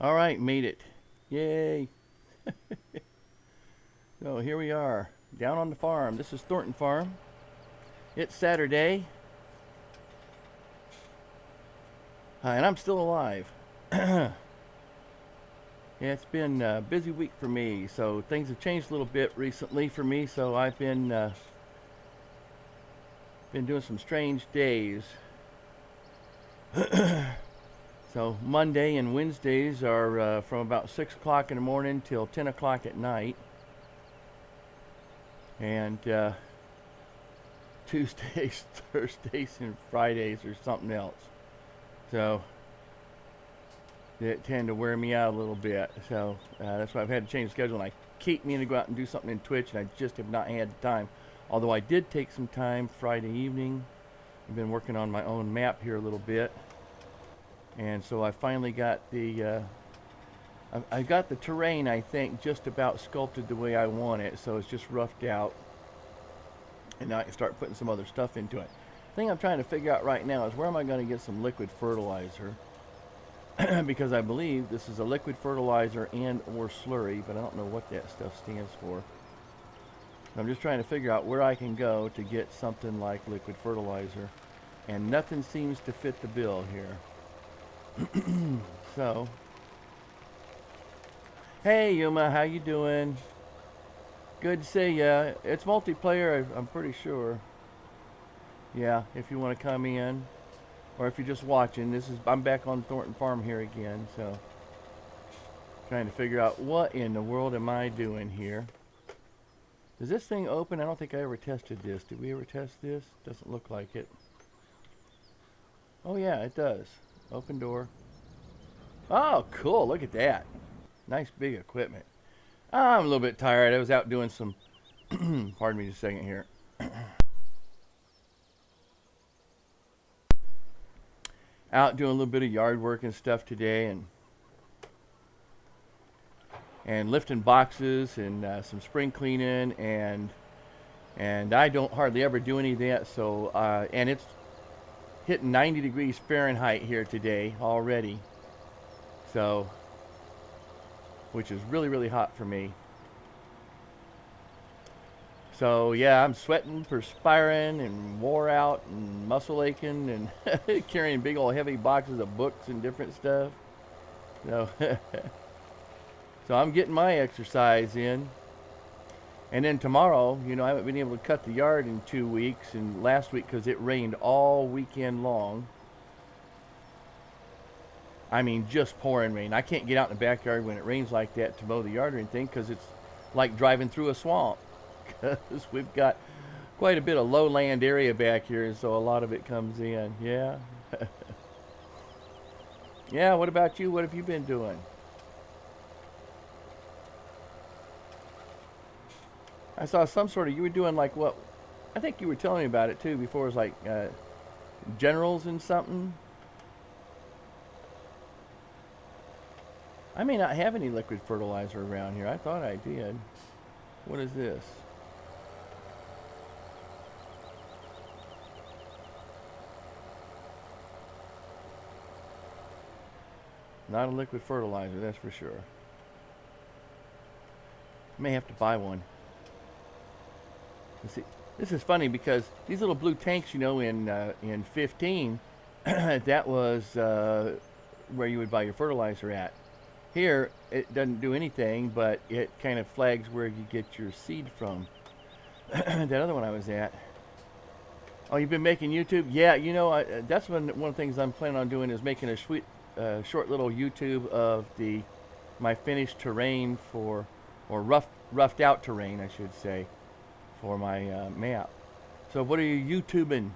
All right, made it. Yay. So here we are, down on the farm. This is Thornton Farm. It's Saturday, and I'm still alive. Yeah, it's been a busy week for me, so things have changed a little bit recently for me, so I've been doing some strange days. So Monday and Wednesdays are from about 6 o'clock in the morning till 10 o'clock at night. And Tuesdays, Thursdays, and Fridays are something else. So they tend to wear me out a little bit. So that's why I've had to change the schedule. And I keep meaning to go out and do something in Twitch, and I just have not had the time. Although I did take some time Friday evening. I've been working on my own map here a little bit. And so I finally got I got the terrain, I think, just about sculpted the way I want it. So it's just roughed out. And now I can start putting some other stuff into it. The thing I'm trying to figure out right now is where am I going to get some liquid fertilizer? Because I believe this is a liquid fertilizer and or slurry, but I don't know what that stuff stands for. I'm just trying to figure out where I can go to get something like liquid fertilizer. And nothing seems to fit the bill here. So, hey Yuma, how you doing? Good to see ya. It's multiplayer, I'm pretty sure. Yeah, if you want to come in, or if you're just watching, I'm back on Thornton Farm here again. So, trying to figure out what in the world am I doing here. Does this thing open? I don't think I ever tested this. Did we ever test this? Doesn't look like it. Oh yeah, it does. Open door. Oh, cool. Look at that. Nice big equipment. I'm a little bit tired. I was out doing some, pardon me just a second here. Out doing a little bit of yard work and stuff today, and lifting boxes and some spring cleaning, and I don't hardly ever do any of that. So and it's hitting 90 degrees Fahrenheit here today already. So, which is really, really hot for me. So yeah, I'm sweating, perspiring, and wore out, and muscle aching, and carrying big old heavy boxes of books and different stuff. So, so I'm getting my exercise in. And then tomorrow, you know, I haven't been able to cut the yard in 2 weeks, and last week because it rained all weekend long. I mean, just pouring rain. I can't get out in the backyard when it rains like that to mow the yard or anything because it's like driving through a swamp. Because we've got quite a bit of lowland area back here, and so a lot of it comes in. Yeah. Yeah, what about you? What have you been doing? I saw some sort of, you were doing like what? I think you were telling me about it too before. It was like generals and something. I may not have any liquid fertilizer around here. I thought I did. What is this? Not a liquid fertilizer, that's for sure. May have to buy one. Let's see, this is funny because these little blue tanks, you know, in 15, that was where you would buy your fertilizer at. Here, it doesn't do anything, but it kind of flags where you get your seed from. That other one I was at. Oh, you've been making YouTube? Yeah, you know, that's one of the things I'm planning on doing is making a short little YouTube of my finished terrain or roughed out terrain, I should say, for my map. So what are you YouTubing?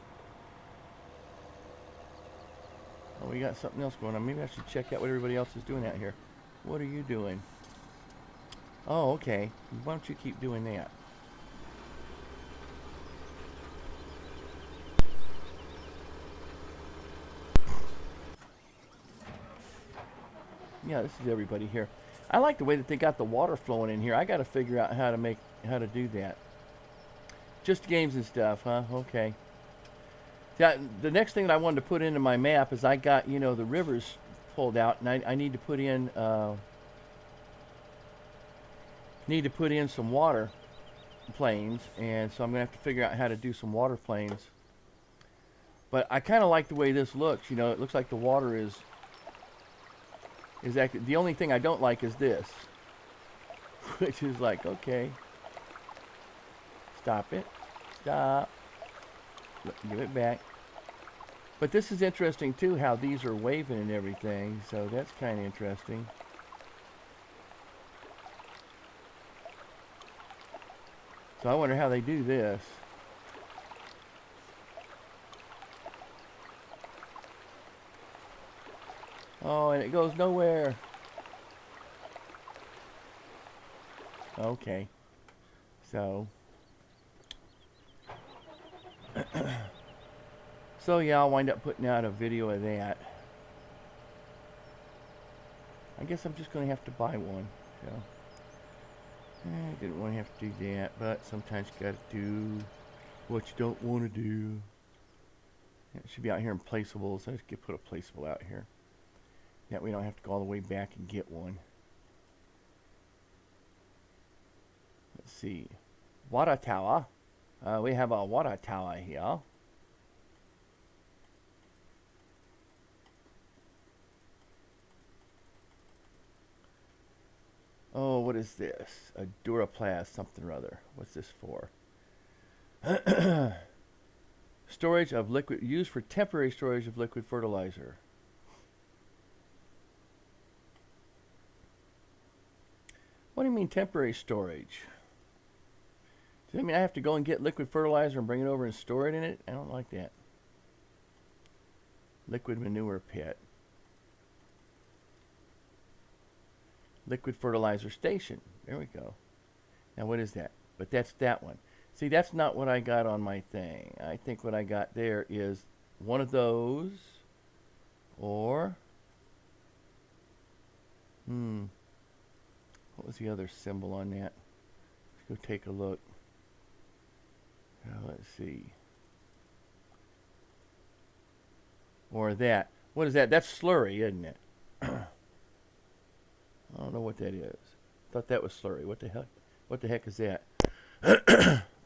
Oh, we got something else going on. Maybe I should check out what everybody else is doing out here. What are you doing? Oh, okay. Why don't you keep doing that? Yeah, this is everybody here. I like the way that they got the water flowing in here. I got to figure out how to do that. Just games and stuff, huh? Okay. Yeah, the next thing that I wanted to put into my map is I got, you know, the rivers pulled out, and I need to put in some water planes, and so I'm gonna have to figure out how to do some water planes. But I kind of like the way this looks. You know, it looks like the water is actually, the only thing I don't like is this, which is like, okay, stop it, stop, give it back. But this is interesting too, how these are waving and everything, so that's kind of interesting. So I wonder how they do this. Oh, and it goes nowhere. Okay. So. So yeah, I'll wind up putting out a video of that. I guess I'm just going to have to buy one. So. I didn't want to have to do that, but sometimes you got to do what you don't want to do. It should be out here in placeables. I just get put a placeable out here. That we don't have to go all the way back and get one. Let's see. Water tower. We have a water tower here. Oh, what is this? A Duraplast something or other. What's this for? Storage of liquid, used for temporary storage of liquid fertilizer. What do you mean temporary storage? Does that mean I have to go and get liquid fertilizer and bring it over and store it in it? I don't like that. Liquid manure pit. Liquid fertilizer station. There we go. Now what is that? But that's that one. See, that's not what I got on my thing. I think what I got there is one of those, or what was the other symbol on that? Let's go take a look. Let's see. Or that. What is that? That's slurry, isn't it? I don't know what that is. Thought that was slurry. What the hell? What the heck is that?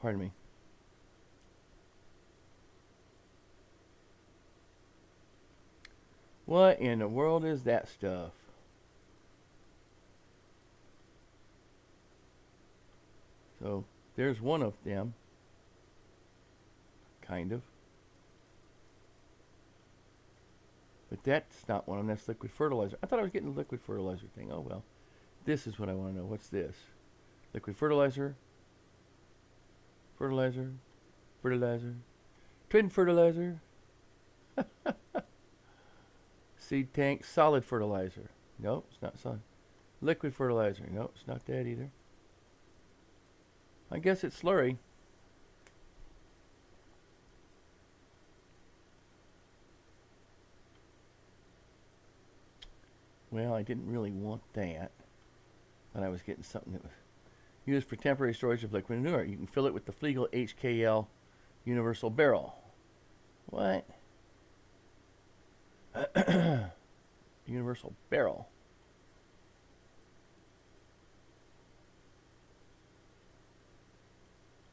Pardon me. What in the world is that stuff? So there's one of them. Kind of. But that's not one of them. That's liquid fertilizer. I thought I was getting the liquid fertilizer thing. Oh well. This is what I want to know. What's this? Liquid fertilizer. Fertilizer. Fertilizer. Twin fertilizer. Seed tank. Solid fertilizer. Nope, it's not solid. Liquid fertilizer. Nope, it's not that either. I guess it's slurry. Well, I didn't really want that. But I was getting something that was used for temporary storage of liquid manure. You can fill it with the Flegel HKL universal barrel. What? Universal barrel.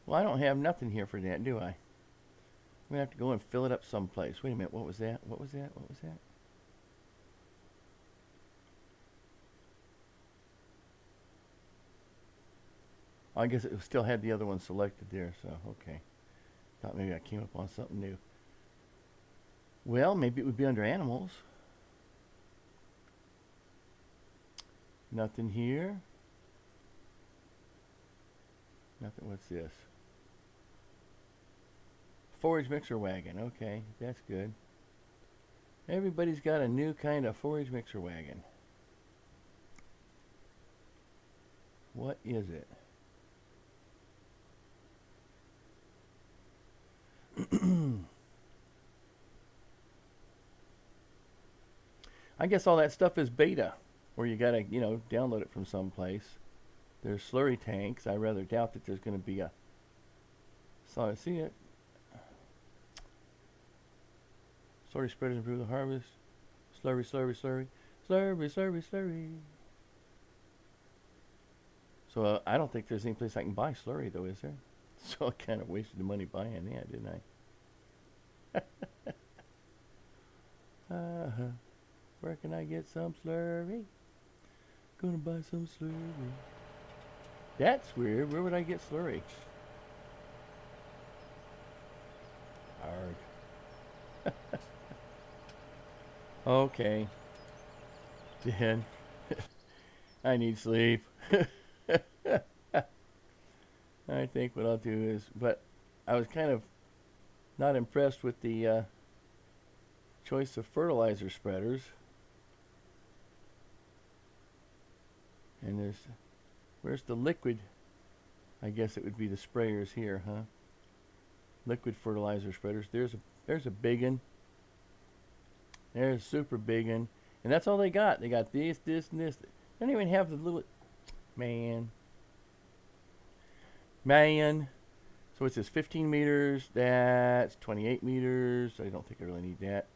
Well, I don't have nothing here for that, do I? I'm going to have to go and fill it up someplace. Wait a minute, what was that? What was that? What was that? Oh, I guess it still had the other one selected there, so okay. Thought maybe I came up on something new. Well, maybe it would be under animals. Nothing here. Nothing. What's this? Forage mixer wagon. Okay, that's good. Everybody's got a new kind of forage mixer wagon. What is it? I guess all that stuff is beta, where you gotta, you know, download it from someplace. There's slurry tanks. I rather doubt that there's going to be a. So I see it. Slurry spreaders improve the harvest. Slurry, slurry, slurry. Slurry, slurry, slurry. So I don't think there's any place I can buy slurry, though, is there? So I kind of wasted the money buying that, didn't I? Where can I get some slurry? Gonna buy some slurry. That's weird. Where would I get slurry? Arg. Okay. Then I need sleep. I think what I'll do is, but I was kind of not impressed with the choice of fertilizer spreaders. And where's the liquid? I guess it would be the sprayers here, huh? Liquid fertilizer spreaders. There's a big one. There's a super big one. And that's all they got. They got this, this, and this. They don't even have the little... Man. So it says 15 meters. That's 28 meters. I don't think I really need that.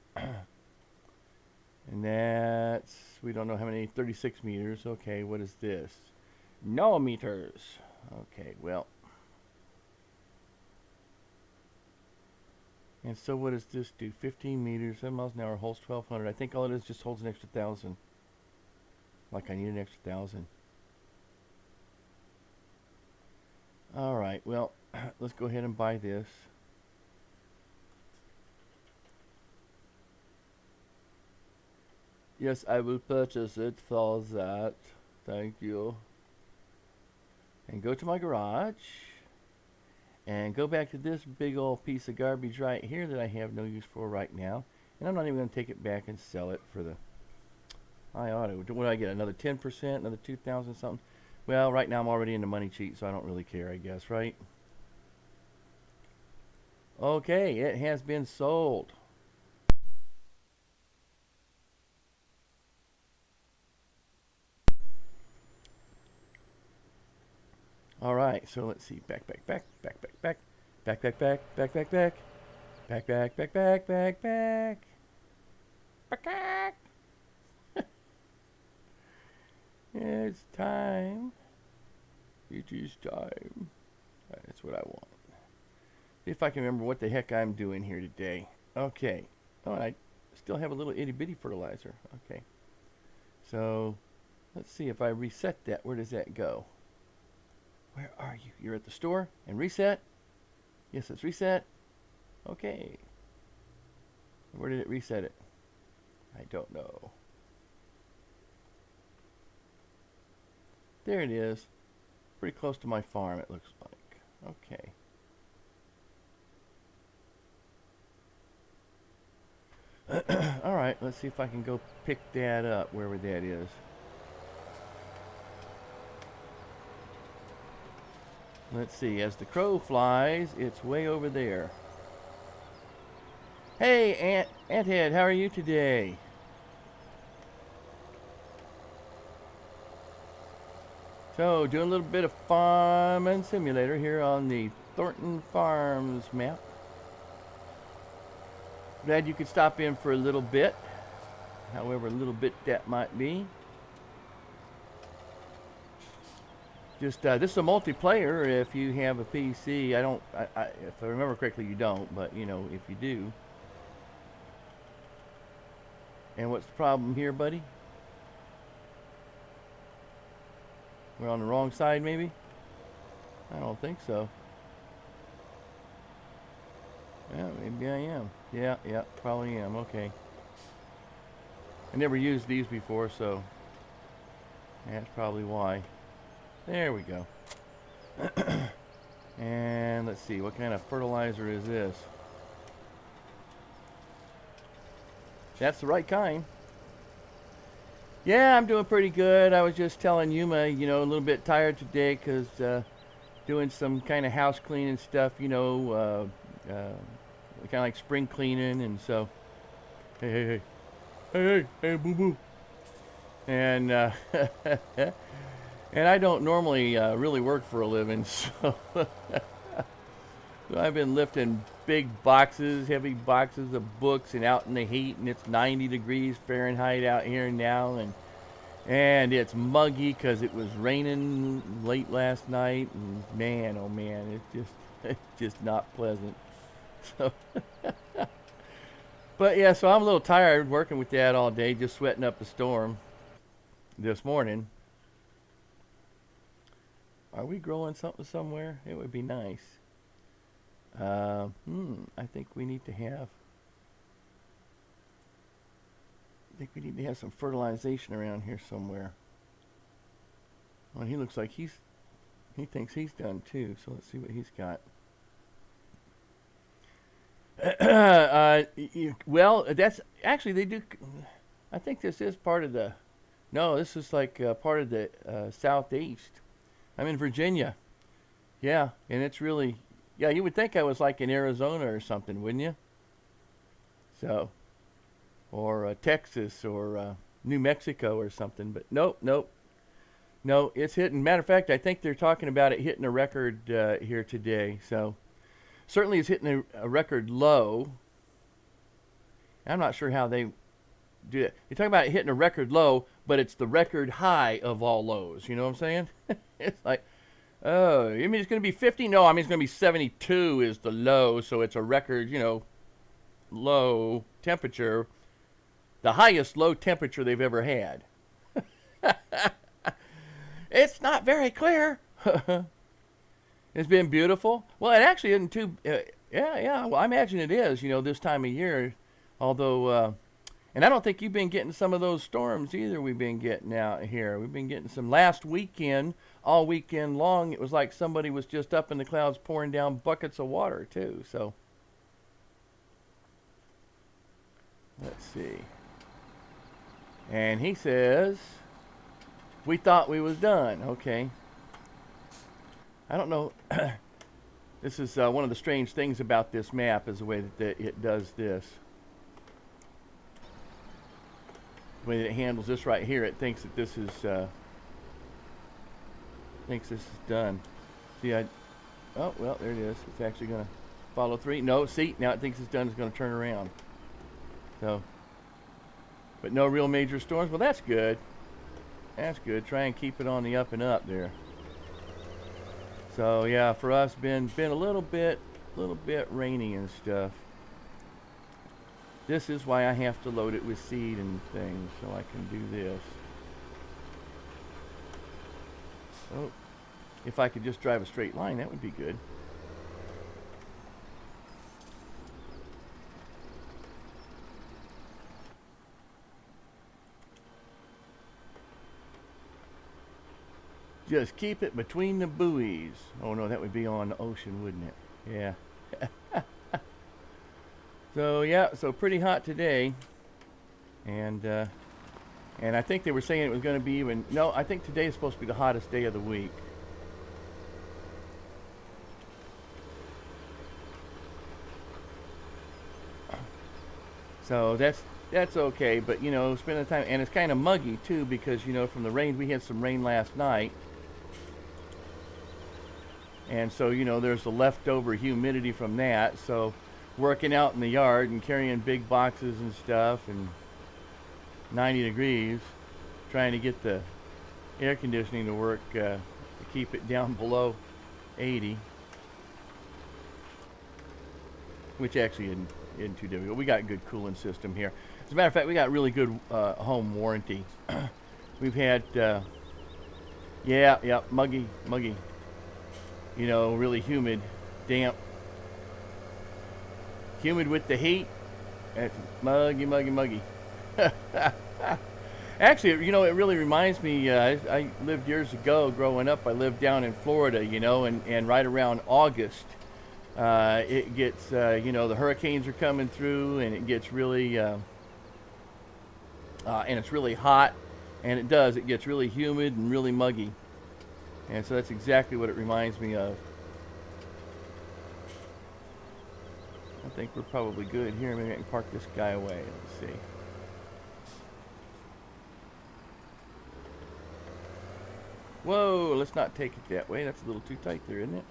And that's... We don't know how many. 36 meters. Okay, what is this? No meters. Okay, well... And so what does this do? 15 meters, 7 miles an hour, holds 1,200. I think all it is just holds an extra 1,000. Like I need an extra 1,000. Alright, well, let's go ahead and buy this. Yes, I will purchase it for that. Thank you. And go to my garage. And go back to this big old piece of garbage right here that I have no use for right now. And I'm not even going to take it back and sell it for the... I ought to. What do I get? Another 10%? Another 2,000 something? Well, right now I'm already in the money cheat, so I don't really care, I guess, right? Okay, it has been sold. Alright, so let's see. Back. It's time. It is time. That's what I want. See if I can remember what the heck I'm doing here today. Okay. Oh, and I still have a little itty bitty fertilizer. Okay. So, let's see if I reset that. Where does that go? Where are you? You're at the store and reset? Yes, it's reset. Okay. Where did it reset it? I don't know. There it is. Pretty close to my farm, it looks like. Okay. Alright, let's see if I can go pick that up, wherever that is. Let's see, as the crow flies, it's way over there. Hey, Anthead, how are you today? So, doing a little bit of farming simulator here on the Thornton Farms map. Glad you could stop in for a little bit, however little bit that might be. Just this is a multiplayer. If you have a PC, if I remember correctly, you don't. But you know, if you do. And what's the problem here, buddy? We're on the wrong side, maybe? I don't think so. Yeah, maybe I am. Yeah, probably am. Okay. I never used these before, so that's probably why. There we go. And let's see, what kind of fertilizer is this? That's the right kind. Yeah, I'm doing pretty good. I was just telling Yuma, you know, a little bit tired today because doing some kind of house cleaning stuff, you know, kind of like spring cleaning, and so, hey, boo boo. And and I don't normally really work for a living, so, so I've been lifting big boxes, heavy boxes of books, and out in the heat, and it's 90 degrees Fahrenheit out here now, and it's muggy because it was raining late last night, and man, oh man, it's just not pleasant. So, but yeah, so I'm a little tired working with that all day, just sweating up the storm this morning. Are we growing something somewhere? It would be nice. I think we need to have. I think we need to have some fertilization around here somewhere. Well, he looks like he thinks he's done too. So let's see what he's got. Well, that's actually they do. I think this is part of the. No, this is like part of the southeast. I'm in Virginia. Yeah, and it's really. Yeah, you would think I was like in Arizona or something, wouldn't you? So, or Texas or New Mexico or something, but nope, nope. No, it's hitting. Matter of fact, I think they're talking about it hitting a record here today. So, certainly it's hitting a record low. I'm not sure how they do it. You're talking about it hitting a record low, but it's the record high of all lows. You know what I'm saying? It's like, oh, you mean it's going to be 50? No, I mean it's going to be 72 is the low, so it's a record, low temperature, the highest low temperature they've ever had. It's not very clear. It's been beautiful. Well, it actually isn't too, yeah, well, I imagine it is, this time of year, although, and I don't think you've been getting some of those storms either we've been getting out here. We've been getting some last weekend, all weekend long. It was like somebody was just up in the clouds pouring down buckets of water too. So let's see. And he says, we thought we was done. Okay. I don't know. This is one of the strange things about this map is the way that it does this. The way that it handles this right here, it thinks that this is done. See, oh well, there it is. It's actually going to follow through. No, see, now it thinks it's done. It's going to turn around. So, but no real major storms. Well, that's good. That's good. Try and keep it on the up and up there. So yeah, for us, been a little bit rainy and stuff. This is why I have to load it with seed and things, so I can do this. Oh, if I could just drive a straight line, that would be good. Just keep it between the buoys. Oh no, that would be on the ocean, wouldn't it? Yeah. So yeah, so pretty hot today, and I think they were saying it was going to be even. No, I think today is supposed to be the hottest day of the week. So that's okay, but spend the time, and it's kind of muggy too because from the rain, we had some rain last night, and so there's the leftover humidity from that. So working out in the yard and carrying big boxes and stuff and 90 degrees, trying to get the air conditioning to work to keep it down below 80, which actually isn't too difficult. We got a good cooling system here. As a matter of fact, we got really good home warranty. We've had yeah, muggy, really humid, damp. Humid with the heat. It's muggy. Actually, it really reminds me, I lived years ago growing up, I lived down in Florida, and right around August, it gets, the hurricanes are coming through and it gets really, and it's really hot, and it gets really humid and really muggy. And so that's exactly what it reminds me of. I think we're probably good here. Maybe I can park this guy away. Let's see. Whoa, let's not take it that way. That's a little too tight there, isn't it?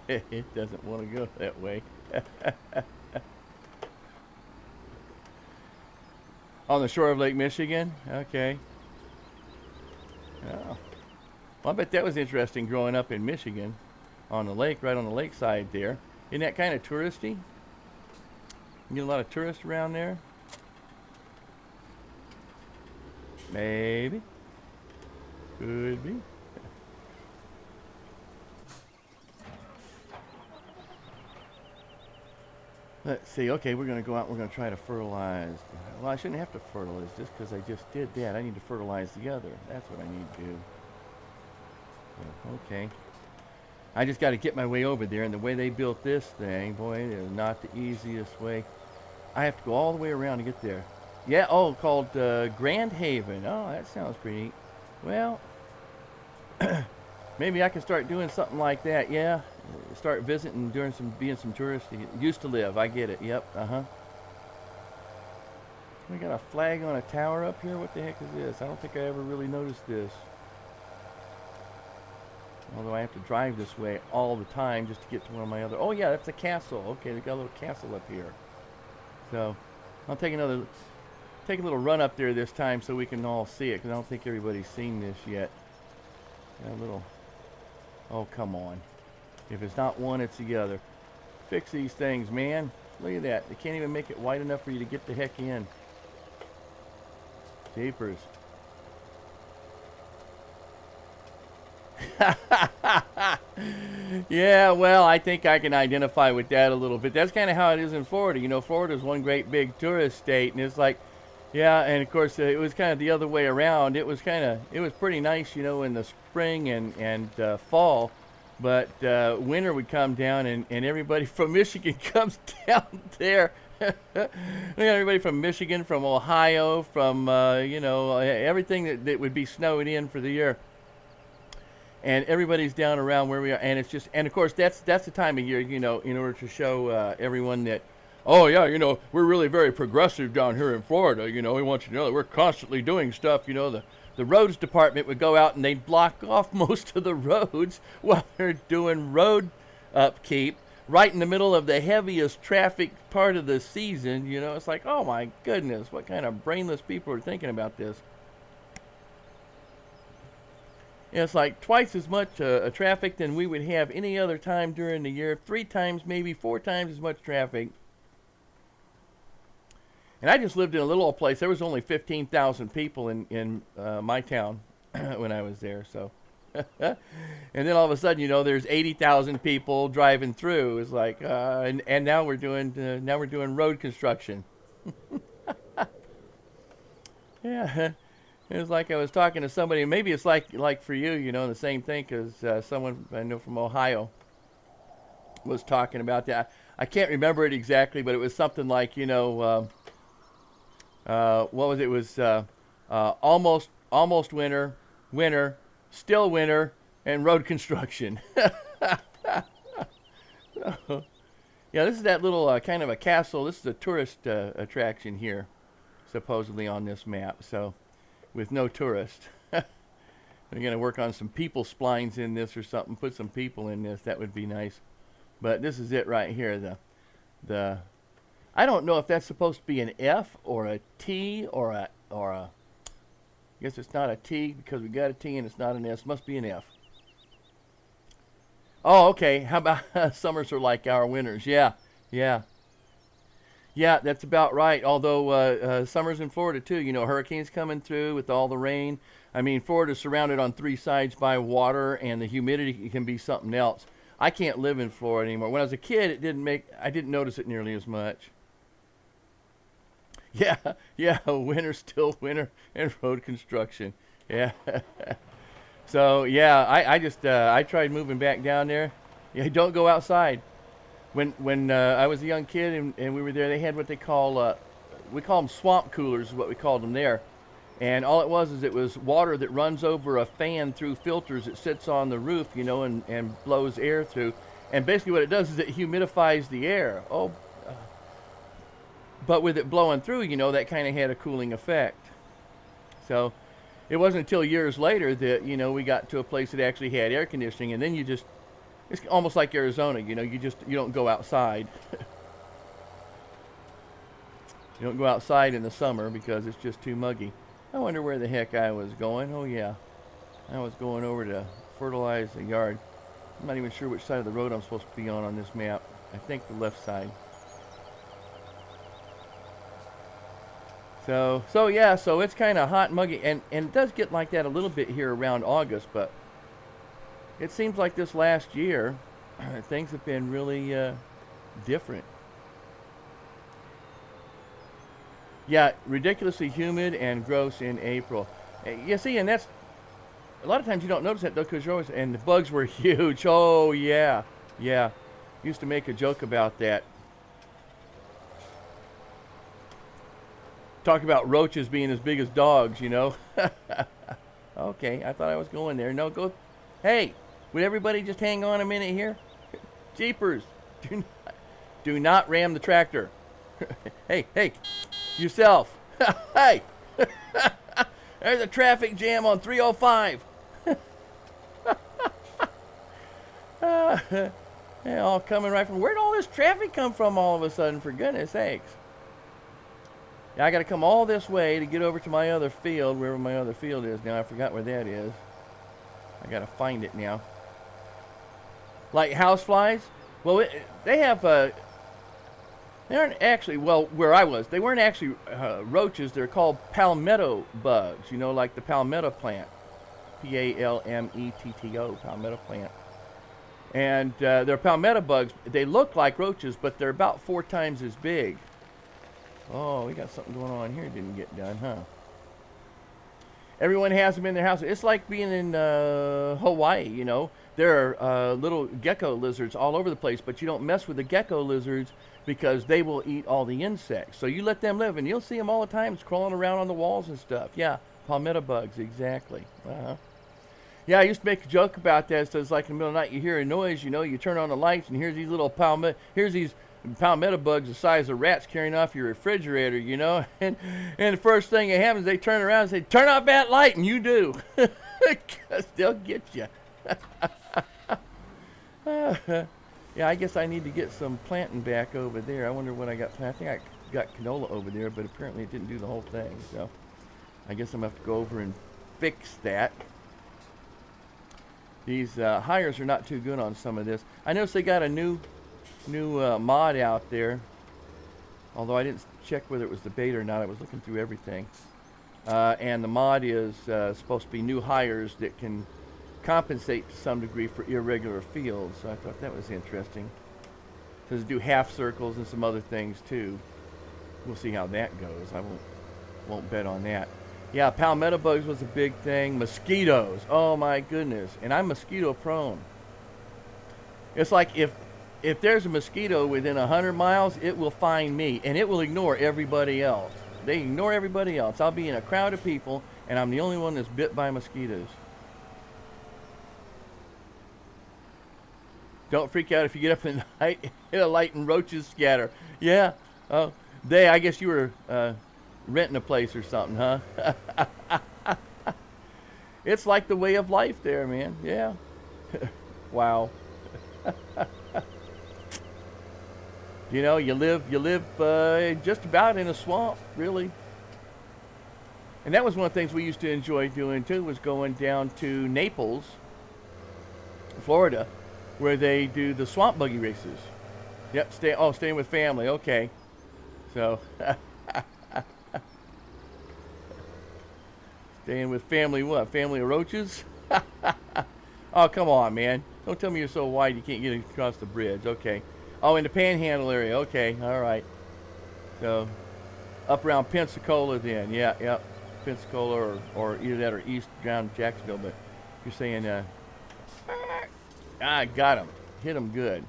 It doesn't want to go that way. On the shore of Lake Michigan? Okay. Oh. Well, I bet that was interesting growing up in Michigan on the lake, right on the lakeside there. Isn't that kind of touristy? You get a lot of tourists around there? Maybe. Could be. Let's see. Okay, we're going to go out. We're going to try to fertilize. Well, I shouldn't have to fertilize just because I just did that. I need to fertilize the other. That's what I need to do. So, okay. I just got to get my way over there. And the way they built this thing, boy, it is not the easiest way. I have to go all the way around to get there. Yeah, oh, called Grand Haven. Oh, that sounds pretty neat. Well, maybe I can start doing something like that. Yeah, start visiting, being some touristy. Used to live. I get it. Yep. We got a flag on a tower up here. What the heck is this? I don't think I ever really noticed this. Although I have to drive this way all the time just to get to one of my other. Oh yeah, that's a castle. Okay, they got a little castle up here. So I'll take a little run up there this time so we can all see it, because I don't think everybody's seen this yet. A little. Oh, come on. If it's not one, it's the other. Fix these things, man. Look at that. They can't even make it wide enough for you to get the heck in. Jeepers. Yeah, well, I think I can identify with that a little bit. That's kind of how it is in Florida. You know, Florida's one great big tourist state, and it's like, yeah, and of course it was kind of the other way around. It was pretty nice, you know, in the spring and fall, but winter would come down, and everybody from Michigan comes down there. We got everybody from Michigan, from Ohio, from you know, everything that would be snowed in for the year. And everybody's down around where we are, and it's just, and of course that's the time of year, you know, in order to show everyone that, oh yeah, you know, we're really very progressive down here in Florida. You know, we want you to know that we're constantly doing stuff. You know, the roads department would go out and they'd block off most of the roads while they're doing road upkeep right in the middle of the heaviest traffic part of the season. You know, it's like, oh my goodness, what kind of brainless people are thinking about this? It's like twice as much traffic than we would have any other time during the year. 3 times, maybe 4 times as much traffic. And I just lived in a little old place. There was only 15,000 people in my town when I was there. So, and then all of a sudden, you know, there's 80,000 people driving through. It's like, and now we're doing road construction. Yeah. It was like I was talking to somebody. Maybe it's like for you, you know, the same thing, because someone I know from Ohio was talking about that. I can't remember it exactly, but it was something like, you know, what was it? It was almost winter, still winter, and road construction. So, yeah, this is that little kind of a castle. This is a tourist attraction here, supposedly on this map. So, with no tourist. We're going to work on some people splines in this or something, put some people in this. That would be nice. But this is it right here. The I don't know if that's supposed to be an F or a T or a I guess it's not a T because we got a T and it's not an S. Must be an F. Oh, okay. How about summers are like our winters? Yeah. Yeah, that's about right. Although summers in Florida too, you know, hurricanes coming through with all the rain. I mean, Florida's surrounded on 3 sides by water, and the humidity can be something else. I can't live in Florida anymore. When I was a kid, I didn't notice it nearly as much. Yeah, winter, still winter, and road construction. Yeah. So yeah, I just I tried moving back down there. Yeah, don't go outside. When I was a young kid and we were there, they had what they call we call them swamp coolers is what we called them there. And all it was water that runs over a fan through filters that sits on the roof, you know, and blows air through. And basically what it does is it humidifies the air. But with it blowing through, you know, that kind of had a cooling effect. So it wasn't until years later that, you know, we got to a place that actually had air conditioning, and then you just It's almost like Arizona, you know, you don't go outside. You don't go outside in the summer because it's just too muggy. I wonder where the heck I was going. Oh yeah, I was going over to fertilize the yard. I'm not even sure which side of the road I'm supposed to be on this map. I think the left side. So yeah, so it's kind of hot and muggy, and it does get like that a little bit here around August, but it seems like this last year, things have been really different. Yeah, ridiculously humid and gross in April. You see, and that's a lot of times you don't notice that though, because you're always, and the bugs were huge. Oh yeah, yeah. Used to make a joke about that. Talk about roaches being as big as dogs, you know. Okay, I thought I was going there. No, go. Hey, would everybody just hang on a minute here? Jeepers, do not ram the tractor. Hey, yourself. Hey, there's a traffic jam on 305. They're all coming right from. Where'd all this traffic come from all of a sudden, for goodness sakes? Yeah, I got to come all this way to get over to my other field, wherever my other field is now. I forgot where that is. I got to find it now. Like houseflies? Well, they have, they aren't actually, well, where I was, they weren't actually roaches. They're called palmetto bugs, you know, like the palmetto plant. Palmetto, palmetto plant. And they're palmetto bugs. They look like roaches, but they're about 4 times as big. Oh, we got something going on here. Didn't get done, huh? Everyone has them in their house. It's like being in Hawaii, you know. There are little gecko lizards all over the place, but you don't mess with the gecko lizards because they will eat all the insects. So you let them live, and you'll see them all the time. It's crawling around on the walls and stuff. Yeah, palmetto bugs, exactly. Yeah, I used to make a joke about that. So it's like in the middle of the night, you hear a noise, you know, you turn on the lights, and here's these little palmetto bugs the size of rats carrying off your refrigerator, you know. And the first thing that happens, they turn around and say, turn off that light, and you do. Because they'll get you. Yeah, I guess I need to get some planting back over there. I wonder what I got planted. I think I got canola over there, but apparently it didn't do the whole thing. So I guess I'm going to have to go over and fix that. These hires are not too good on some of this. I noticed they got a new mod out there, although I didn't check whether it was the beta or not. I was looking through everything, and the mod is supposed to be new hires that can compensate to some degree for irregular fields. So I thought that was interesting. Does do half circles and some other things too. We'll see how that goes. I won't bet on that. Yeah, palmetto bugs was a big thing. Mosquitoes, oh my goodness, and I'm mosquito prone. It's like if there's a mosquito within 100 miles, it will find me, and it will ignore everybody else. They ignore everybody else. I'll be in a crowd of people, and I'm the only one that's bit by mosquitoes. Don't freak out if you get up in the night, hit a light and roaches scatter. Yeah, I guess you were renting a place or something, huh? It's like the way of life there, man. Yeah. Wow. You know, you live just about in a swamp, really. And that was one of the things we used to enjoy doing too, was going down to Naples, Florida, where they do the swamp buggy races. Yep, staying with family. Okay. So, staying with family what? Family of roaches? Oh, come on, man. Don't tell me you're so wide you can't get across the bridge. Okay. Oh, in the Panhandle area. Okay, all right. So, up around Pensacola then. Yeah. Pensacola or either that or east down Jacksonville. But you're saying, I got him. Hit him good.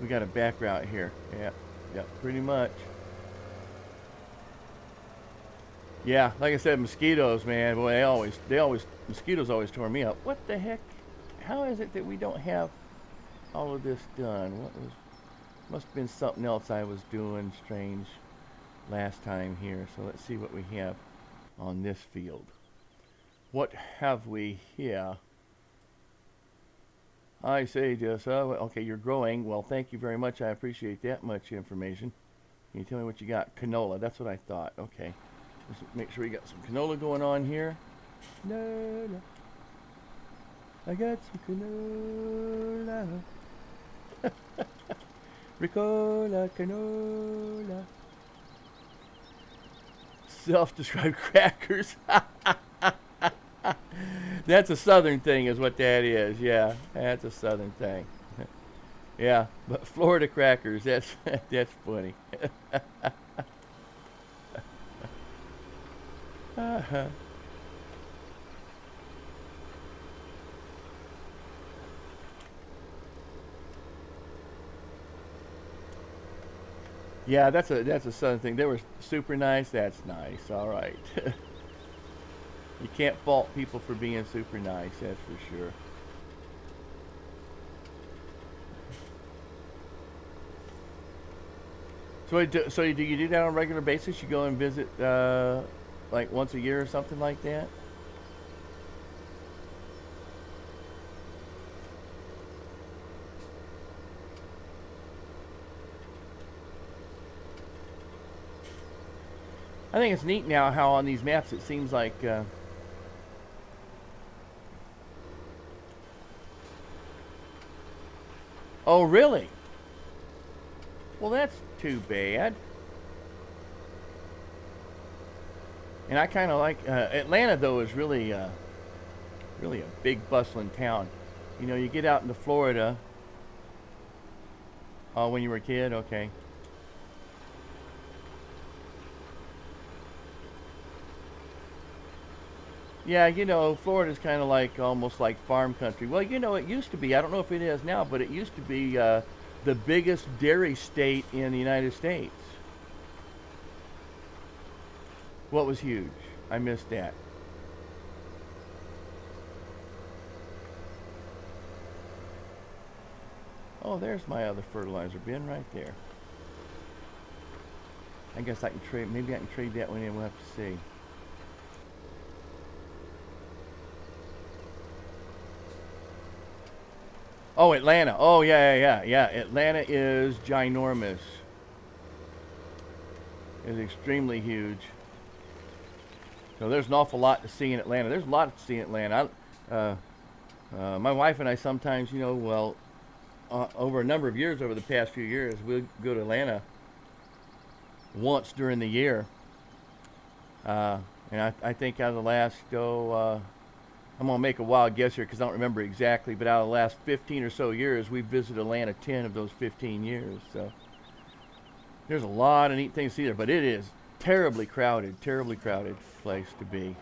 We got a back route here. Yeah, pretty much. Yeah, like I said, mosquitoes, man. Boy, mosquitoes always tore me up. What the heck? How is it that we don't have all of this done? Must have been something else I was doing strange last time here. So let's see what we have on this field. What have we here? I say just, okay, you're growing. Well, thank you very much. I appreciate that much information. Can you tell me what you got? Canola. That's what I thought. Okay. Let's make sure we got some canola going on here. Canola. I got some canola. Ricola, canola. Self-described crackers. That's a southern thing is what that is. Yeah, that's a southern thing. Yeah, but Florida crackers, that's funny. Uh-huh. Yeah, that's a southern thing. They were super nice. That's nice. All right. You can't fault people for being super nice. That's for sure. So do you do that on a regular basis? You go and visit like once a year or something like that? I think it's neat now how on these maps it seems like. Oh, really? Well, that's too bad. And I kind of like Atlanta though is really a big bustling town. You know, you get out into Florida. Oh, when you were a kid, okay. Yeah, you know, Florida's kind of like almost like farm country. Well, you know, it used to be. I don't know if it is now, but it used to be the biggest dairy state in the United States. What was huge? I missed that. Oh, there's my other fertilizer bin right there. I guess I can trade. Maybe I can trade that one in. We'll have to see. Oh, Atlanta. Oh, yeah. Atlanta is ginormous. It's extremely huge. So there's an awful lot to see in Atlanta. There's a lot to see in Atlanta. My wife and I sometimes, you know, well, over a number of years, over the past few years, we'll go to Atlanta once during the year. Uh, and I think out of the last, I'm going to make a wild guess here because I don't remember exactly, but out of the last 15 or so years, we've visited Atlanta 10 of those 15 years. So there's a lot of neat things to see there, but it is terribly crowded place to be.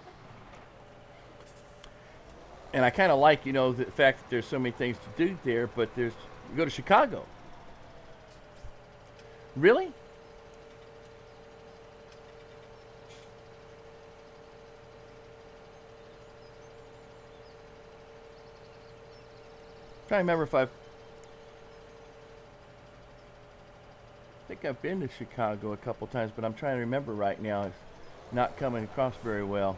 And I kind of like, you know, the fact that there's so many things to do there, but you go to Chicago. Really? I'm trying to remember if I think I've been to Chicago a couple times, but I'm trying to remember right now. It's not coming across very well.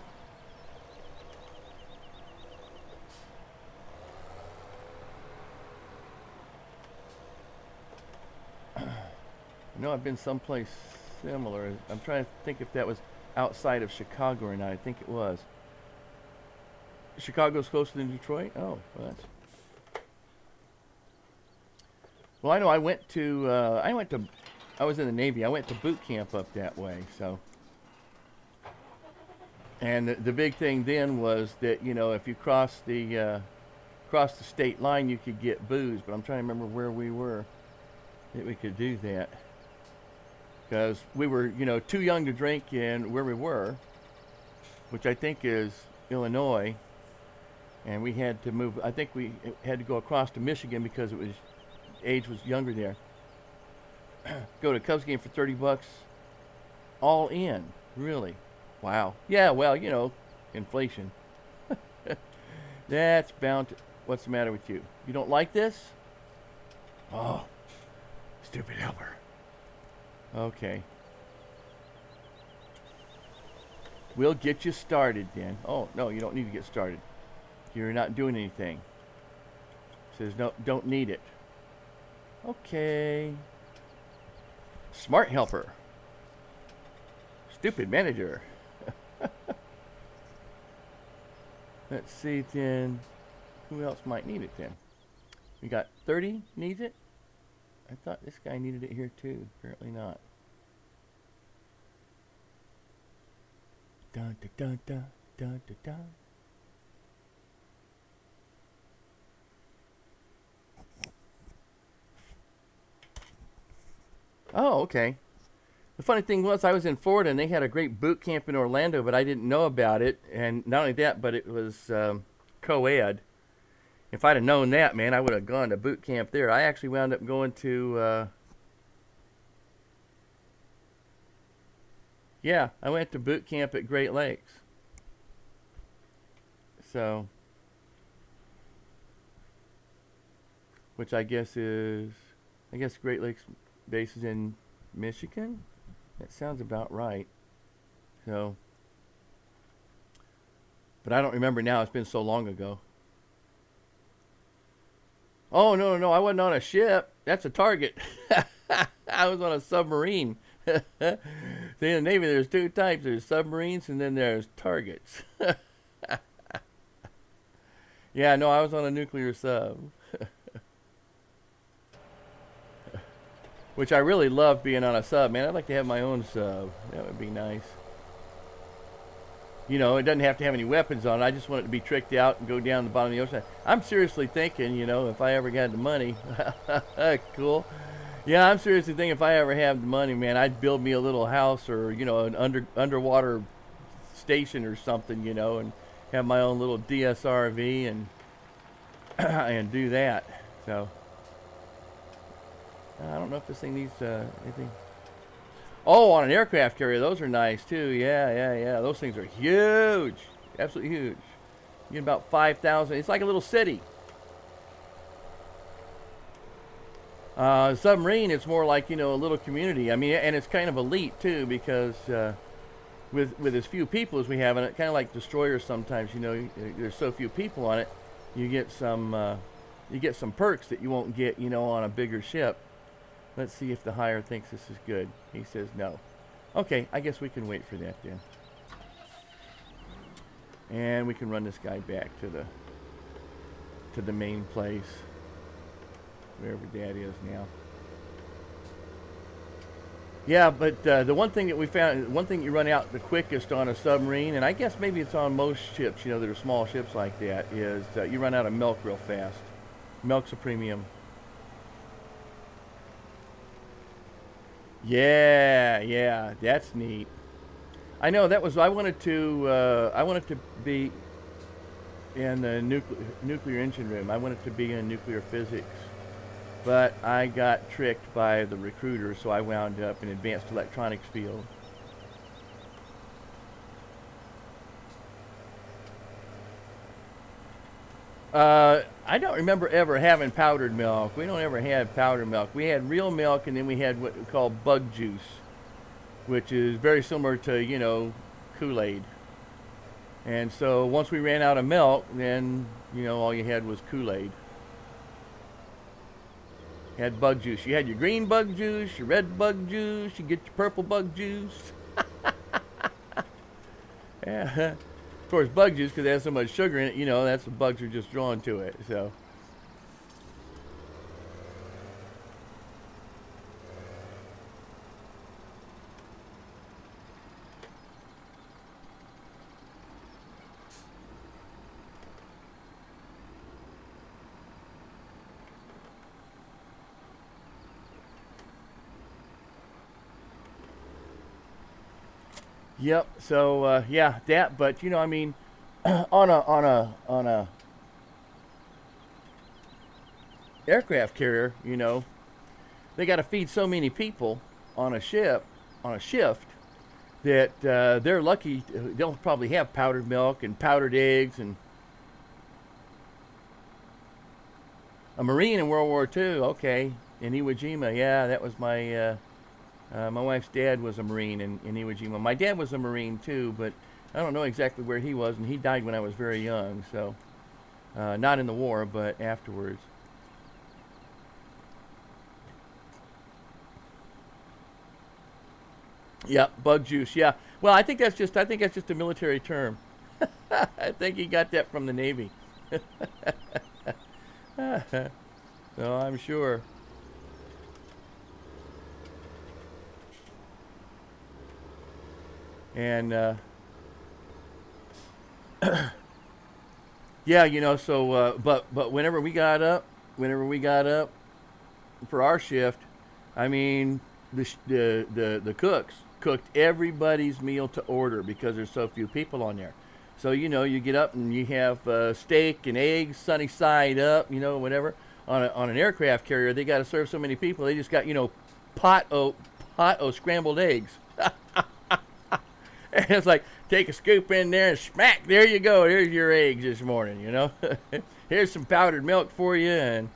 I know I've been someplace similar. I'm trying to think if that was outside of Chicago or not. I think it was. Chicago's closer than Detroit? Oh, well, that's. Well, I know I was in the Navy. I went to boot camp up that way, so. And the big thing then was that, you know, if you cross the state line, you could get booze. But I'm trying to remember where we were that we could do that because we were, you know, too young to drink in where we were, which I think is Illinois, and we had to move. I think we had to go across to Michigan because it was age was younger there. Go to a Cubs game for $30, all in. Really? Wow. Yeah. Well, you know, inflation. That's bound to. What's the matter with you? You don't like this? Oh, stupid helper. Okay. We'll get you started then. Oh, no, you don't need to get started. You're not doing anything. says, no, don't need it. Okay. Smart helper. Stupid manager. Let's see then. Who else might need it then? We got 30 needs it. I thought this guy needed it here too. Apparently not. Dun dun dun dun dun dun dun. Oh, okay. The funny thing was, I was in Florida and they had a great boot camp in Orlando, but I didn't know about it. And not only that, but it was co-ed. If I'd have known that, man, I would have gone to boot camp there. I actually wound up going to, yeah, I went to boot camp at Great Lakes. So, which I guess Great Lakes base is in Michigan. That sounds about right. So, but I don't remember now. It's been so long ago. Oh, no, I wasn't on a ship. That's a target. I was on a submarine. See, in the Navy, there's two types. There's submarines and then there's targets. Yeah, no, I was on a nuclear sub. Which I really love being on a sub, man. I'd like to have my own sub. That would be nice. You know, it doesn't have to have any weapons on it. I just want it to be tricked out and go down the bottom of the ocean. I'm seriously thinking, you know, if I ever got the money. Cool. Yeah, I'm seriously thinking if I ever have the money, man, I'd build me a little house or, you know, an underwater station or something, you know, and have my own little DSRV and and do that. So I don't know if this thing needs anything. Oh, on an aircraft carrier, those are nice too. Yeah. Those things are huge, absolutely huge. You get about 5,000. It's like a little city. Submarine, it's more like, you know, a little community. I mean, and it's kind of elite too because with as few people as we have in it, kind of like destroyers. Sometimes, you know, there's so few people on it, you get some perks that you won't get, you know, on a bigger ship. Let's see if the hire thinks this is good. He says no. Okay, I guess we can wait for that then. And we can run this guy back to the main place, wherever Dad is now. Yeah, but the one thing that we found, one thing you run out the quickest on a submarine, and I guess maybe it's on most ships, you know, that are small ships like that, is you run out of milk real fast. Milk's a premium. Yeah, that's neat. I know that was, I wanted to be in the nuclear engine room. I wanted to be in nuclear physics, but I got tricked by the recruiter, so I wound up in advanced electronics field. I don't remember ever having powdered milk. We don't ever have powdered milk. We had real milk, and then we had what we call bug juice, which is very similar to, you know, Kool-Aid. And so once we ran out of milk, then, you know, all you had was Kool-Aid. You had bug juice. You had your green bug juice, your red bug juice, you get your purple bug juice. Yeah. Of course, bug juice, because it has so much sugar in it, you know, that's the bugs are just drawn to it. So, yep. So yeah, that. But you know, I mean, on a aircraft carrier, you know, they got to feed so many people on a ship, on a shift, that they're lucky. They'll probably have powdered milk and powdered eggs. And a Marine in World War II. Okay, in Iwo Jima. Yeah, that was my my wife's dad was a Marine in Iwo Jima. My dad was a Marine too, but I don't know exactly where he was, and he died when I was very young. So not in the war, but afterwards. Yep, bug juice. Yeah. Well, I think that's just a military term. I think he got that from the Navy. So I'm sure. And yeah, so but whenever we got up for our shift, I mean, the cooks cooked everybody's meal to order because there's so few people on there. So you get up and you have steak and eggs sunny side up, whatever. On an aircraft carrier, they got to serve so many people. They just got pot o scrambled eggs. And it's like, take a scoop in there and smack, there you go. Here's your eggs this morning. Here's some powdered milk for you, and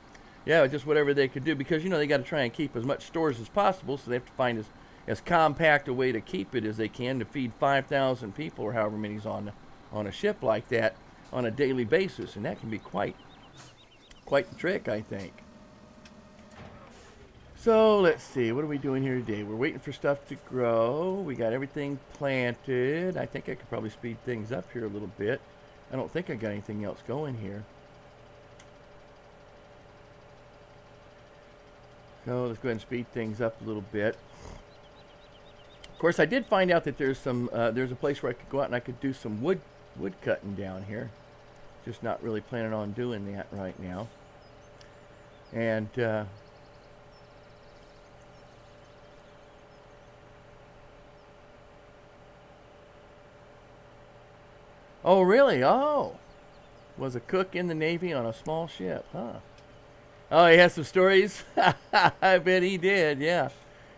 yeah, just whatever they could do, because they got to try and keep as much stores as possible, so they have to find as compact a way to keep it as they can to feed 5,000 people or however many's on a ship like that on a daily basis, and that can be quite the trick, I think. So let's see, what are we doing here today? We're waiting for stuff to grow. We got everything planted. I think I could probably speed things up here a little bit. I don't think I got anything else going here. So let's go ahead and speed things up a little bit. Of course, I did find out that there's a place where I could go out and I could do some wood cutting down here. Just not really planning on doing that right now. And oh, really? Oh, was a cook in the Navy on a small ship, huh? Oh, he has some stories? I bet he did, yeah.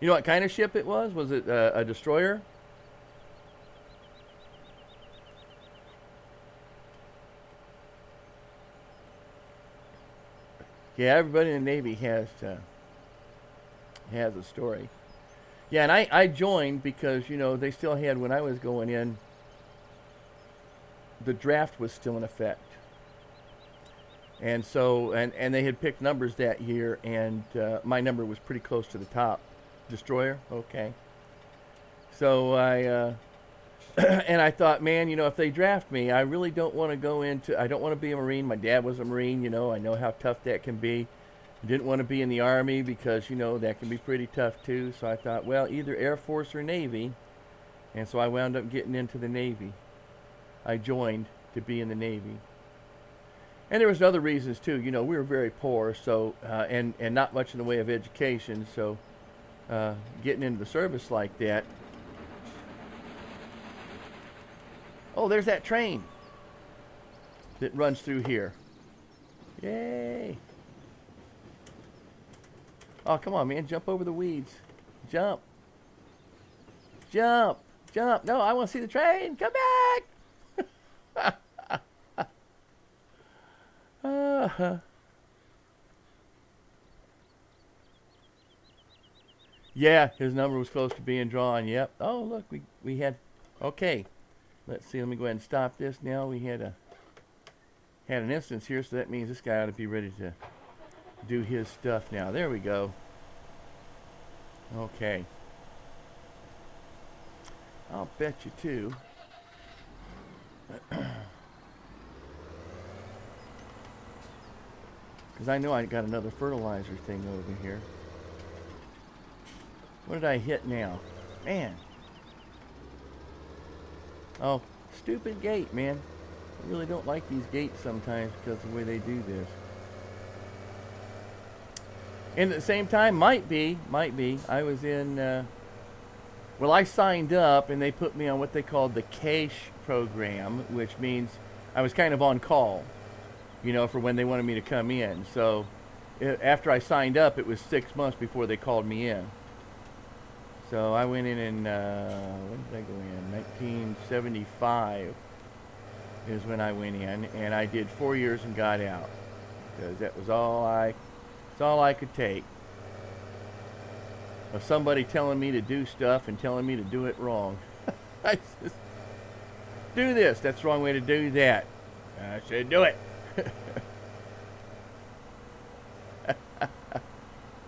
You know what kind of ship it was? Was it a destroyer? Yeah, everybody in the Navy has a story. Yeah, and I joined because, they still had, when I was going in, the draft was still in effect. And so, and they had picked numbers that year, and my number was pretty close to the top. Destroyer? Okay. So and I thought, man, if they draft me, I really don't want to I don't want to be a Marine. My dad was a Marine, I know how tough that can be. I didn't want to be in the Army because, that can be pretty tough too. So I thought, well, either Air Force or Navy. And so I wound up getting into the Navy. I joined to be in the Navy. And there was other reasons too. We were very poor, so and not much in the way of education. So getting into the service like that. Oh, there's that train that runs through here. Yay! Oh, come on, man! Jump over the weeds. Jump! Jump! Jump! No, I want to see the train. Come back! Yeah, his number was close to being drawn. Yep. Oh, look, we had. Okay, let's see. Let me go ahead and stop this now. We had an instance here, so that means this guy ought to be ready to do his stuff now. There we go. Okay. I'll bet you too. Because I know I got another fertilizer thing over here. What did I hit now? Man. Oh, stupid gate, man. I really don't like these gates sometimes because of the way they do this. And at the same time, might be. I was in, well, I signed up and they put me on what they called the cache program, which means I was kind of on call, for when they wanted me to come in. So after I signed up, it was 6 months before they called me in. So I went in, when did I go in? 1975 is when I went in, and I did 4 years and got out because that was all I could take of somebody telling me to do stuff and telling me to do it wrong. I just, do this. That's the wrong way to do that. I said, do it.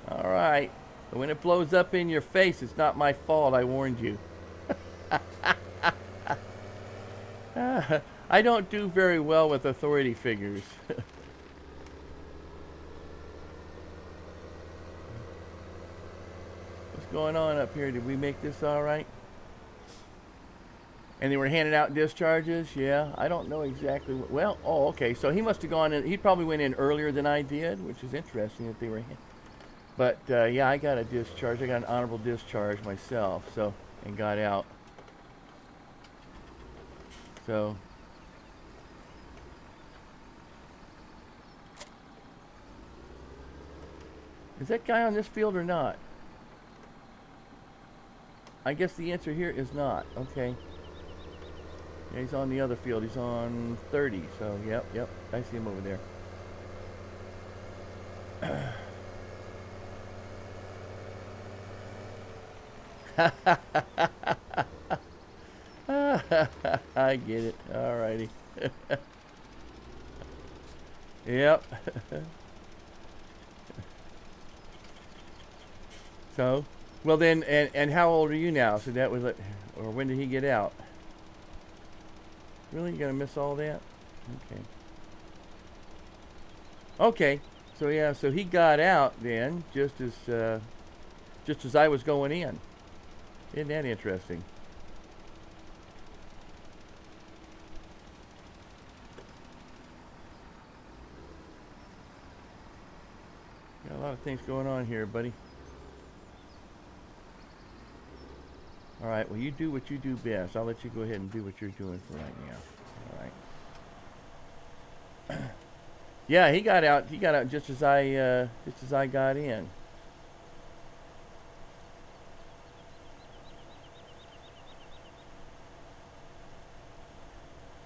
All right. But when it blows up in your face, it's not my fault. I warned you. I don't do very well with authority figures. What's going on up here? Did we make this all right? And they were handing out discharges? Yeah, I don't know exactly. Well, oh, okay. So he must have gone in. He probably went in earlier than I did, which is interesting that they were. But yeah, I got a discharge. I got an honorable discharge myself. So, and got out. So. Is that guy on this field or not? I guess the answer here is not. Okay. Yeah, he's on the other field. He's on 30. So, yep. I see him over there. I get it. Alrighty. Yep. So, well then, and how old are you now? So that was, or when did he get out? Really? You gonna miss all that? Okay. Okay. So yeah, so he got out then, just as I was going in. Isn't that interesting? Got a lot of things going on here, buddy. All right, well, you do what you do best. I'll let you go ahead and do what you're doing for right now. All right. Yeah, he got out. He got out just as I got in.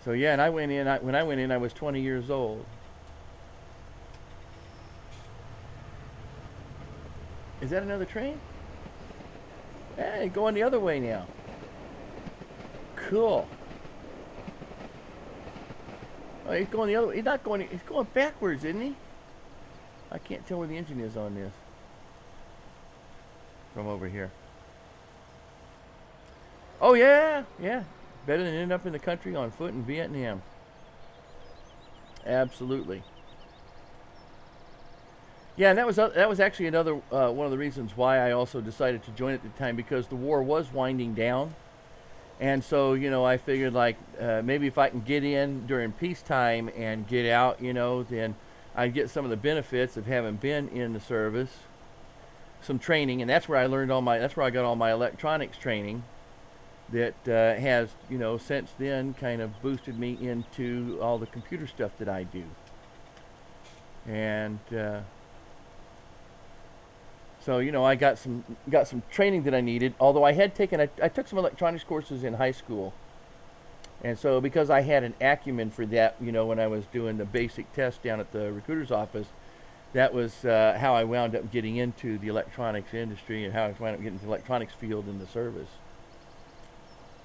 So yeah, and I went in. When I went in, I was 20 years old. Is that another train? Hey, going the other way now. Cool. Oh, he's going the other way. He's not going. He's going backwards, isn't he? I can't tell where the engine is on this. From over here. Oh yeah. Better than ending up in the country on foot in Vietnam. Absolutely. Yeah, and that was actually another one of the reasons why I also decided to join at the time, because the war was winding down, and so I figured like maybe if I can get in during peacetime and get out, then I'd get some of the benefits of having been in the service, some training, and that's where I learned that's where I got all my electronics training. That has since then kind of boosted me into all the computer stuff that I do, and. So I got some training that I needed. Although I took some electronics courses in high school, and so because I had an acumen for that, when I was doing the basic test down at the recruiter's office, that was how I wound up getting into the electronics industry and how I wound up getting into the electronics field in the service.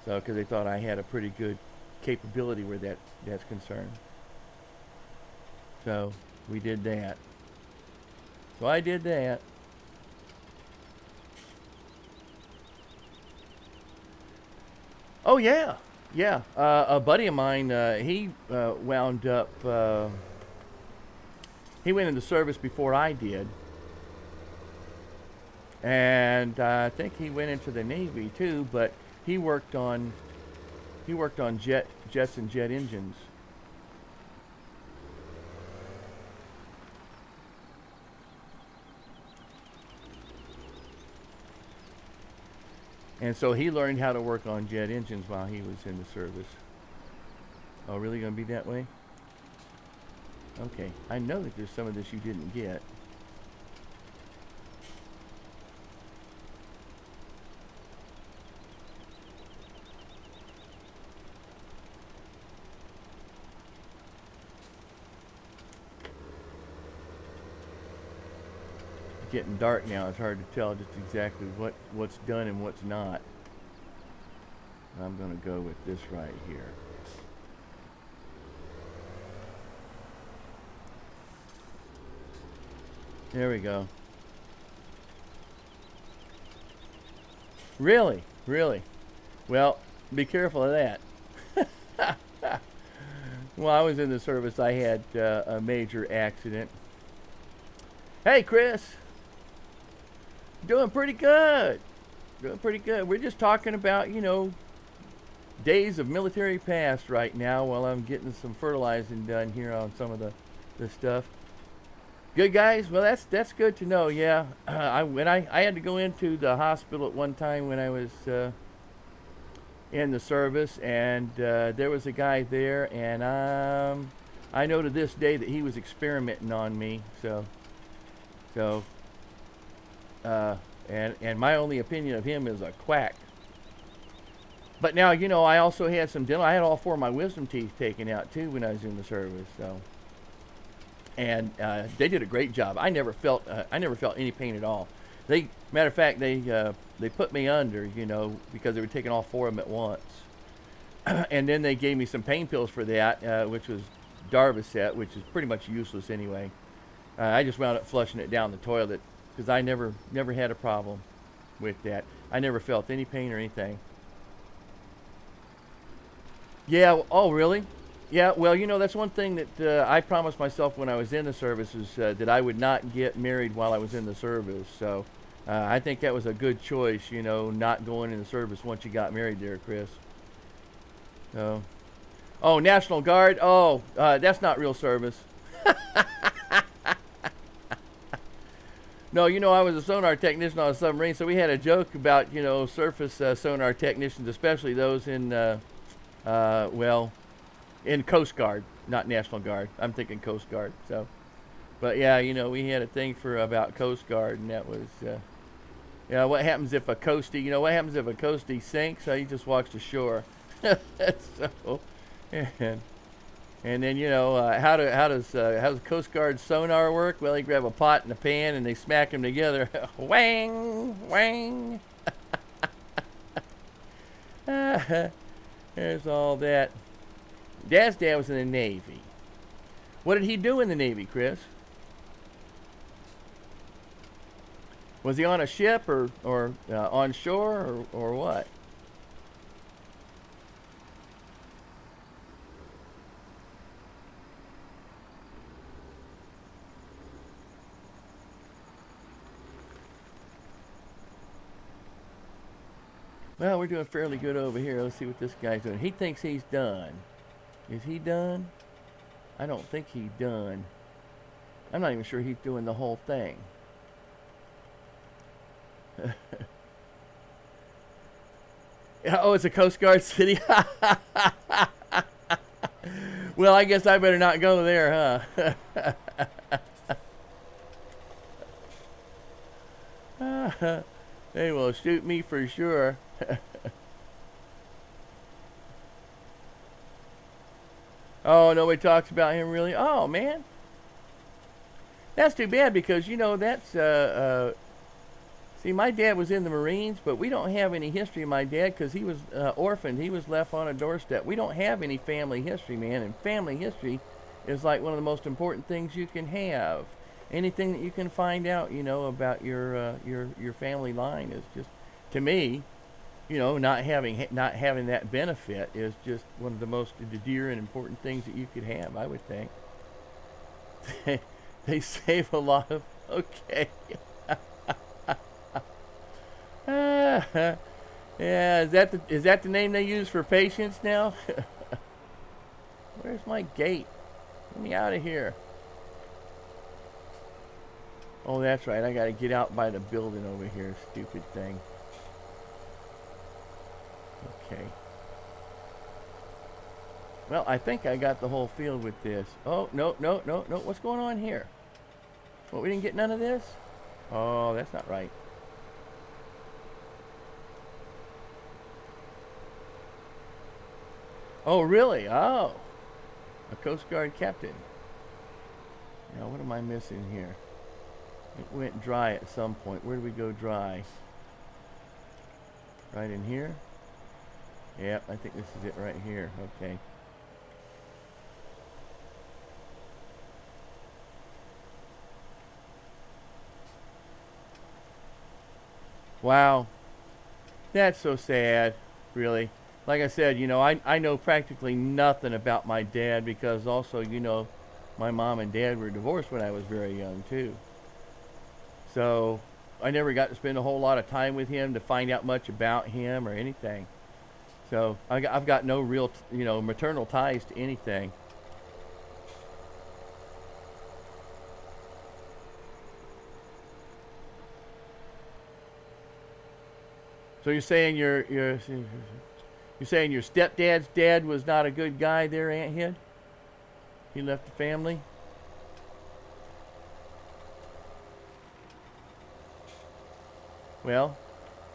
So because they thought I had a pretty good capability where that's concerned. So we did that. So I did that. Oh yeah. A buddy of mine, he wound up. He went into service before I did, and I think he went into the Navy too. But he worked on jets and jet engines. And so he learned how to work on jet engines while he was in the service. Oh, really going to be that way? Okay. I know that there's some of this you didn't get. Getting dark now. It's hard to tell just exactly what's done and what's not. I'm going to go with this right here. There we go. Really? Well, be careful of that. While I was in the service, I had a major accident. Hey, Chris. Doing pretty good. Doing pretty good. We're just talking about, days of military past right now while I'm getting some fertilizing done here on some of the stuff. Good, guys. Well, that's good to know. Yeah, I had to go into the hospital at one time when I was in the service, and there was a guy there, and I know to this day that he was experimenting on me. So, and my only opinion of him is a quack. But now, I also had some dental. I had all 4 of my wisdom teeth taken out too when I was in the service. So, and they did a great job. I never felt any pain at all. Matter of fact, they put me under, because they were taking all 4 of them at once. And then they gave me some pain pills for that, which was Darvocet, which is pretty much useless anyway. I just wound up flushing it down the toilet because I never had a problem with that. I never felt any pain or anything. Yeah. Oh, really? Yeah. Well, that's one thing that I promised myself when I was in the service is that I would not get married while I was in the service. So I think that was a good choice, not going in the service once you got married there, Chris. So, oh, National Guard. Oh, that's not real service. No, I was a sonar technician on a submarine, so we had a joke about, surface sonar technicians, especially those in, in Coast Guard, not National Guard. I'm thinking Coast Guard. So, but yeah, we had a thing for about Coast Guard, and that was, what happens if a coastie, what happens if a coastie sinks? He just walks to shore. So, and then how does Coast Guard sonar work? Well, they grab a pot and a pan and they smack them together. Wang, wang. There's all that. Dad's dad was in the Navy. What did he do in the Navy, Chris? Was he on a ship or on shore or what? Well, we're doing fairly good over here. Let's see what this guy's doing. He thinks he's done. Is he done? I don't think he's done. I'm not even sure he's doing the whole thing. Oh, it's a Coast Guard city? Well, I guess I better not go there, huh? They will shoot me for sure. Oh, nobody talks about him really? Oh, man. That's too bad because, that's, see, my dad was in the Marines, but we don't have any history of my dad because he was orphaned. He was left on a doorstep. We don't have any family history, man, and family history is like one of the most important things you can have. Anything that you can find out, about your family line is just, to me, not having that benefit is just one of the most dear and important things that you could have, I would think. They save a lot of, okay. Yeah, is that the name they use for patients now? Where's my gate? Get me out of here. Oh, that's right. I gotta get out by the building over here. Stupid thing. Okay. Well, I think I got the whole field with this. Oh, no. What's going on here? Well, we didn't get none of this? Oh, that's not right. Oh, really? Oh. A Coast Guard captain. Now, what am I missing here? It went dry at some point. Where do we go dry? Right in here? Yep, I think this is it right here. Okay. Wow. That's so sad, really. like I said, I know practically nothing about my dad because also, my mom and dad were divorced when I was very young too. So I never got to spend a whole lot of time with him to find out much about him or anything. So I've got no real, maternal ties to anything. So you're saying your stepdad's dad was not a good guy there, Aunt Hid? He left the family? Well,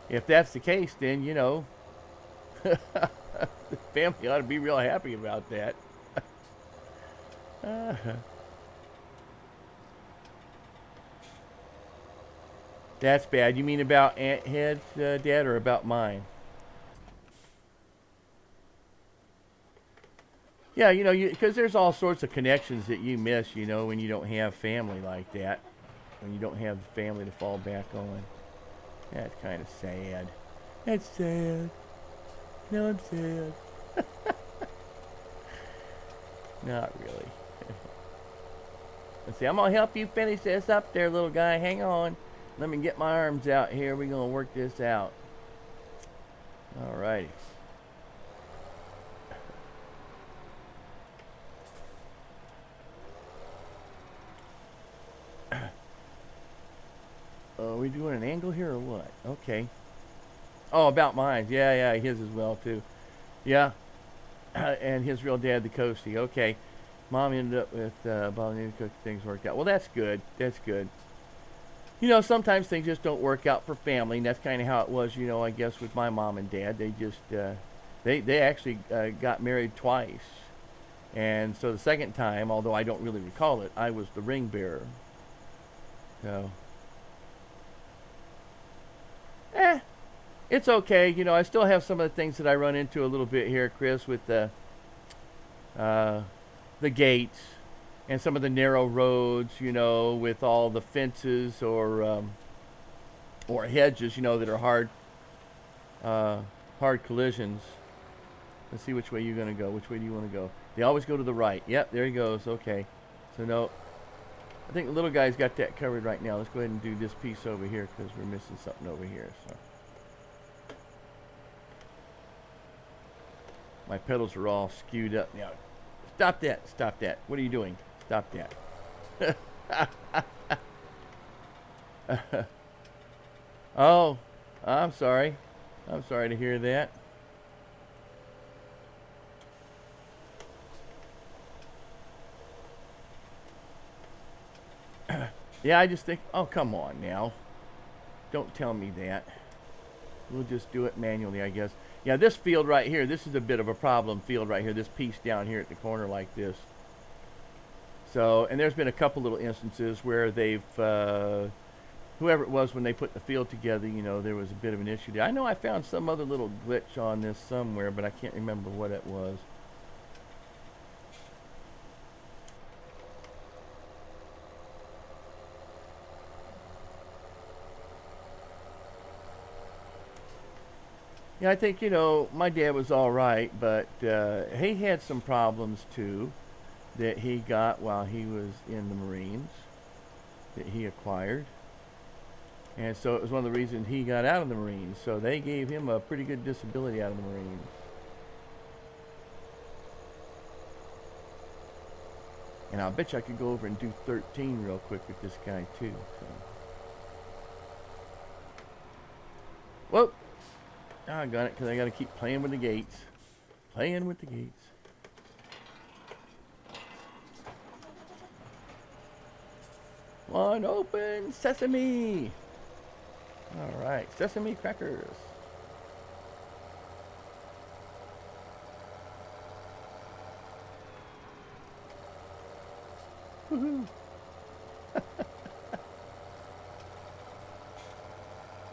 if that's the case, then, the family ought to be real happy about that. uh, that's bad. You mean about Aunt Hed's dad or about mine? Yeah, because there's all sorts of connections that you miss, when you don't have family like that. When you don't have the family to fall back on. That's kind of sad. That's sad. No, I'm sad. Not really. Let's see, I'm going to help you finish this up there, little guy. Hang on. Let me get my arms out here. We're going to work this out. All righty. Are we doing an angle here or what? Okay. Oh, about mine. Yeah, his as well, too. Yeah. And his real dad, the Coastie. Okay. Mom ended up with Bonnie to cook. Things worked out. Well, that's good. That's good. Sometimes things just don't work out for family, and that's kind of how it was, I guess, with my mom and dad. They just, they actually got married twice. And so the second time, although I don't really recall it, I was the ring bearer. So, it's okay. I still have some of the things that I run into a little bit here, Chris, with the gates and some of the narrow roads, with all the fences or hedges, that are hard collisions. Let's see which way you're going to go. Which way do you want to go? They always go to the right. Yep, there he goes. Okay. So, no. I think the little guy's got that covered right now. Let's go ahead and do this piece over here because we're missing something over here. So, my pedals are all skewed up now. Stop that. Stop that. What are you doing? Stop that. Oh, I'm sorry. I'm sorry to hear that. Yeah, I just think, oh, come on now. Don't tell me that. We'll just do it manually, I guess. Yeah, this field right here, this is a bit of a problem field right here. This piece down here at the corner like this. So, and there's been a couple little instances where they've, whoever it was when they put the field together, there was a bit of an issue there. I know I found some other little glitch on this somewhere, but I can't remember what it was. Yeah, I think, my dad was all right, but he had some problems too that he got while he was in the Marines that he acquired. And so it was one of the reasons he got out of the Marines. So they gave him a pretty good disability out of the Marines. And I'll bet you I could go over and do 13 real quick with this guy too. So. Whoa! I got it because I got to keep playing with the gates. Playing with the gates. One open sesame. All right, sesame crackers. Woohoo!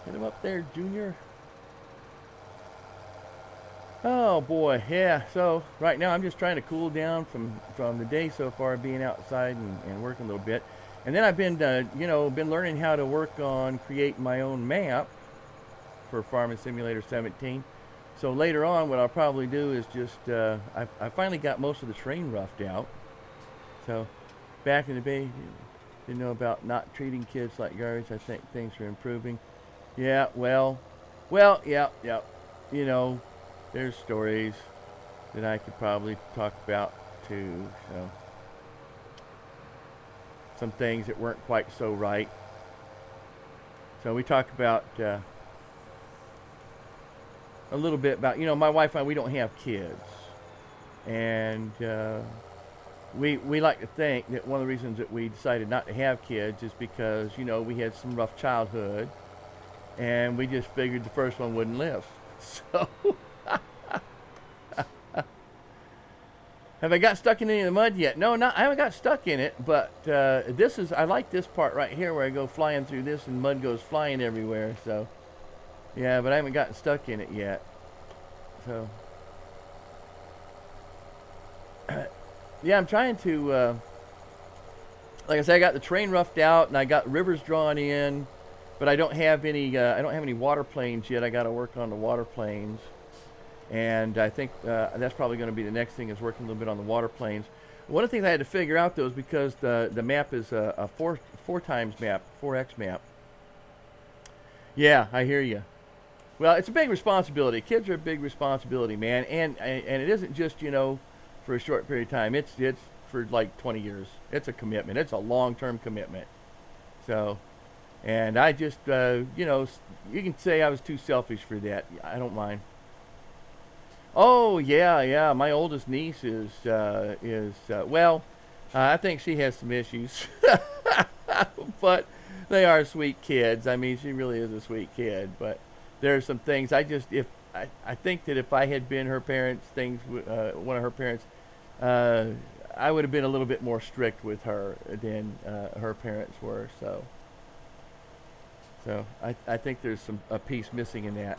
Hit him up there, Junior. Oh boy, yeah. So right now I'm just trying to cool down from the day so far, being outside and working a little bit. And then I've been, been learning how to work on creating my own map for Farming Simulator 17. So later on, what I'll probably do is just, I finally got most of the terrain roughed out. So back in the day, you know about not treating kids like garbage. I think things are improving. Yeah, yeah. You know, there's stories that I could probably talk about too. So some things that weren't quite so right. So we talk about a little bit about, you know, my wife and I, we don't have kids, and we like to think that one of the reasons that we decided not to have kids is because, you know, we had some rough childhood, and we just figured the first one wouldn't live. So have I got stuck in any of the mud yet? No, I haven't got stuck in it, but I like this part right here where I go flying through this and mud goes flying everywhere. So yeah, but I haven't gotten stuck in it yet. So yeah, I'm trying to, like I said, I got the terrain roughed out and I got rivers drawn in, but I don't have any water planes yet. I got to work on the water planes, and I think that's probably going to be the next thing, is working a little bit on the water planes. One of the things I had to figure out though is because the map is a four times map, 4x map. Yeah, I hear you. Well, it's a big responsibility. Kids are a big responsibility, man, and it isn't just, you know, for a short period of time. It's for like 20 years. It's a commitment. It's a long-term commitment. So, and I just, you know, you can say I was too selfish for that. I don't mind. Oh yeah. My oldest niece is well, I think she has some issues, but they are sweet kids. I mean, she really is a sweet kid, but there are some things I think that if I had been her parents, one of her parents, I would have been a little bit more strict with her than her parents were. So I think there's a piece missing in that.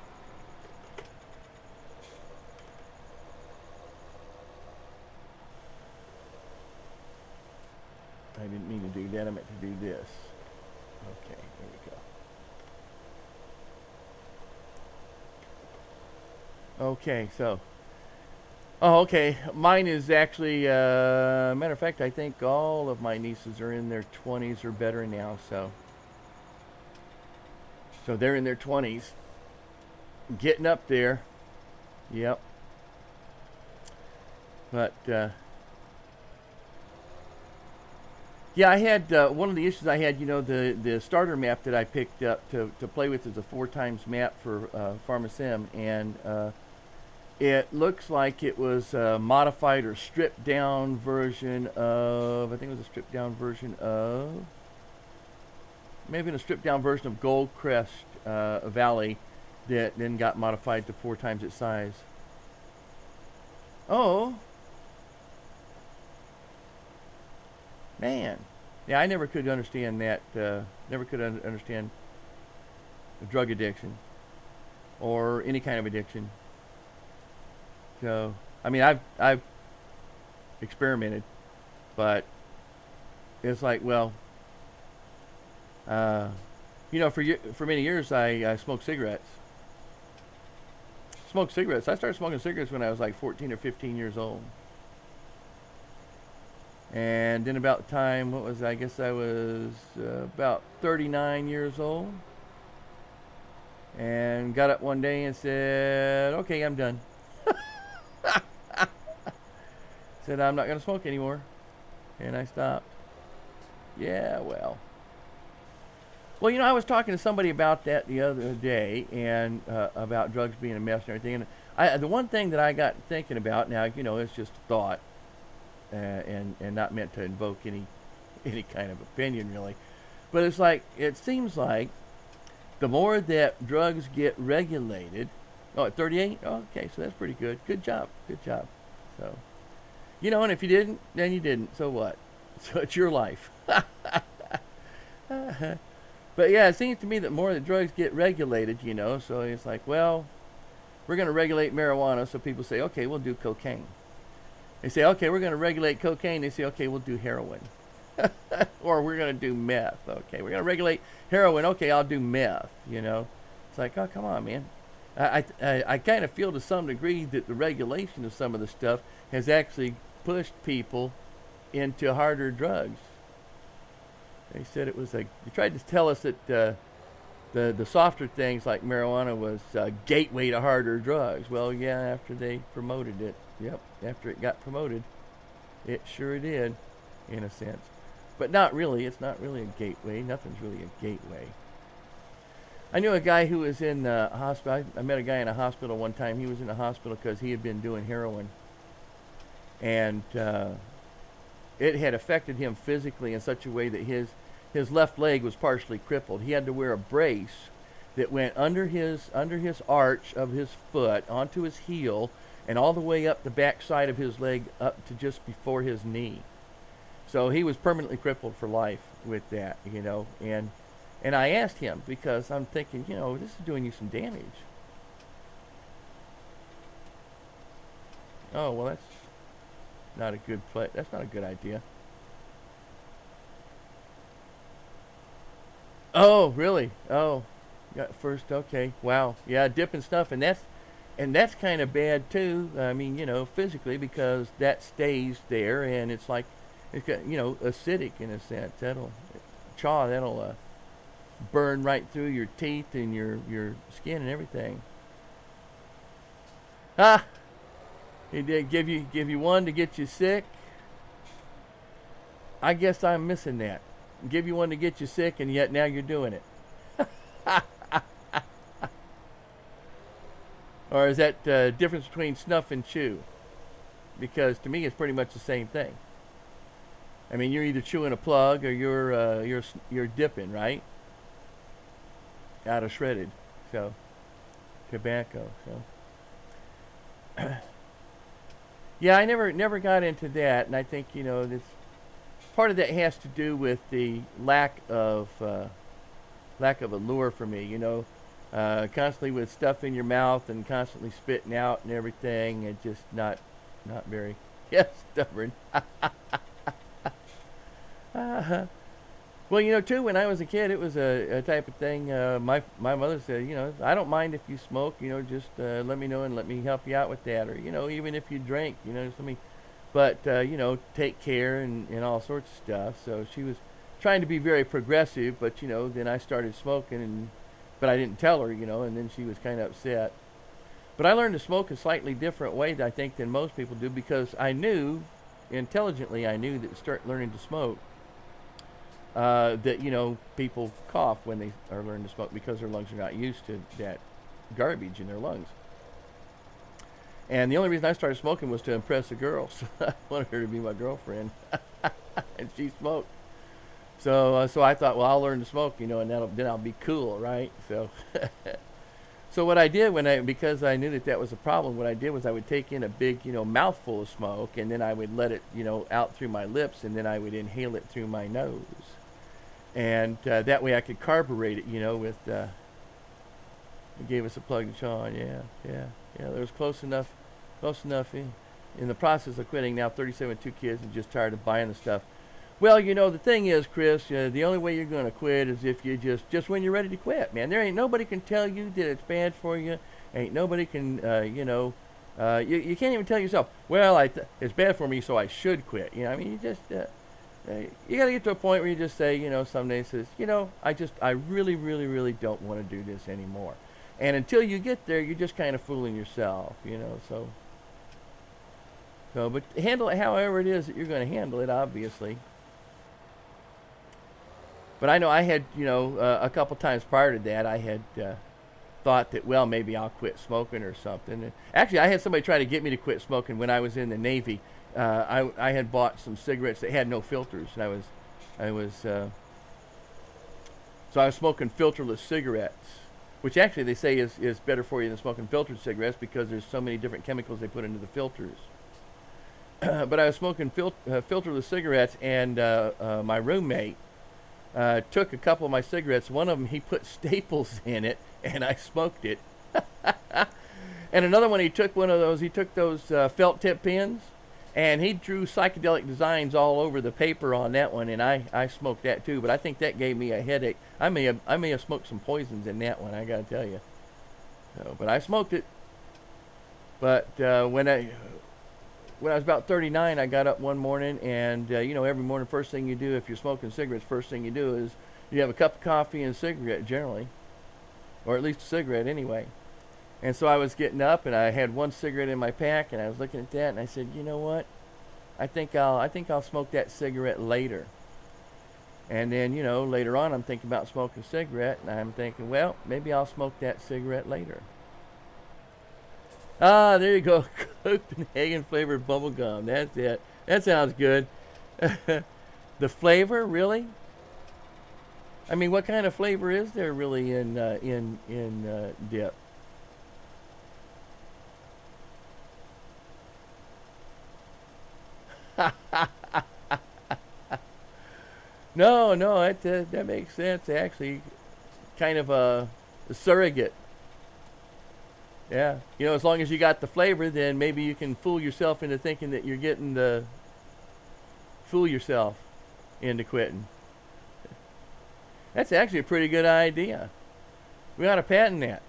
I didn't mean to do that. I meant to do this. Okay, there we go. Okay, so. Oh, okay. Mine is actually, matter of fact, I think all of my nieces are in their 20s or better now. So they're in their 20s, getting up there. Yep. But yeah, I had one of the issues I had. You know, the starter map that I picked up to play with is a 4 times map for PharmaSim, and it looks like it was a modified or stripped down version of, I think it was a stripped down version of, maybe a stripped down version of Goldcrest Valley that then got modified to 4 times its size. Oh. Man. Yeah, I never could understand that, never could understand drug addiction or any kind of addiction. So, I mean, I've experimented, but it's like, well, you know, for many years I smoked cigarettes. I started smoking cigarettes when I was like 14 or 15 years old. And then about the time, I guess I was about 39 years old. And got up one day and said, okay, I'm done. Said, I'm not going to smoke anymore. And I stopped. Yeah, well. Well, you know, I was talking to somebody about that the other day, and about drugs being a mess and everything. And the one thing that I got thinking about, now, you know, it's just a thought, and not meant to invoke any kind of opinion, really. But it's like, it seems like the more that drugs get regulated, oh, at 38? Oh, okay, so that's pretty good. Good job. So, you know, and if you didn't, then you didn't. So what? So it's your life. But yeah, it seems to me that more the drugs get regulated, you know, so it's like, well, we're going to regulate marijuana, so people say, okay, we'll do cocaine. They say, okay, we're going to regulate cocaine. They say, okay, we'll do heroin. Or we're going to do meth. Okay, we're going to regulate heroin. Okay, I'll do meth, you know. It's like, oh, come on, man. I kind of feel to some degree that the regulation of some of the stuff has actually pushed people into harder drugs. They said it was they tried to tell us that the softer things like marijuana was a gateway to harder drugs. Well, yeah, after they promoted it, yep, after it got promoted, it sure did, in a sense. But not really. It's not really a gateway. Nothing's really a gateway. I knew a guy who was in the hospital. I met a guy in a hospital one time. He was in the hospital because he had been doing heroin. And it had affected him physically in such a way that his left leg was partially crippled. He had to wear a brace that went under his arch of his foot, onto his heel, and all the way up the back side of his leg up to just before his knee. So he was permanently crippled for life with that, you know. And I asked him because I'm thinking, you know, this is doing you some damage. Oh, well, that's not a good play. That's not a good idea. Oh, really? Oh, yeah, first, okay. Wow. Yeah, dipping stuff, and that's kind of bad too. I mean, you know, physically, because that stays there, and it's like, it's got, you know, acidic in a sense. That'll burn right through your teeth and your skin and everything. Ah, he did give you one to get you sick. I guess I'm missing that. Give you one to get you sick, and yet now you're doing it. Or is that difference between snuff and chew? Because to me, it's pretty much the same thing. I mean, you're either chewing a plug or you're dipping, right? Out of shredded, so tobacco. So yeah, I never got into that, and I think, you know, this part of that has to do with the lack of allure for me. You know, constantly with stuff in your mouth and constantly spitting out and everything, and just not very stubborn. Well, you know, too, when I was a kid, it was a type of thing. My mother said, you know, I don't mind if you smoke. You know, just let me know and let me help you out with that. Or, you know, even if you drink, you know, just let me. But you know, take care and all sorts of stuff. So she was trying to be very progressive. But you know, then I started smoking, but I didn't tell her, you know, and then she was kind of upset. But I learned to smoke a slightly different way, I think, than most people do, because I knew, intelligently, I knew that to start learning to smoke. That, you know, people cough when they are learning to smoke because their lungs are not used to that garbage in their lungs. And the only reason I started smoking was to impress a girl. So I wanted her to be my girlfriend, and she smoked. So I thought, well, I'll learn to smoke, you know, and then I'll be cool, right? So so what I did because I knew that was a problem, what I did was I would take in a big, you know, mouthful of smoke, and then I would let it, you know, out through my lips, and then I would inhale it through my nose. And that way I could carburate it, you know, with, it gave us a plug to Sean, yeah, there was close enough in the process of quitting now, 37 2 kids and just tired of buying the stuff. Well, you know, the thing is, Chris, the only way you're going to quit is if you just when you're ready to quit, man. There ain't nobody can tell you that it's bad for you. Ain't nobody can, you know, you can't even tell yourself, well, it's bad for me, so I should quit. You know, I mean, you just, you got to get to a point where you just say, you know, some days says, you know, I really, really, really don't want to do this anymore. And until you get there, you're just kind of fooling yourself, you know, so, but handle it however it is that you're going to handle it, obviously. But I know I had, you know, a couple times prior to that, I had thought that, well, maybe I'll quit smoking or something. And actually, I had somebody try to get me to quit smoking when I was in the Navy. I had bought some cigarettes that had no filters, and I was smoking filterless cigarettes, which actually they say is better for you than smoking filtered cigarettes because there's so many different chemicals they put into the filters. But I was smoking filterless cigarettes, and my roommate took a couple of my cigarettes. One of them, he put staples in it, and I smoked it. And another one, he took those felt tip pens, and he drew psychedelic designs all over the paper on that one, and I smoked that too. But I think that gave me a headache. I may have smoked some poisons in that one, I gotta tell you. So, but I smoked it. But when I was about 39, I got up one morning, and you know, every morning, first thing you do if you're smoking cigarettes, first thing you do is you have a cup of coffee and a cigarette generally, or at least a cigarette anyway. And so I was getting up, and I had one cigarette in my pack, and I was looking at that, and I said, you know what? I think I'll smoke that cigarette later. And then, you know, later on, I'm thinking about smoking a cigarette, and I'm thinking, well, maybe I'll smoke that cigarette later. Ah, there you go. Copenhagen flavored bubble gum. That's it. That sounds good. The flavor, really? I mean, what kind of flavor is there really in dip? No, no, that makes sense. Actually, kind of a surrogate. Yeah, you know, as long as you got the flavor, then maybe you can fool yourself into thinking that you're getting the fool yourself into quitting. That's actually a pretty good idea. We ought to patent that.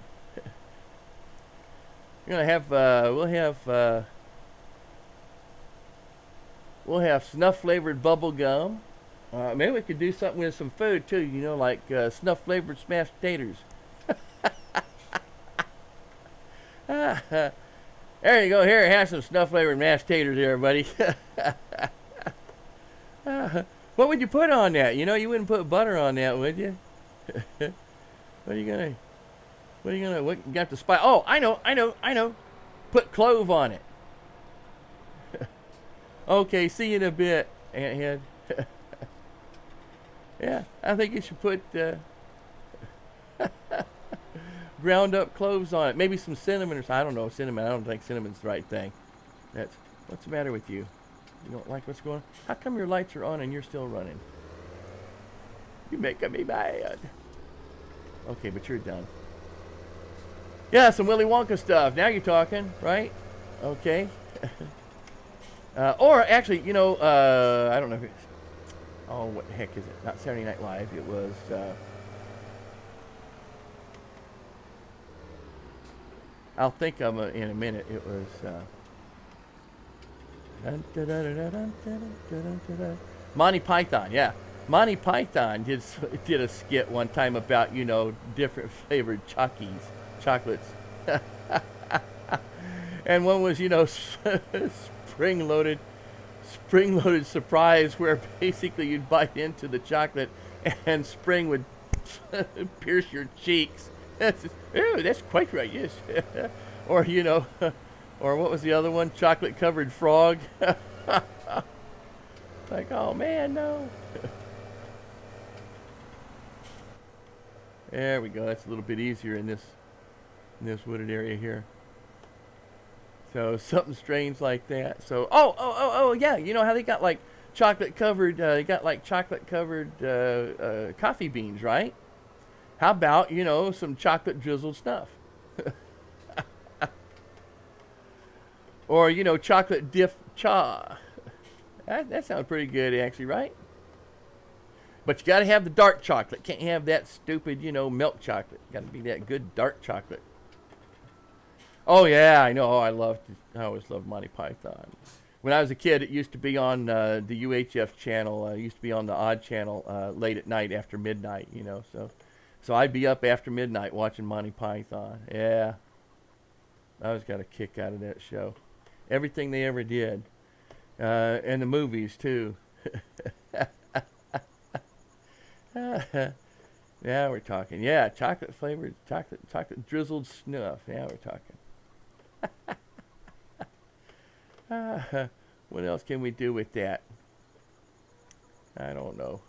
We're gonna have we'll have snuff flavored bubble gum. Maybe we could do something with some food too. You know, like snuff flavored smashed potatoes. There you go. Here, have some snuff flavored mashed taters, everybody. What would you put on that? You know, you wouldn't put butter on that, would you? What are you gonna? What you got the spice? Oh, I know. Put clove on it. Okay, see you in a bit, Anthead. Yeah, I think you should put ground up cloves on it. Maybe some cinnamon or something. I don't know, cinnamon. I don't think cinnamon's the right thing. What's the matter with you? You don't like what's going on? How come your lights are on and you're still running? You're making me mad. Okay, but you're done. Yeah, some Willy Wonka stuff. Now you're talking, right? Okay. Or actually, you know, I don't know if it's... Oh, what the heck is it? Not Saturday Night Live. It was... I'll think of it in a minute. It was... Monty Python, yeah. Monty Python did a skit one time about, you know, different flavored chocolates. And one was, you know, spring-loaded surprise, where basically you'd bite into the chocolate and spring would pierce your cheeks. Ew, that's quite right, yes. Or, you know, or what was the other one? Chocolate-covered frog. Like, oh man, no. There we go. That's a little bit easier in this wooded area here. So something strange like that. So oh yeah. You know how they got like chocolate-covered? They got like chocolate-covered coffee beans, right? How about, you know, some chocolate drizzled stuff? Or, you know, chocolate dip cha. That sounds pretty good, actually, right? But you got to have the dark chocolate. Can't have that stupid, you know, milk chocolate. Got to be that good dark chocolate. Oh yeah, I know. I always loved Monty Python. When I was a kid, it used to be on the UHF channel. It used to be on the odd channel late at night after midnight. You know, so I'd be up after midnight watching Monty Python. Yeah, I always got a kick out of that show. Everything they ever did, and the movies too. Yeah, we're talking. Yeah, chocolate flavored, chocolate drizzled snuff. Yeah, we're talking. What else can we do with that? I don't know.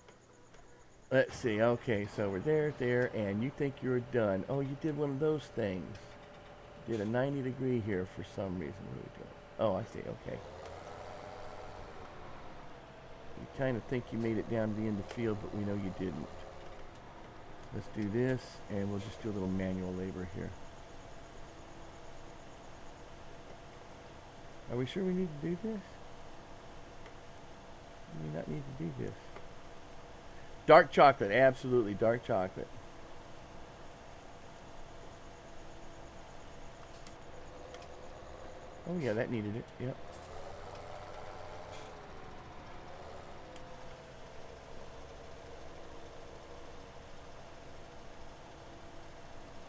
Let's see. Okay, so we're there, and you think you're done. Oh, you did one of those things. Did a 90-degree here for some reason. What are we doing? Oh, I see. Okay. You kind of think you made it down to the end of the field, but we know you didn't. Let's do this, and we'll just do a little manual labor here. Are we sure we need to do this? We may not need to do this. Dark chocolate, absolutely dark chocolate. Oh yeah, that needed it. Yep.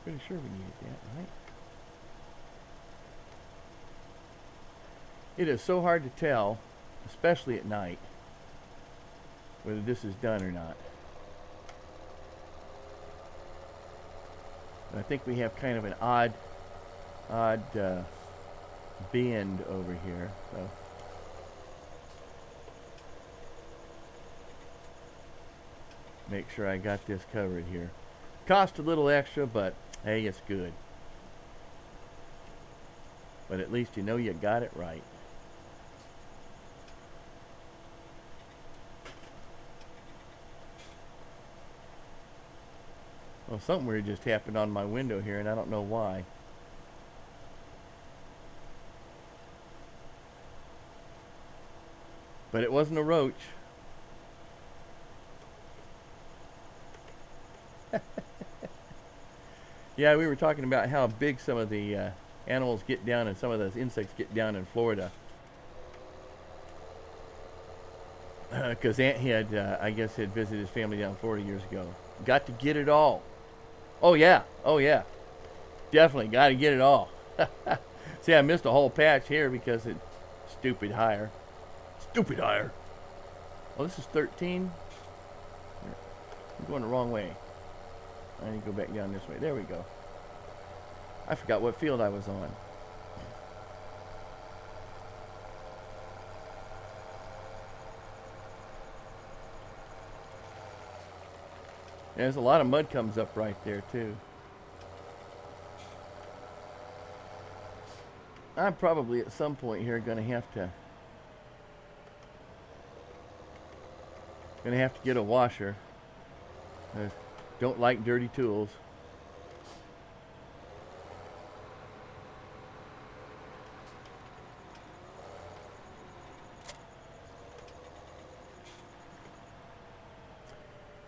Pretty sure we needed that, right? It is so hard to tell, especially at night, whether this is done or not. And I think we have kind of an odd bend over here. So make sure I got this covered here. Cost a little extra, but hey, it's good. But at least you know you got it right. Well, something weird just happened on my window here, and I don't know why. But it wasn't a roach. Yeah, we were talking about how big some of the animals get down and some of those insects get down in Florida. Because Aunt had, I guess, had visited his family down in Florida years ago. Got to get it all. Oh yeah, definitely got to get it all. See, I missed a whole patch here because it stupid hire. Stupid hire. Oh, this is 13. I'm going the wrong way. I need to go back down this way. There we go. I forgot what field I was on. There's a lot of mud comes up right there too. I'm probably at some point here going to have to get a washer. I don't like dirty tools.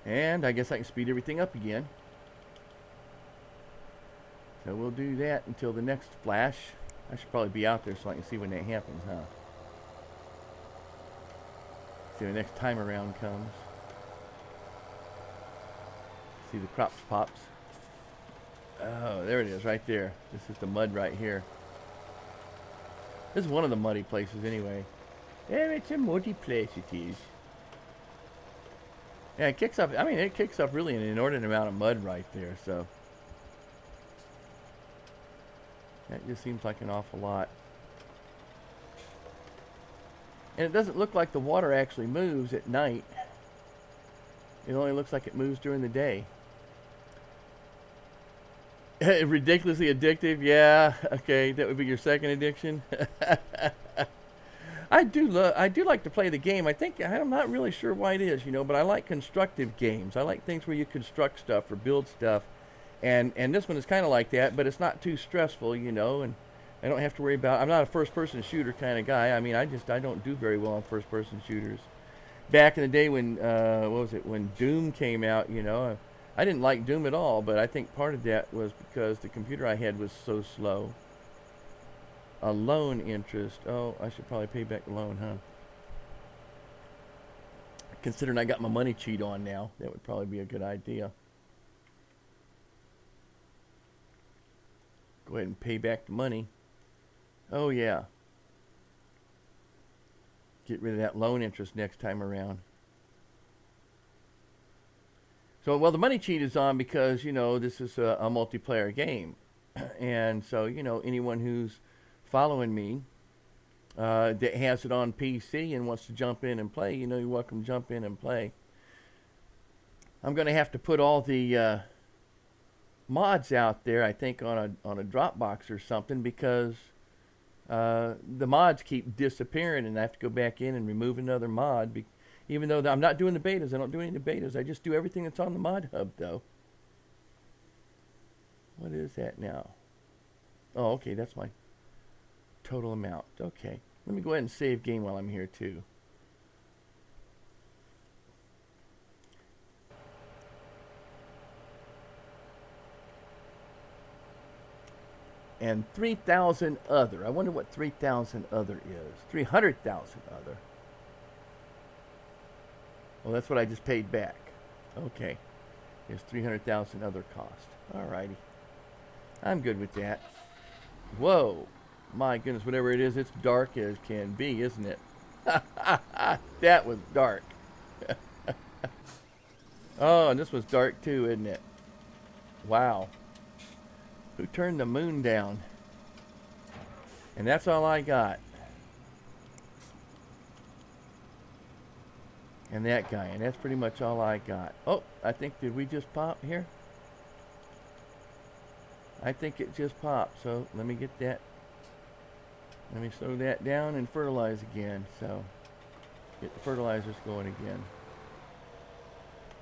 And I guess I can speed everything up again. So we'll do that until the next flash. I should probably be out there so I can see when that happens, huh? See when the next time around comes. See the crops pops. Oh, there it is right there. This is the mud right here. This is one of the muddy places anyway. Yeah, it's a muddy place it is. Yeah, it kicks up, I mean, it kicks up really an inordinate amount of mud right there, so. That just seems like an awful lot. And it doesn't look like the water actually moves at night. It only looks like it moves during the day. Ridiculously addictive, yeah. Okay, that would be your second addiction. I do like to play the game. I'm not really sure why it is, but I like constructive games. I like things where you construct stuff or build stuff, and this one is kind of like that, but it's not too stressful, and I don't have to worry about. I'm not a first-person shooter kind of guy. I mean, I don't do very well on first-person shooters. Back in the day when when Doom came out, I didn't like Doom at all, but I think part of that was because the computer I had was so slow. A loan interest. Oh, I should probably pay back the loan, huh? Considering I got my money cheat on now, that would probably be a good idea. Go ahead and pay back the money. Oh, yeah. Get rid of that loan interest next time around. So, well, the money cheat is on because, this is a multiplayer game. And so, anyone who's following me that has it on PC and wants to jump in and play, you're welcome to jump in and play. I'm going to have to put all the mods out there, I think, on a Dropbox or something, because the mods keep disappearing, and I have to go back in and remove another mod. Even though I'm not doing the betas, I don't do any of the betas. I just do everything that's on the mod hub, though. What is that now? Oh, okay, that's my total amount. Okay, let me go ahead and save game while I'm here too. and 3,000 other. I wonder what 3,000 other is. 300,000 other. Well, that's what I just paid back. Okay. There's 300,000 other cost. Alrighty. I'm good with that. Whoa. My goodness, whatever it is, it's dark as can be, isn't it? That was dark. Oh, and this was dark too, isn't it? Wow. Who turned the moon down? And that's all I got. And that guy, and that's pretty much all I got. Oh, I think, did we just pop here? I think it just popped, so let me get that. Let me slow that down and fertilize again. So, get the fertilizers going again.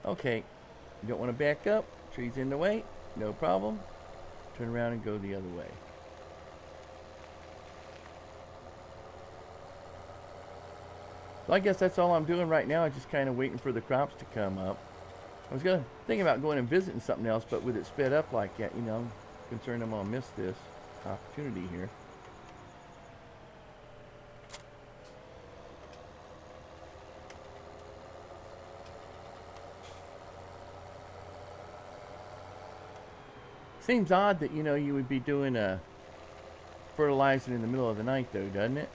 Okay, you don't want to back up. Trees in the way, no problem. Turn around and go the other way. So I guess that's all I'm doing right now. I'm just kind of waiting for the crops to come up. I was gonna think about going and visiting something else, but with it sped up like that, you know, I'm concerned I'm gonna miss this opportunity here. Seems odd that, you know, you would be doing a fertilizing in the middle of the night though, doesn't it?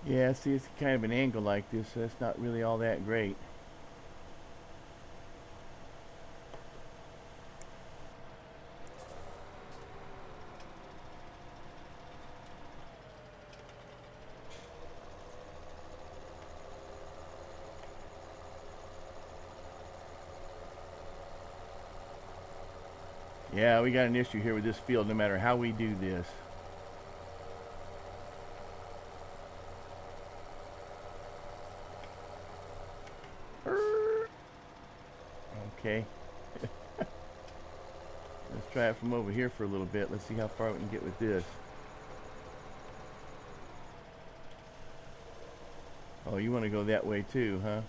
Yeah, see, it's kind of an angle like this, so it's not really all that great. Yeah, we got an issue here with this field no matter how we do this. Okay. Let's try it from over here for a little bit. Let's see how far we can get with this. Oh, you want to go that way too, huh?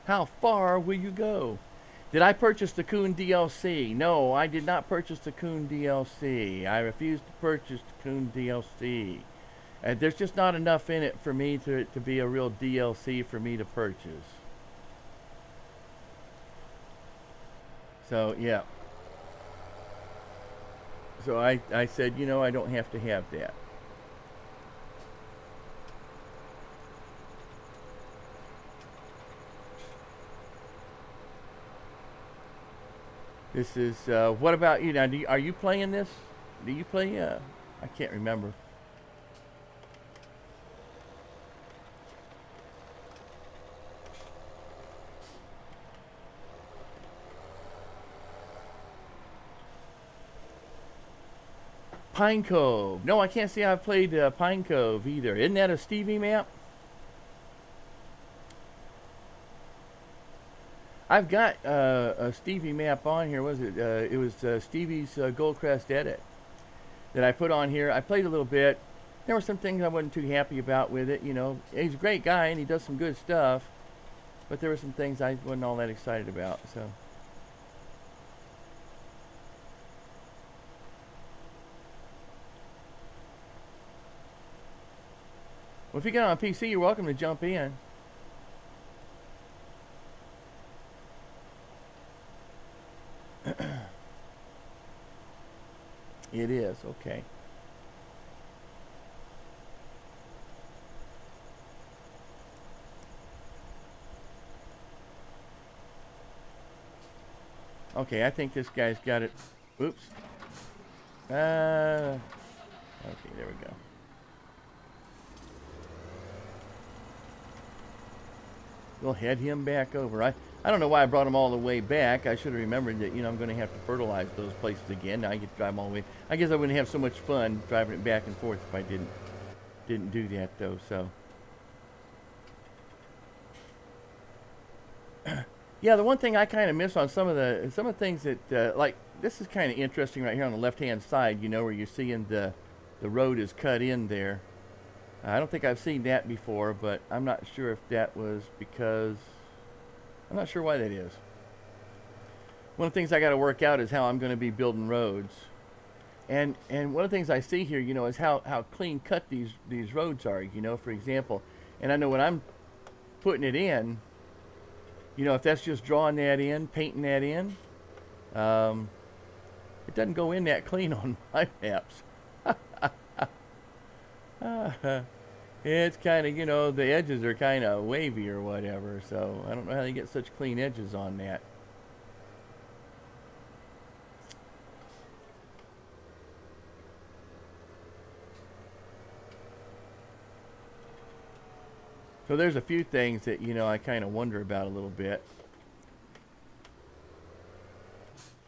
How far will you go? Did I purchase the Coon DLC? No, I did not purchase the Coon DLC. I refused to purchase the Coon DLC. There's just not enough in it for me to be a real DLC for me to purchase. So, yeah. So I said, you know, I don't have to have that. This is, what about you now? Are you playing this? Do you play, I can't remember. Pine Cove. No, I can't say I've played Pine Cove either. Isn't that a Stevie map? I've got a Stevie map on here. Was it? It was Stevie's Goldcrest edit that I put on here. I played a little bit. There were some things I wasn't too happy about with it. You know, he's a great guy and he does some good stuff, but there were some things I wasn't all that excited about. So. Well, if you get on a PC, you're welcome to jump in. It is, okay. Okay, I think this guy's got it. Oops. Okay, there we go. We'll head him back over. I don't know why I brought him all the way back. I should have remembered that, you know, I'm going to have to fertilize those places again. Now I get to drive them all the way. I guess I wouldn't have so much fun driving it back and forth if I didn't do that, though. So, yeah, the one thing I kind of miss on some of the things that like this is kind of interesting right here on the left-hand side. You know, where you're seeing the road is cut in there. I don't think I've seen that before, but I'm not sure if that was because I'm not sure why that is. One of the things I got to work out is how I'm going to be building roads, and one of the things I see here, you know, is how clean cut these roads are. You know, for example, and I know when I'm putting it in, you know, if that's just drawing that in, painting that in, it doesn't go in that clean on my maps. It's kind of, you know, the edges are kind of wavy or whatever, so I don't know how they get such clean edges on that. So there's a few things that, you know, I kind of wonder about a little bit.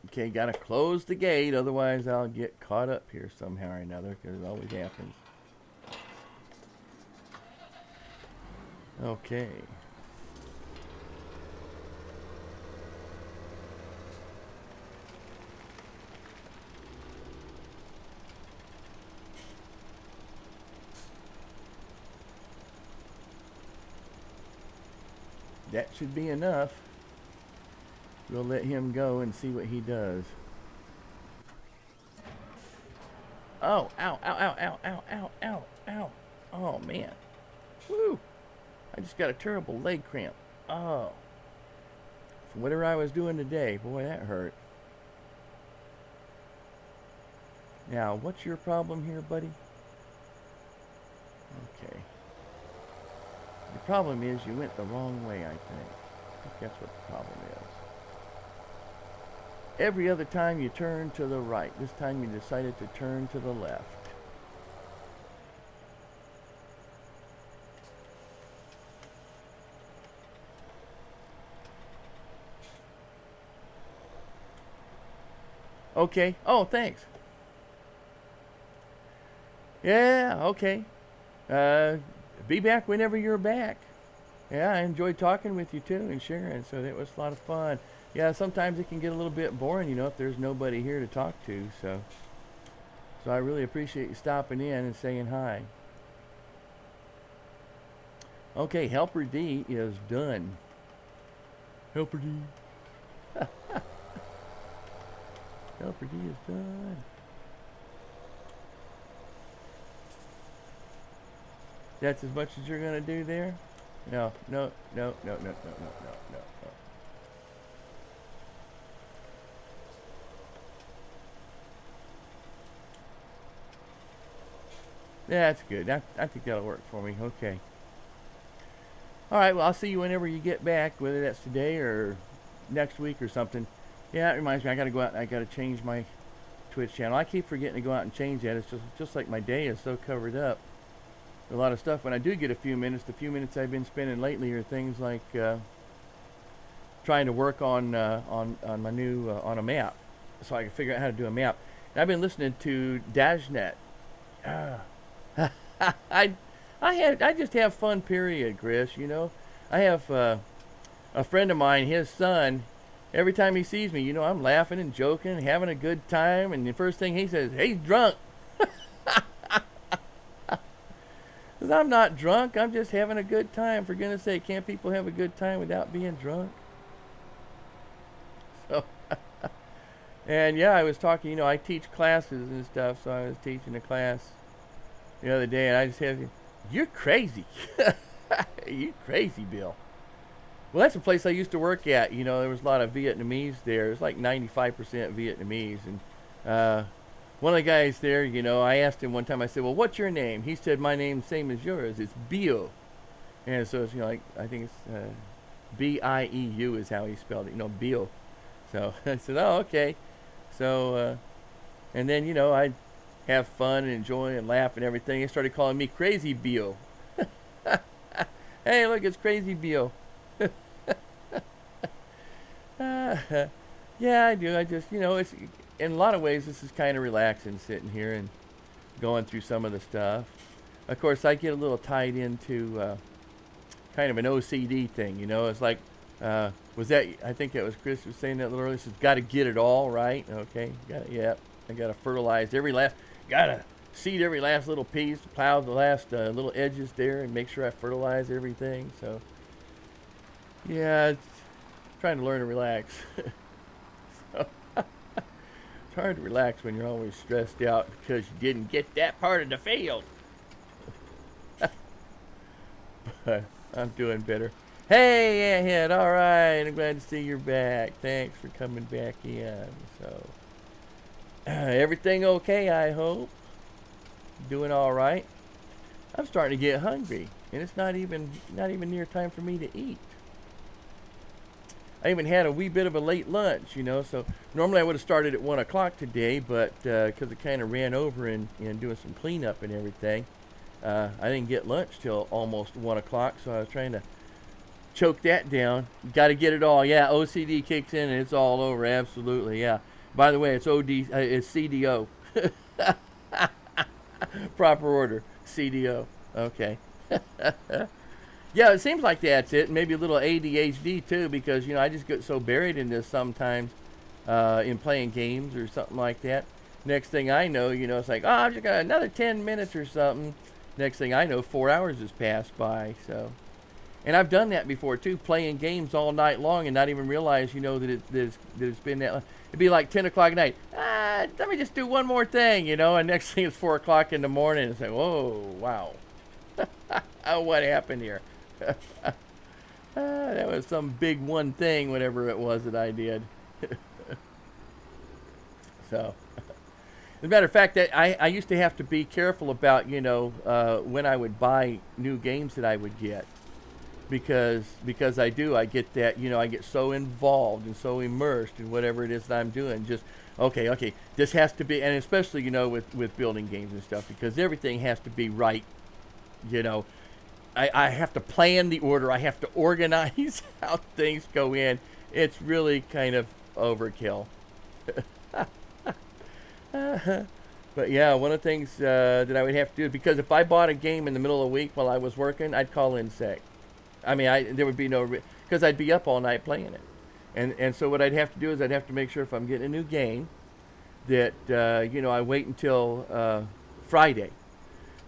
Okay, gotta close the gate, otherwise I'll get caught up here somehow or another, because it always happens. Okay. That should be enough. We'll let him go and see what he does. Oh, ow, ow, ow, ow, ow, ow, ow, ow. Oh, man. Woo. I just got a terrible leg cramp. Oh. From whatever I was doing today, boy, that hurt. Now, what's your problem here, buddy? Okay. The problem is you went the wrong way, I think that's what the problem is. Every other time you turn to the right. This time you decided to turn to the left. Okay. Oh, thanks. Yeah, okay. Be back whenever you're back. Yeah, I enjoyed talking with you too and sharing, so it was a lot of fun. Yeah, sometimes it can get a little bit boring, you know, if there's nobody here to talk to, so I really appreciate you stopping in and saying hi. Okay, Helper D is done. Helper D. Helper D is done. That's as much as you're gonna do there? No, no, no, no, no, no, no, no, no, no. Yeah, that's good. I think that'll work for me. Okay. All right, well, I'll see you whenever you get back, whether that's today or next week or something. Yeah, it reminds me, I got to go out and I got to change my Twitch channel. I keep forgetting to go out and change that. It's just like my day is so covered up. A lot of stuff. When I do get a few minutes, the few minutes I've been spending lately are things like trying to work on my new on a map, so I can figure out how to do a map. And I've been listening to Dashnet. I just have fun. Period, Chris. You know, I have a friend of mine. His son. Every time he sees me, you know, I'm laughing and joking, and having a good time. And the first thing he says, "Hey, he's drunk." Because I'm not drunk. I'm just having a good time. For goodness sake, can't people have a good time without being drunk? So, and yeah, I was talking, you know, I teach classes and stuff. So I was teaching a class the other day, and I just had, "You're crazy." "You crazy, Bill." Well, that's a place I used to work at. You know, there was a lot of Vietnamese there. It was like 95% Vietnamese. And one of the guys there, you know, I asked him one time, I said, "Well, what's your name?" He said, "My name's same as yours. It's Bill." And so it's, you know, like, I think it's B-I-E-U is how he spelled it. You know, Bill. So I said, oh, okay. So, and then, I'd have fun and enjoy and laugh and everything. They started calling me Crazy Bill. Hey, look, it's Crazy Bill. Yeah, I do. I just, it's in a lot of ways, this is kind of relaxing sitting here and going through some of the stuff. Of course, I get a little tied into kind of an OCD thing. It's like, was that, I think that was Chris was saying that a little earlier. Says, got to get it all right. Okay, I got to fertilize got to seed every last little piece, plow the last little edges there, and make sure I fertilize everything. So, yeah, it's trying to learn to relax. So, it's hard to relax when you're always stressed out because you didn't get that part of the field. But I'm doing better. Hey, Airhead, all right. I'm glad to see you're back. Thanks for coming back in. So, everything okay, I hope? Doing all right? I'm starting to get hungry, and it's not even near time for me to eat. I even had a wee bit of a late lunch, so normally I would have started at 1 o'clock today, but because it kind of ran over in doing some cleanup and everything, I didn't get lunch till almost 1 o'clock, so I was trying to choke that down. Got to get it all. Yeah, OCD kicks in and it's all over. Absolutely, yeah. By the way, it's it's CDO. Proper order, CDO. Okay. Yeah, it seems like that's it. Maybe a little ADHD too, because I just get so buried in this sometimes, in playing games or something like that. Next thing I know, it's like, oh, I've just got another 10 minutes or something. Next thing I know, 4 hours has passed by. So, and I've done that before too, playing games all night long and not even realize, that it's been that long. It'd be like 10 o'clock at night. Let me just do one more thing, and next thing it's 4 o'clock in the morning. It's like, whoa, wow. What happened here? That was some big one thing, whatever it was that I did. So, as a matter of fact, that I used to have to be careful about, when I would buy new games that I would get. Because I get that, I get so involved and so immersed in whatever it is that I'm doing. Just, okay, this has to be, and especially, with building games and stuff, because everything has to be right, I have to plan the order. I have to organize how things go in. It's really kind of overkill. But yeah, one of the things that I would have to do, because if I bought a game in the middle of the week while I was working, I'd call in sick. I mean, there would be no, because I'd be up all night playing it. And so what I'd have to do is I'd have to make sure if I'm getting a new game that, I wait until Friday.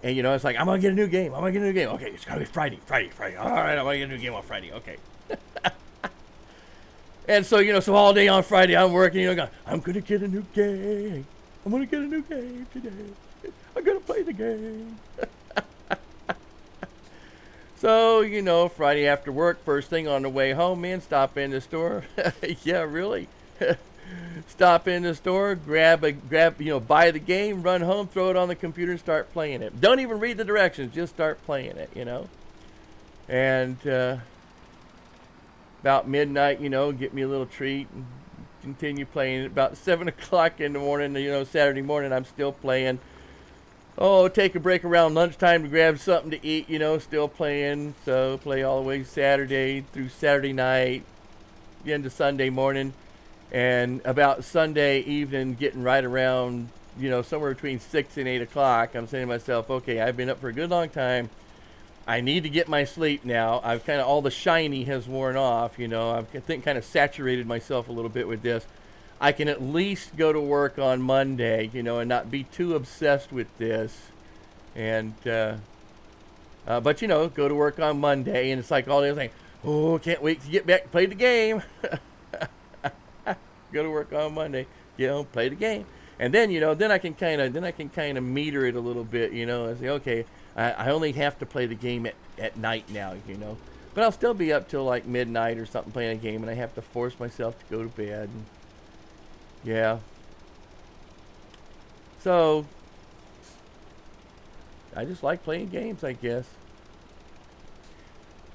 And, it's like, I'm going to get a new game. Okay, it's got to be Friday. All right, I'm going to get a new game on Friday. Okay. And so, so all day on Friday I'm working, I'm going to get a new game. I'm going to get a new game today. I'm going to play the game. So, Friday after work, first thing on the way home, man, stop in the store. Yeah, really. Stop in the store, grab, buy the game, run home, throw it on the computer, and start playing it. Don't even read the directions, just start playing it, And about midnight, get me a little treat and continue playing it. About 7 o'clock in the morning, Saturday morning, I'm still playing. Oh, take a break around lunchtime to grab something to eat, still playing. So play all the way Saturday through Saturday night, into Sunday morning. And about Sunday evening, getting right around, somewhere between 6 and 8 o'clock, I'm saying to myself, okay, I've been up for a good long time. I need to get my sleep now. I've kind of, all the shiny has worn off, I've kind of saturated myself a little bit with this. I can at least go to work on Monday, and not be too obsessed with this. And, but, go to work on Monday, and it's like all the other things. Oh, can't wait to get back and play the game. Go to work on Monday, play the game. And then, then I can kind of meter it a little bit, I say, okay, I only have to play the game at night now, But I'll still be up till like midnight or something playing a game, and I have to force myself to go to bed. And, yeah. So, I just like playing games, I guess.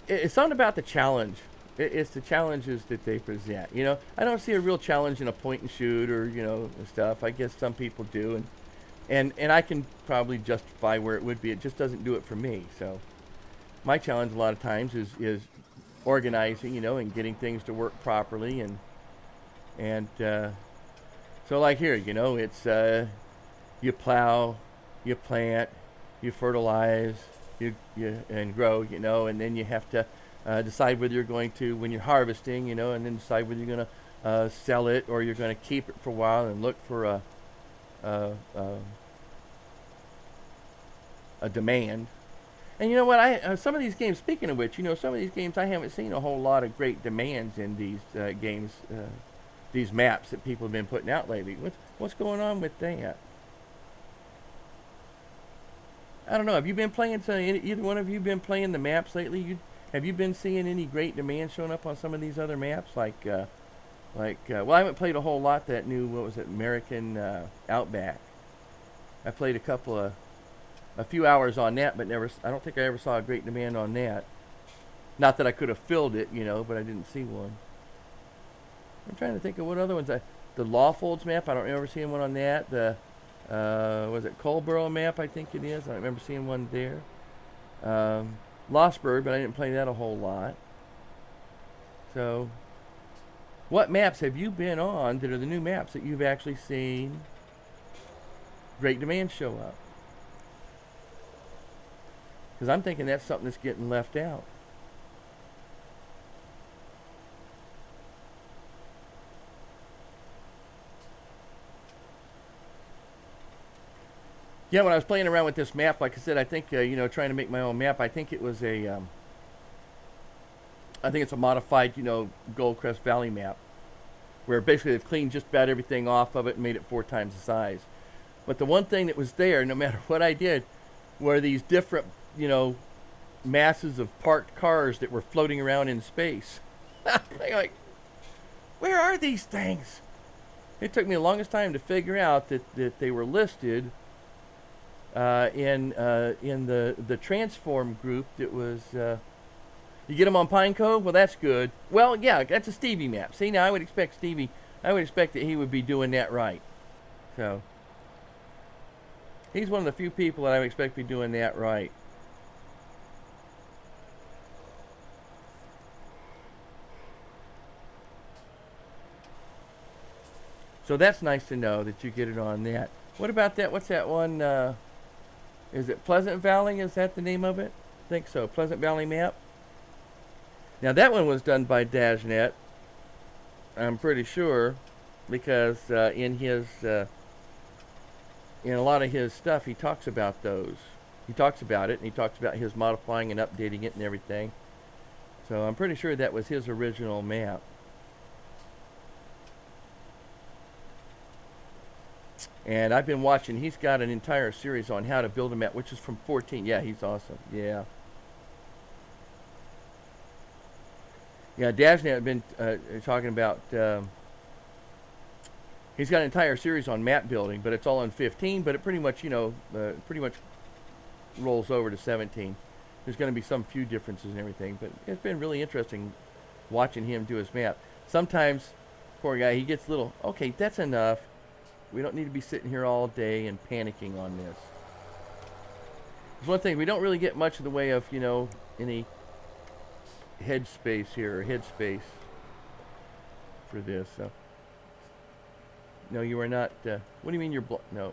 It's something about the challenge it's the challenges that they present. You know, I don't see a real challenge in a point and shoot or stuff. I guess some people do, and I can probably justify where it would be. It just doesn't do it for me. So my challenge a lot of times is organizing, and getting things to work properly, and so like here, it's you plow, you plant, you fertilize, you and grow, and then you have to decide whether you're going to, when you're harvesting, and then decide whether you're going to sell it or you're going to keep it for a while and look for a demand. And you know what? Some of these games. Speaking of which, some of these games I haven't seen a whole lot of great demands in these games, these maps that people have been putting out lately. What's going on with that? I don't know. Have you been playing? Either one of you been playing the maps lately? Have you been seeing any great demand showing up on some of these other maps? Well, I haven't played a whole lot that new. What was it? American Outback. I played a few hours on that, but I don't think I ever saw a great demand on that. Not that I could have filled it, but I didn't see one. I'm trying to think of what other ones. The Lawfolds map, I don't remember seeing one on that. The was it Colborough map? I think it is. I don't remember seeing one there. Lostburg, but I didn't play that a whole lot. So, what maps have you been on that are the new maps that you've actually seen great demand show up? Because I'm thinking that's something that's getting left out. Yeah, when I was playing around with this map, like I said, I think, trying to make my own map, I think it was I think it's a modified, Goldcrest Valley map, where basically they've cleaned just about everything off of it and made it 4 times the size. But the one thing that was there, no matter what I did, were these different, masses of parked cars that were floating around in space. Like, where are these things? It took me the longest time to figure out that they were listed in the transform group that was. You get them on Pine Cove? Well, that's good. Well, yeah, that's a Stevie map. See, now I would expect that he would be doing that right. So, he's one of the few people that I would expect to be doing that right. So that's nice to know that you get it on that. What about that? What's that one? Is it Pleasant Valley? Is that the name of it? I think so. Pleasant Valley map. Now that one was done by Dashnet. I'm pretty sure, because in a lot of his stuff, he talks about those. He talks about it, and he talks about his modifying and updating it and everything. So I'm pretty sure that was his original map. And I've been watching. He's got an entire series on how to build a map, which is from 14. Yeah, he's awesome. Yeah. Yeah, Dashnet had been talking about. He's got an entire series on map building, but it's all on 15. But it pretty much, rolls over to 17. There's going to be some few differences and everything, but it's been really interesting watching him do his map. Sometimes, poor guy, he gets a little. Okay, that's enough. We don't need to be sitting here all day and panicking on this. There's one thing, we don't really get much in the way of, any head space here, or headspace for this. So, no, you are not. What do you mean you're no?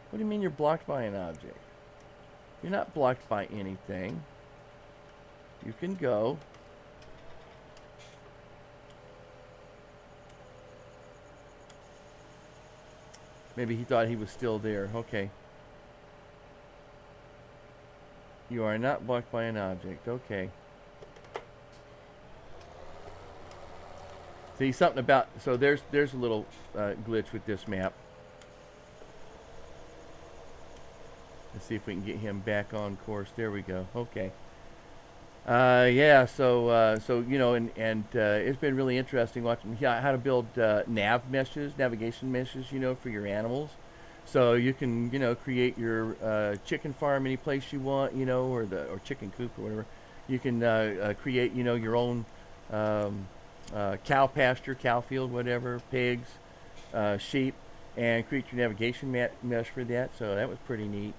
What do you mean you're blocked by an object? You're not blocked by anything. You can go. Maybe he thought he was still there. Okay. You are not blocked by an object. Okay. See, something about. So there's a little glitch with this map. Let's see if we can get him back on course. There we go. Okay. Yeah. So it's been really interesting watching how to build navigation meshes, for your animals. So you can, create your chicken farm any place you want, or chicken coop or whatever. You can create, your own cow pasture, cow field, whatever, pigs, sheep, and create your navigation mesh for that. So that was pretty neat.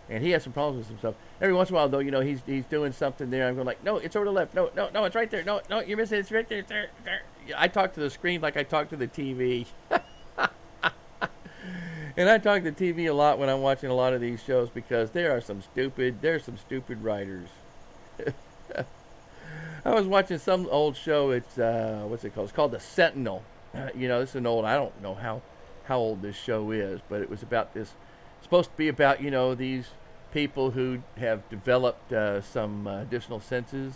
And he has some problems with some stuff. Every once in a while, though, he's doing something there. I'm going like, no, it's over the left. No, no, no, it's right there. No, no, you're missing it. It's right there. It's there, there. I talk to the screen like I talk to the TV. And I talk to TV a lot when I'm watching a lot of these shows because there's some stupid writers. I was watching some old show. It's what's it called? It's called The Sentinel. This is an old. I don't know how old this show is, but it was about this. It's supposed to be about these people who have developed some additional senses,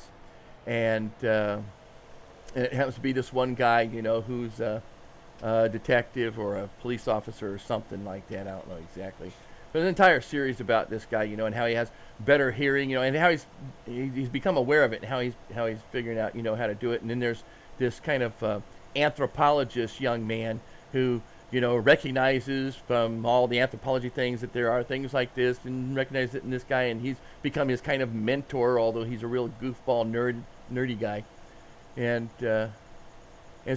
and it happens to be this one guy, who's a detective or a police officer or something like that. I don't know exactly. But an entire series about this guy, and how he has better hearing, and how he's become aware of it, and how he's figuring out, how to do it. And then there's this kind of anthropologist young man who, recognizes from all the anthropology things that there are things like this, and recognizes it in this guy, and he's become his kind of mentor, although he's a real goofball nerdy guy. And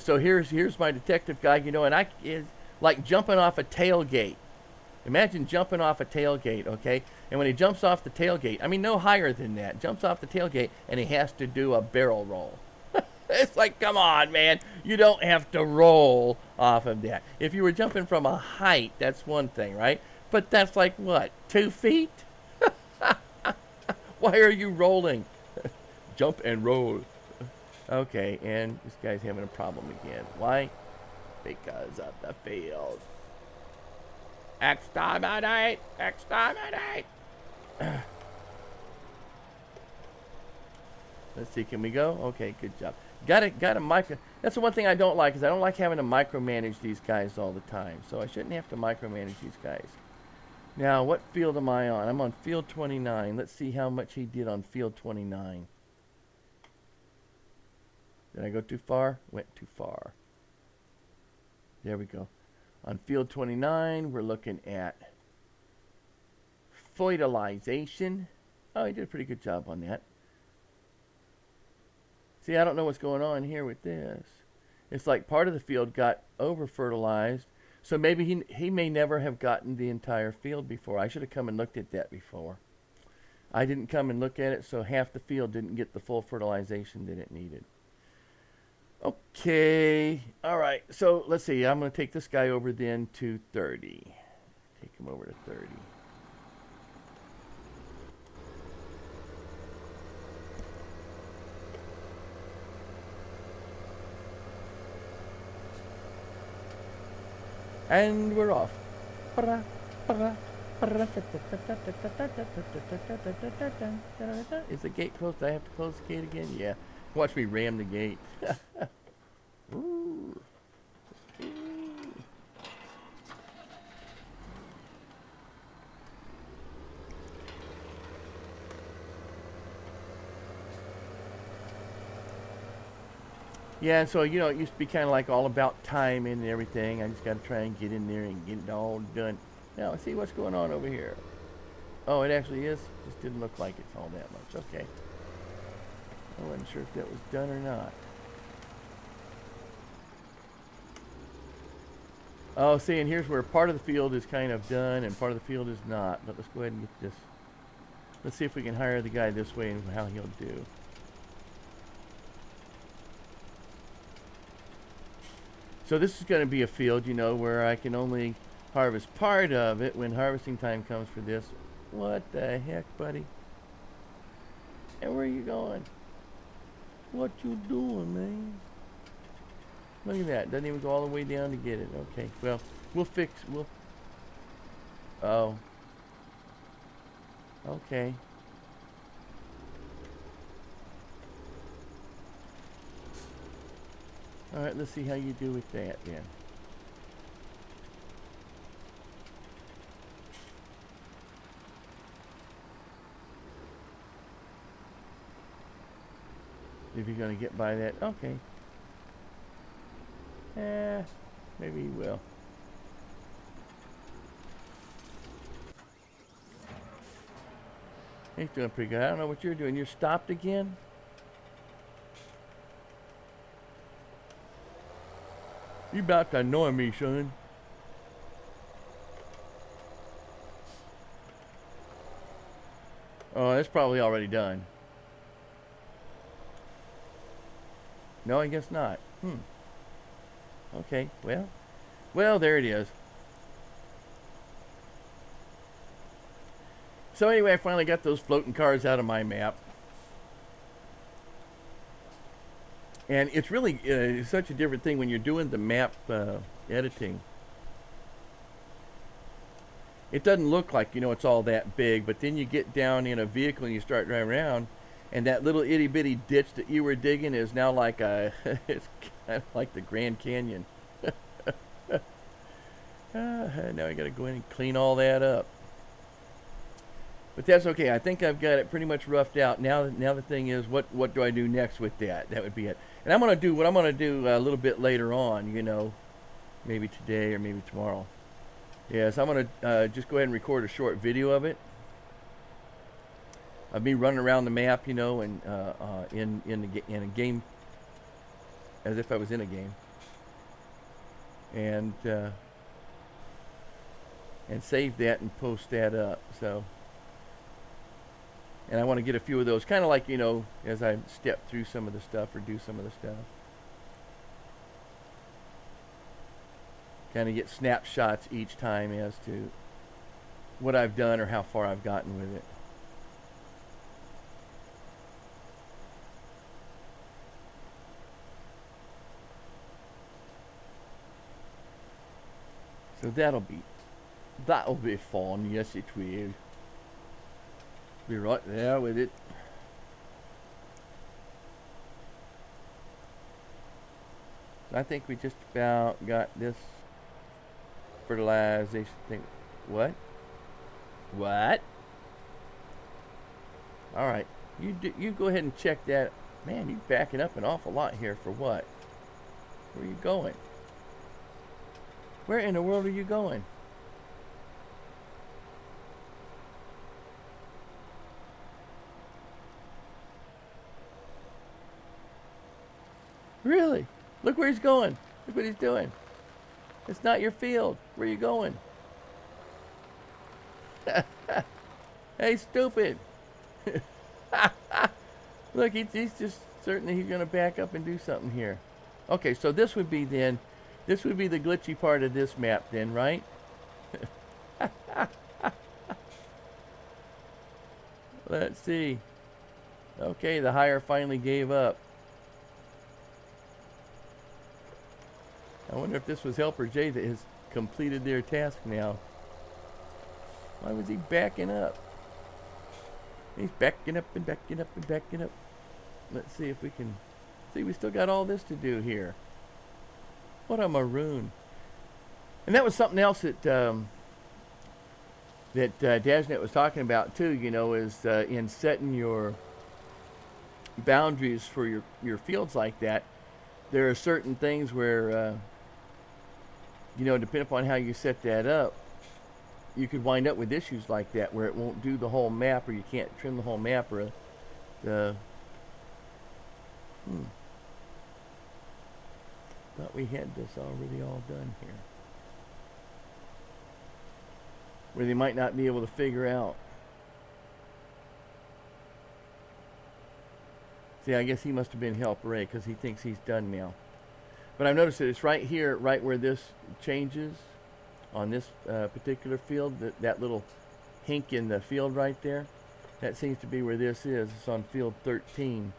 so here's my detective guy, and it's like jumping off a tailgate. Imagine jumping off a tailgate, okay? And when he jumps off the tailgate, I mean, no higher than that, jumps off the tailgate, and he has to do a barrel roll. It's like, come on, man. You don't have to roll off of that. If you were jumping from a height, that's one thing, right? But that's like, what, 2 feet? Why are you rolling? Jump and roll. Okay, and this guy's having a problem again. Why? Because of the field. Exterminate! Exterminate! Let's see, can we go? Okay, good job. Got a micro. That's the one thing I don't like, is I don't like having to micromanage these guys all the time. So I shouldn't have to micromanage these guys. Now, what field am I on? I'm on field 29. Let's see how much he did on field 29. Did I go too far? Went too far. There we go. On field 29, we're looking at fertilization. Oh, he did a pretty good job on that. See, I don't know what's going on here with this. It's like part of the field got over-fertilized, so maybe he may never have gotten the entire field before. I should have come and looked at that before. I didn't come and look at it, so half the field didn't get the full fertilization that it needed. Okay, all right, so let's see. I'm going to take this guy over then to 30. Take him over to 30. And we're off. Is the gate closed? Do I have to close the gate again? Yeah. Watch me ram the gate. Ooh. Yeah, so, it used to be kind of like all about timing and everything. I just got to try and get in there and get it all done. Now, let's see what's going on over here. Oh, it actually is. Just didn't look like it's all that much. Okay. I wasn't sure if that was done or not. Oh, see, and here's where part of the field is kind of done and part of the field is not. But let's go ahead and get this. Let's see if we can hire the guy this way and how he'll do. So this is going to be a field, where I can only harvest part of it when harvesting time comes for this. What the heck, buddy? And where are you going? What you doing, man? Look at that. Doesn't even go all the way down to get it. Okay, well, we'll... Oh. Okay. Alright, let's see how you do with that then. If you're going to get by that, okay. Maybe you will. He's doing pretty good. I don't know what you're doing. You're stopped again? You about to annoy me, son. Oh, that's probably already done. No, I guess not. Okay, well, there it is. So anyway, I finally got those floating cars out of my map. And it's really such a different thing when you're doing the map editing. It doesn't look like, it's all that big, but then you get down in a vehicle and you start driving around, and that little itty bitty ditch that you were digging is now like it's kind of like the Grand Canyon. Now I gotta go in and clean all that up. But that's okay. I think I've got it pretty much roughed out. Now the thing is, what do I do next with that? That would be it. And I'm gonna do what I'm gonna do a little bit later on. Maybe today or maybe tomorrow. Yes, I'm gonna just go ahead and record a short video of it. Of me running around the map, and in a game, as if I was in a game, and save that and post that up. So. And I want to get a few of those, kind of like, as I step through some of the stuff or do some of the stuff. Kind of get snapshots each time as to what I've done or how far I've gotten with it. So that'll be fun. Yes, it will. Be right there with it. I think we just about got this fertilization thing. What? All right, you go ahead and check that. Man, you're backing up an awful lot here for what? Where are you going? Where in the world are you going? Really? Look where he's going. Look what he's doing. It's not your field. Where are you going? Hey, stupid. Look, he's just certainly he's going to back up and do something here. Okay, so this would be the glitchy part of this map then, right? Let's see. Okay, the hire finally gave up. I wonder if this was Helper J that has completed their task now. Why was he backing up? He's backing up and backing up and backing up. Let's see if we can... See, we still got all this to do here. What a maroon. And that was something else that Dashnet was talking about too, is in setting your boundaries for your fields like that, there are certain things where... depending upon how you set that up, you could wind up with issues like that where it won't do the whole map, or you can't trim the whole map, or thought we had this already all done here. Where they might not be able to figure out. See, I guess he must have been Helper Ray because he thinks he's done now. But I've noticed that it's right here, right where this changes on this particular field, that little hink in the field right there. That seems to be where this is. It's on field 13.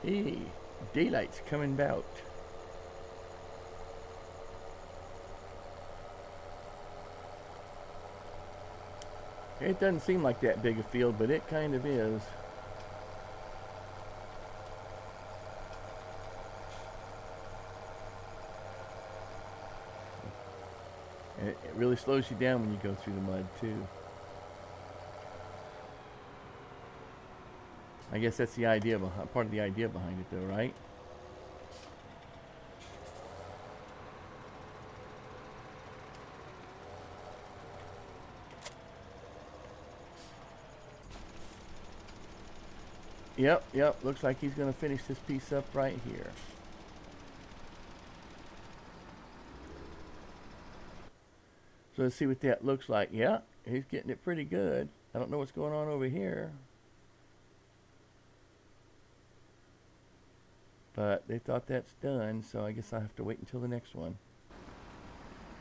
Hey, daylight's coming about. It doesn't seem like that big a field, but it kind of is. And it really slows you down when you go through the mud, too. I guess that's the idea, part of the idea behind it, though, right? Yep. Looks like he's going to finish this piece up right here. So let's see what that looks like. Yeah, he's getting it pretty good. I don't know what's going on over here. But they thought that's done, so I guess I'll have to wait until the next one.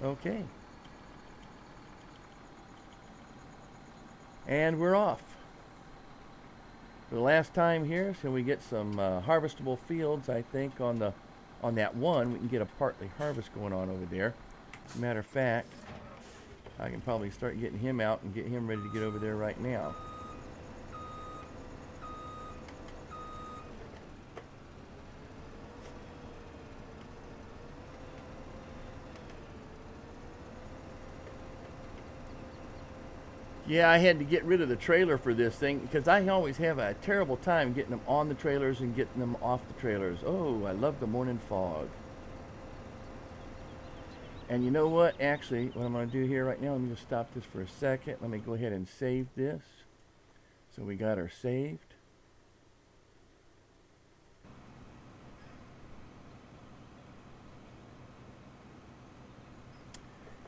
Okay. And we're off. For the last time here, so we get some harvestable fields, I think, on that one. We can get a partly harvest going on over there. As a matter of fact, I can probably start getting him out and get him ready to get over there right now. Yeah, I had to get rid of the trailer for this thing because I always have a terrible time getting them on the trailers and getting them off the trailers. Oh, I love the morning fog. And you know what? Actually, what I'm going to do here right now, let me just stop this for a second. Let me go ahead and save this. So we got her saved.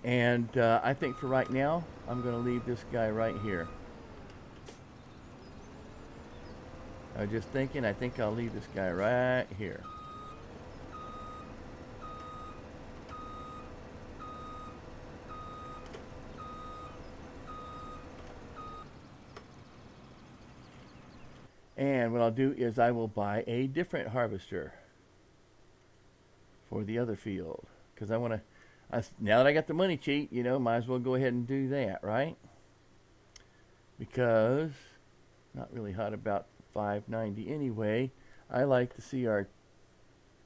And I think for right now, I'm going to leave this guy right here. I was just thinking, I think I'll leave this guy right here. And what I'll do is I will buy a different harvester for the other field. Because I want to, now that I got the money cheat, you know, might as well go ahead and do that, right? Because, not really hot about 590 anyway. I like to see our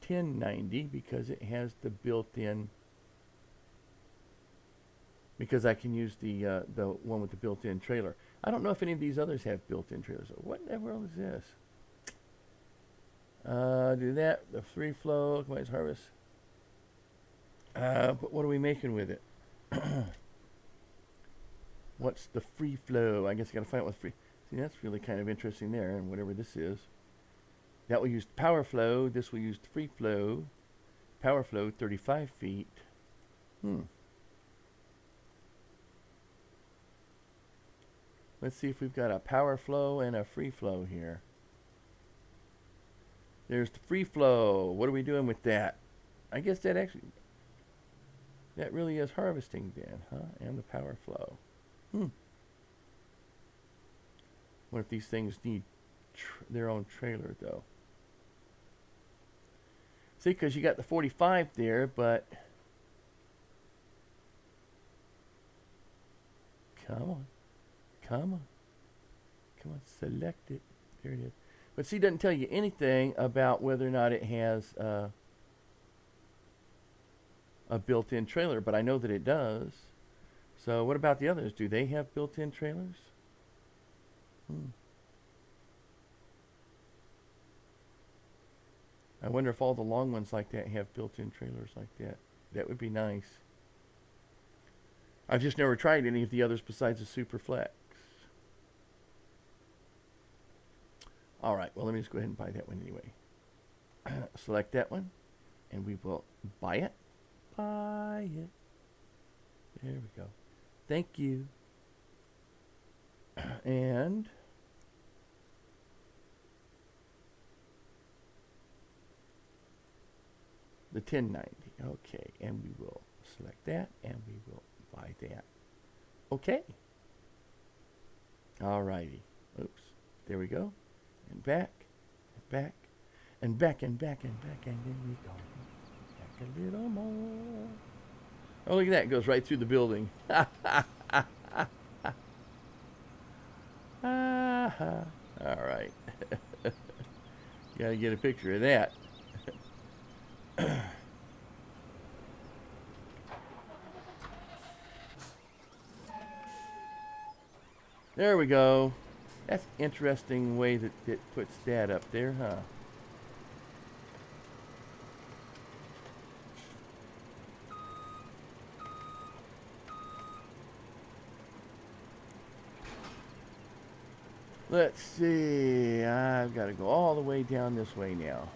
1090 because it has the built-in, because I can use the one with the built-in trailer. I don't know if any of these others have built-in trailers. What in the world is this? Do that, the free flow, combines harvest. But what are we making with it? What's the free flow? I guess I gotta find out what's free. See, that's really kind of interesting there, and whatever this is. That will use power flow, this will use free flow. Power flow, 35 feet. Let's see if we've got a power flow and a free flow here. There's the free flow. What are we doing with that? I guess that actually, that really is harvesting then, huh? And the power flow. What if these things need their own trailer though? See, because you got the 45 there, but come on, select it. There it is. But see, it doesn't tell you anything about whether or not it has a built-in trailer, but I know that it does. So what about the others? Do they have built-in trailers? I wonder if all the long ones like that have built-in trailers like that. That would be nice. I've just never tried any of the others besides the Super Flex. All right, well, let me just go ahead and buy that one anyway. Select that one, and we will buy it. Buy it. There we go. Thank you. And the 1090. Okay, and we will select that, and we will buy that. Okay. All righty. Oops. There we go. And back, and back, and back, and back, and back, and then we go. Back a little more. Oh, look at that. It goes right through the building. All right. Gotta get a picture of that. There we go. That's interesting way that it puts that up there, huh? Let's see. I've got to go all the way down this way now.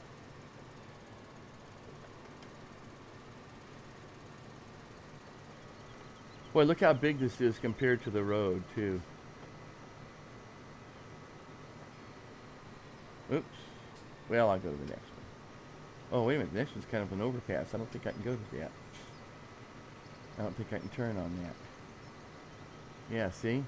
Boy, look how big this is compared to the road, too. Oops. Well, I'll go to the next one. Oh, wait a minute. The next one's kind of an overpass. I don't think I can go to that. I don't think I can turn on that. Yeah, see?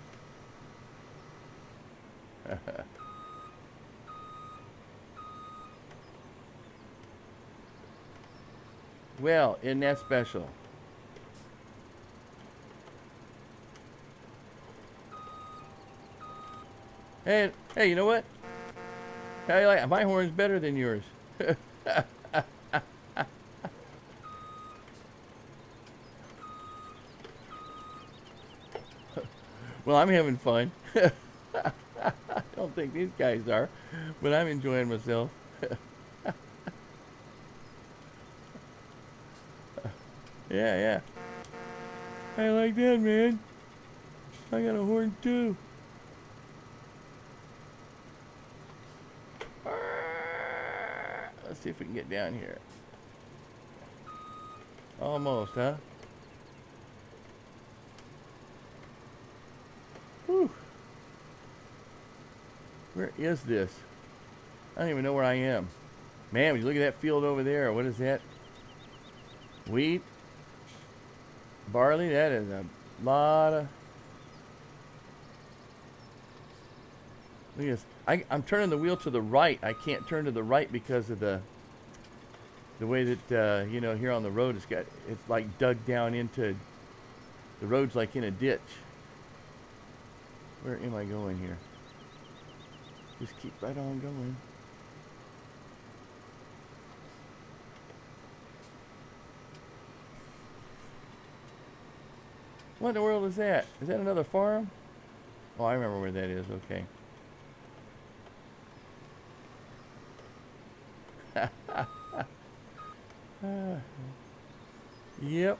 Well, isn't that special? Hey, you know what? How you like my horn's better than yours. Well, I'm having fun. I don't think these guys are, but I'm enjoying myself. Yeah. I like that, man. I got a horn too. Let's see if we can get down here. Almost, huh? Whew. Where is this? I don't even know where I am. Man, would you look at that field over there? What is that? Wheat? Barley? That is a lot of... Look at this. I'm turning the wheel to the right. I can't turn to the right because of the way that, you know, here on the road it's like dug down into... The road's like in a ditch. Where am I going here? Just keep right on going. What in the world is that? Is that another farm? Oh, I remember where that is. Okay. Yep.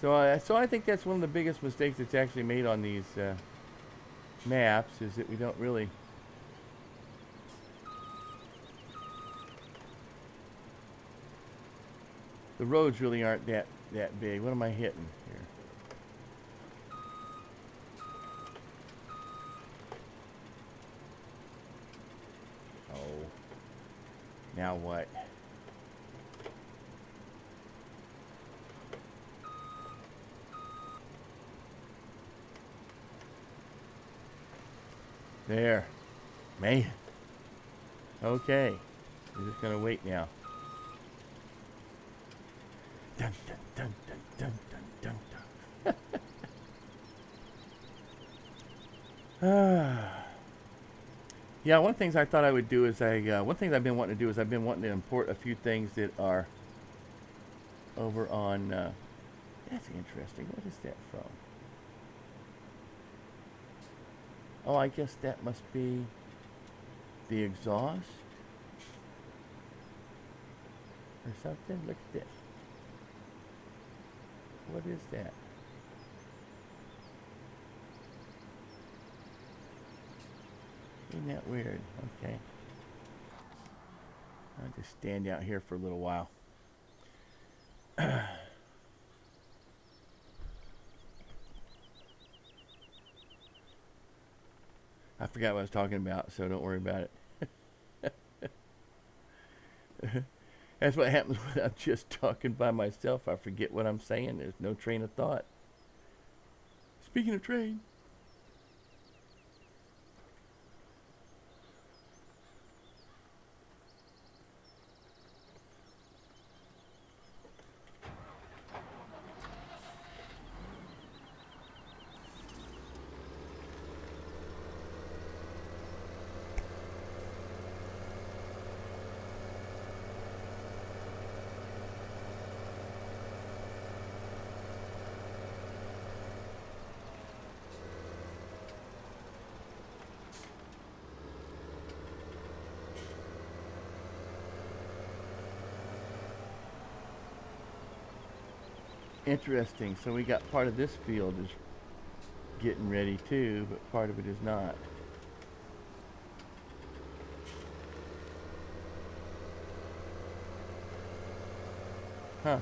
So I think that's one of the biggest mistakes that's actually made on these maps is that we don't really... The roads really aren't that big. What am I hitting here? Oh. Now what? There. Man. Okay. We're just going to wait now. Dun, dun, dun, dun, dun, dun, dun, dun. Yeah, one of the things I thought I would do is one thing I've been wanting to do is I've been wanting to import a few things that are over on, that's interesting. What is that from? Oh, I guess that must be the exhaust or something. Look at this. What is that? Isn't that weird? Okay. I'll just stand out here for a little while. I forgot what I was talking about, so don't worry about it. That's what happens when I'm just talking by myself. I forget what I'm saying. There's no train of thought. Speaking of train. Interesting. So we got part of this field is getting ready too, but part of it is not. Huh.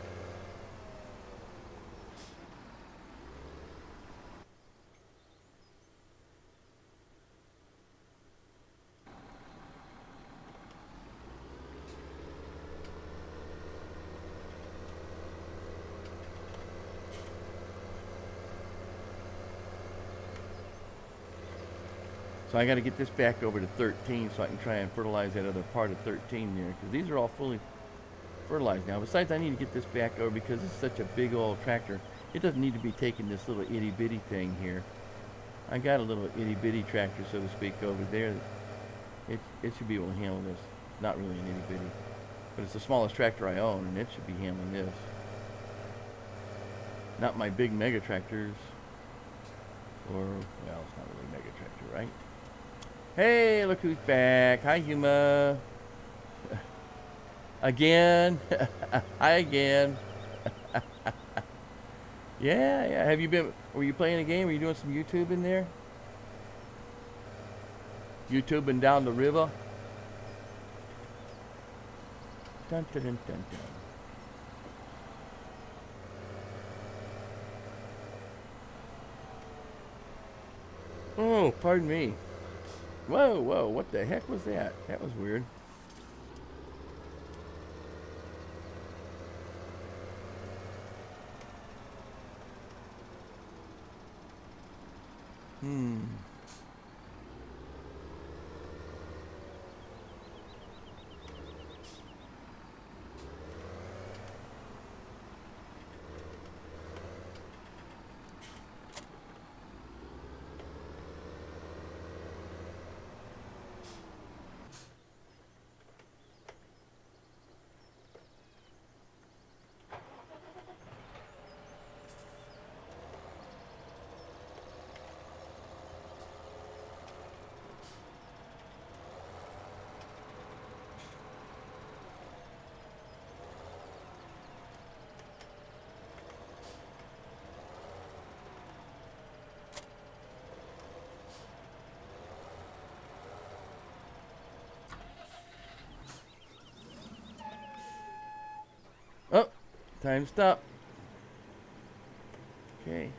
So I got to get this back over to 13 so I can try and fertilize that other part of 13 there, because these are all fully fertilized now. Besides, I need to get this back over because it's such a big old tractor. It doesn't need to be taking this little itty bitty thing here. I got a little itty bitty tractor, so to speak, over there. It should be able to handle this. Not really an itty bitty, but it's the smallest tractor I own, and it should be handling this. Not my big mega tractors, or well, it's not really a mega tractor, right? Hey, look who's back. Hi, Yuma. Again. Hi again. Yeah. Have you been, were you playing a game? Were you doing some YouTube in there? YouTubing down the river? Dun dun dun dun dun. Oh, pardon me. Whoa, what the heck was that? That was weird. Oh, time to stop. Okay.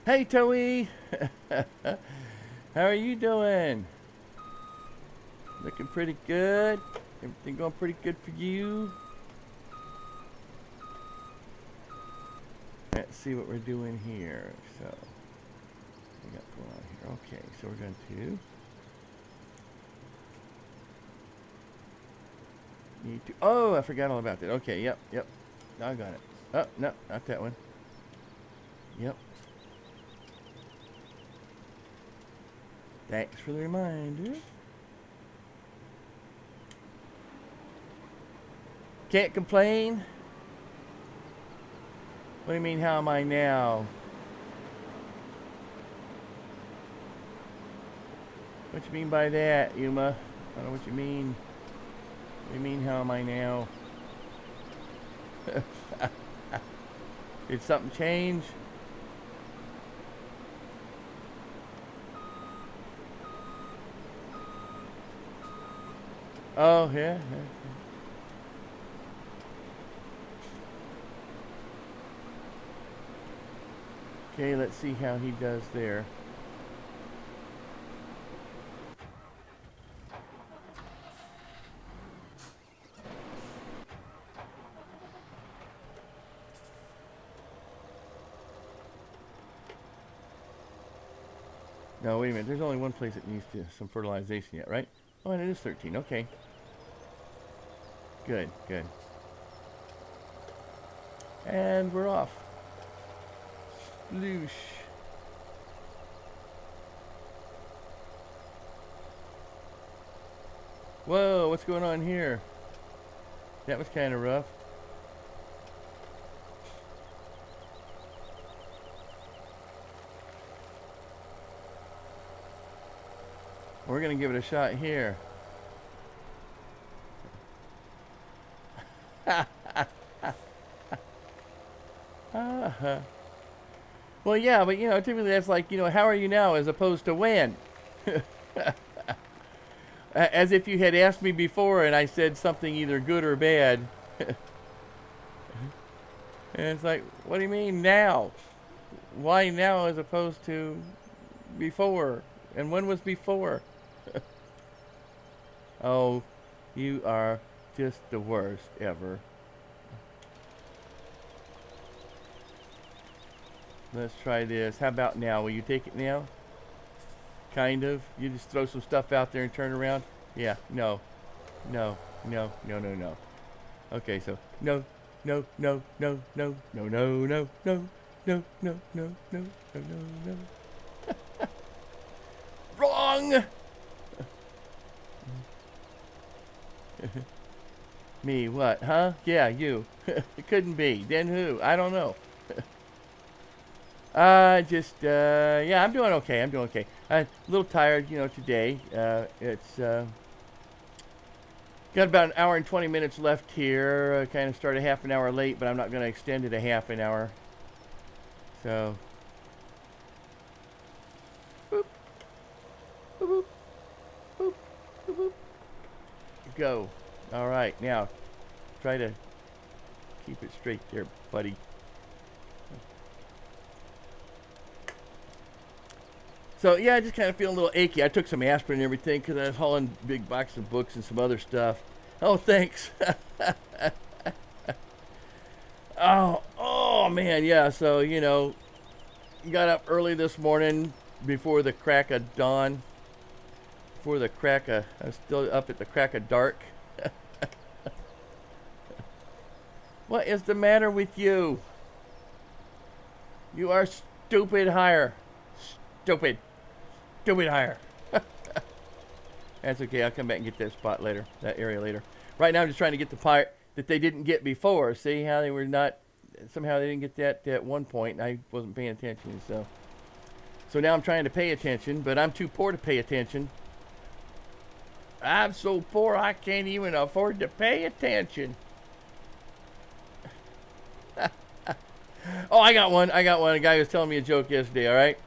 Hey, Toey. How are you doing? Looking pretty good. Everything going pretty good for you? Let's see what we're doing here. So, what we got going on here? Okay, so we're going to need to. Oh, I forgot all about that. Okay, yep. Now I got it. Oh, no, not that one. Yep. Thanks for the reminder. Can't complain. What do you mean, how am I now? What you mean by that, Yuma? I don't know what you mean. What do you mean, how am I now? Did something change? Oh, yeah. Okay, let's see how he does there. No, wait a minute. There's only one place that needs some fertilization yet, right? Oh, and it is 13. Okay. Good. And we're off. Sploosh. Whoa, what's going on here? That was kind of rough. We're going to give it a shot here. Well, yeah, but you know, typically that's like, you know, how are you now as opposed to when? As if you had asked me before and I said something either good or bad. And it's like, what do you mean now? Why now as opposed to before? And when was before? Oh, you are just the worst ever. Let's try this. How about now? Will you take it now? Kind of. You just throw some stuff out there and turn around? Yeah. No. No. No. No. No. No. Okay. So no. No. No. No. No. No. No. No. No. No. No. No. No. No. No. No. Wrong. Me? What? Huh? Yeah. You. It couldn't be. Then who? I don't know. Yeah, I'm doing okay. I'm doing okay. I'm a little tired, you know, today. It's got about an hour and 20 minutes left here. Kind of started half an hour late, but I'm not going to extend it a half an hour. So, boop, boop, boop, boop, boop. Go. All right, now try to keep it straight there, buddy. So yeah, I just kind of feel a little achy. I took some aspirin and everything because I was hauling a big box of books and some other stuff. Oh, thanks. Oh man, yeah. So you know, got up early this morning before the crack of dawn. Before the crack of, I was still up at the crack of dark. What is the matter with you? You are stupid hire. Stupid. Stupid hire. That's okay. I'll come back and get that spot later. That area later. Right now I'm just trying to get the part that they didn't get before. See how they were not... Somehow they didn't get that at one point. And I wasn't paying attention. So now I'm trying to pay attention. But I'm too poor to pay attention. I'm so poor I can't even afford to pay attention. Oh, I got one. A guy was telling me a joke yesterday, all right?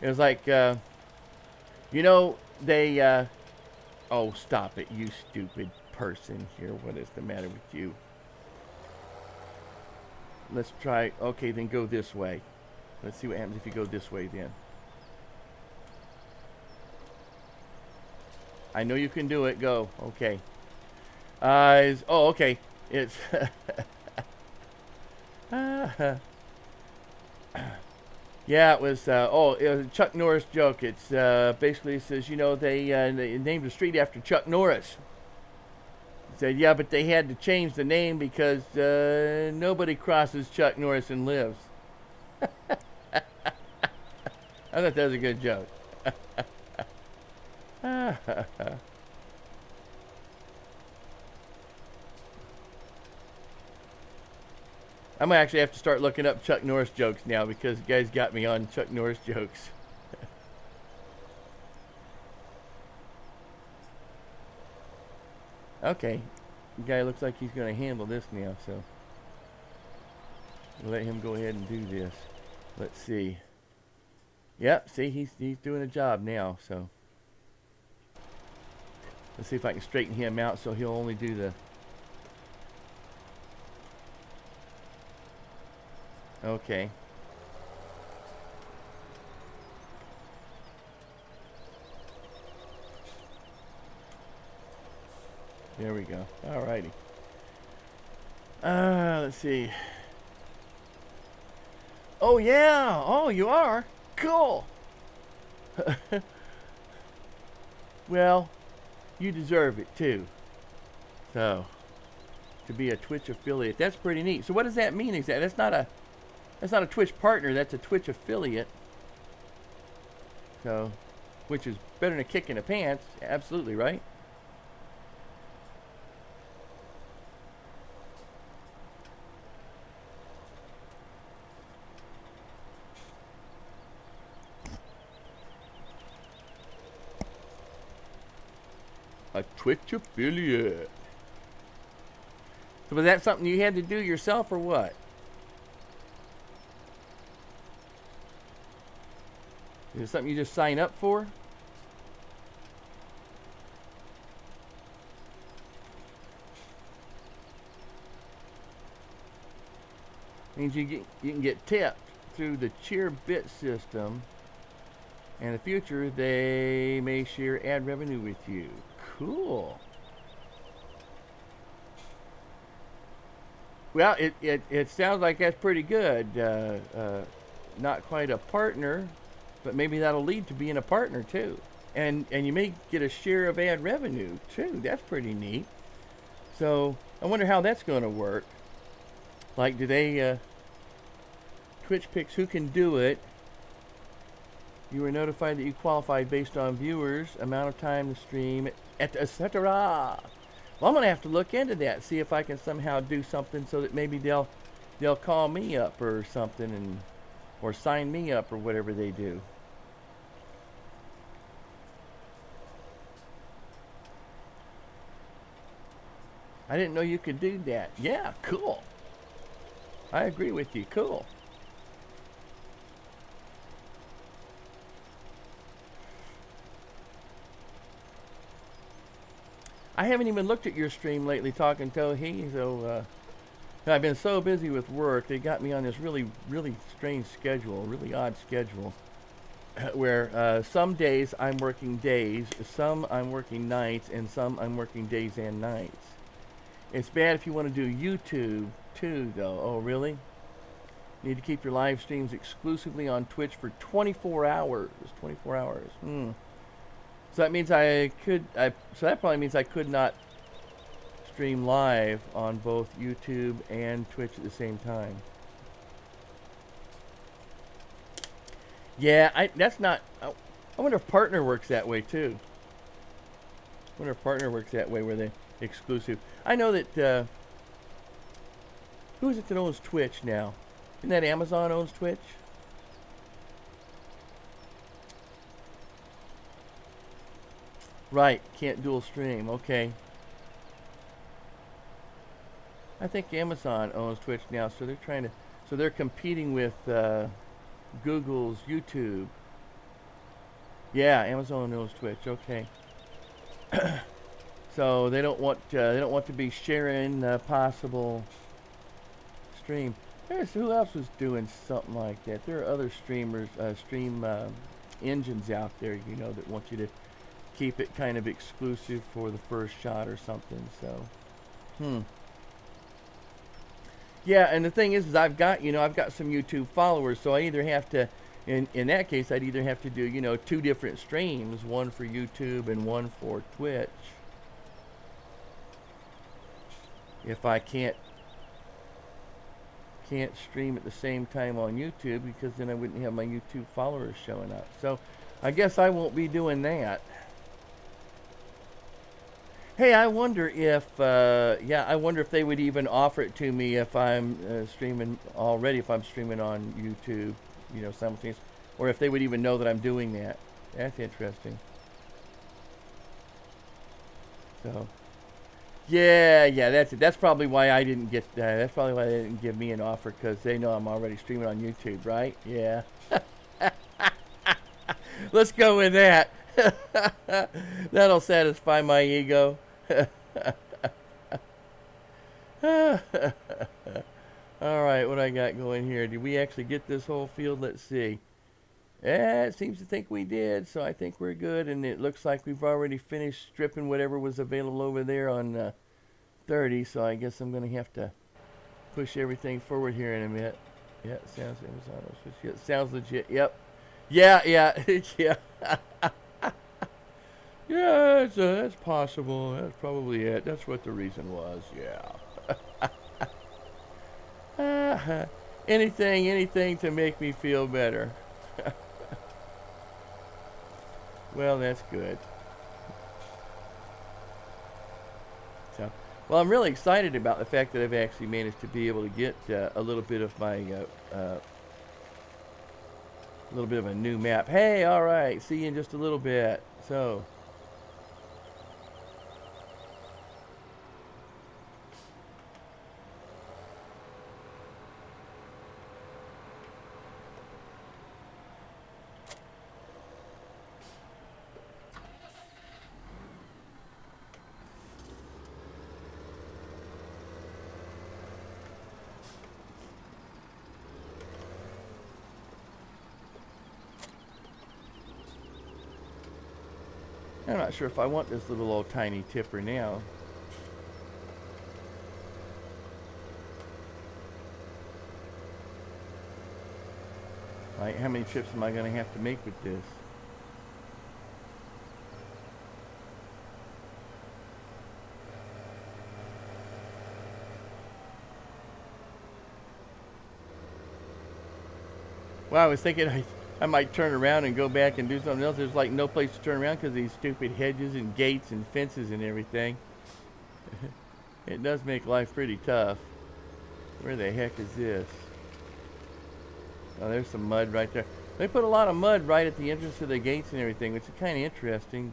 It was like, you know, they, oh, stop it, you stupid person here. What is the matter with you? Let's try, okay, then go this way. Let's see what happens if you go this way then. I know you can do it. Go. Okay. Oh, okay. It's... Yeah, it was, it was a Chuck Norris joke. It's, basically it says, you know, they named the street after Chuck Norris. It said, yeah, but they had to change the name because, nobody crosses Chuck Norris and lives. I thought that was a good joke. I'm gonna actually have to start looking up Chuck Norris jokes now because the guys got me on Chuck Norris jokes. Okay, the guy looks like he's gonna handle this now, so we'll let him go ahead and do this. Let's see. Yep, see, he's doing a job now, so let's see if I can straighten him out so he'll only do the... Okay. There we go. Alrighty. Let's see. Oh yeah! Oh, you are? Cool! Well, you deserve it too. So, to be a Twitch affiliate. That's pretty neat. So what does that mean exactly? That's not a Twitch partner. That's a Twitch affiliate. So, which is better than a kick in the pants. Absolutely, right? A Twitch affiliate. So was that something you had to do yourself or what? Is it something you just sign up for? Means you can get tipped through the Cheer Bit system. And in the future, they may share ad revenue with you. Cool. Well, it sounds like that's pretty good. Not quite a partner, but maybe that'll lead to being a partner too. And you may get a share of ad revenue too. That's pretty neat. So I wonder how that's going to work. Like, do they Twitch picks who can do it? You were notified that you qualified based on viewers, amount of time to stream, etc. Well, I'm gonna have to look into that, see if I can somehow do something so that maybe they'll call me up or something, or sign me up or whatever they do. I didn't know you could do that. Yeah, cool. I agree with you. Cool. I haven't even looked at your stream lately, talking Tohi, so I've been so busy with work. They got me on this really strange schedule, really odd schedule, where some days I'm working days, some I'm working nights, and some I'm working days and nights. It's bad if you want to do YouTube too, though. Oh, really? You need to keep your live streams exclusively on Twitch for 24 hours. 24 hours. So that means so that probably means I could not stream live on both YouTube and Twitch at the same time. Yeah, that's not. I wonder if Partner works that way too. I wonder if Partner works that way, where they exclusive. I know that. Who is it that owns Twitch now? Isn't that Amazon owns Twitch? Right, can't dual stream. Okay. I think Amazon owns Twitch now, so they're trying to. So they're competing with Google's YouTube. Yeah, Amazon owns Twitch. Okay. So they don't want to be sharing possible stream. Who else was doing something like that? There are other streamers, stream engines out there, you know, that want you to keep it kind of exclusive for the first shot or something. So, yeah, and the thing is I've got some YouTube followers, so I either have to, in that case, I'd either have to do, 2 different streams, one for YouTube and one for Twitch. If I can't stream at the same time on YouTube, because then I wouldn't have my YouTube followers showing up. So I guess I won't be doing that. Hey, I wonder if they would even offer it to me if I'm streaming already, if I'm streaming on YouTube, simultaneously, or if they would even know that I'm doing that. That's interesting. So, yeah, that's it. That's probably why I didn't get that. That's probably why they didn't give me an offer, because they know I'm already streaming on YouTube, right? Yeah. Let's go with that. That'll satisfy my ego. Alright, what I got going here? Did we actually get this whole field? Let's see. It seems to think we did, so I think we're good, and it looks like we've already finished stripping whatever was available over there on 30, so I guess I'm going to have to push everything forward here in a minute. Yeah, it sounds Amazon. It sounds legit. Yep. Yeah. Yeah. Yeah, that's possible. That's probably it. That's what the reason was. Yeah. Anything to make me feel better. Well, that's good. So, well, I'm really excited about the fact that I've actually managed to be able to get a little bit of my, little bit of a new map. Hey, all right, see you in just a little bit. So, I'm not sure if I want this little old tiny tipper now. Like, how many trips am I going to have to make with this? Well, I was thinking I might turn around and go back and do something else. There's like no place to turn around because of these stupid hedges and gates and fences and everything. It does make life pretty tough. Where the heck is this? Oh, there's some mud right there. They put a lot of mud right at the entrance to the gates and everything, which is kind of interesting,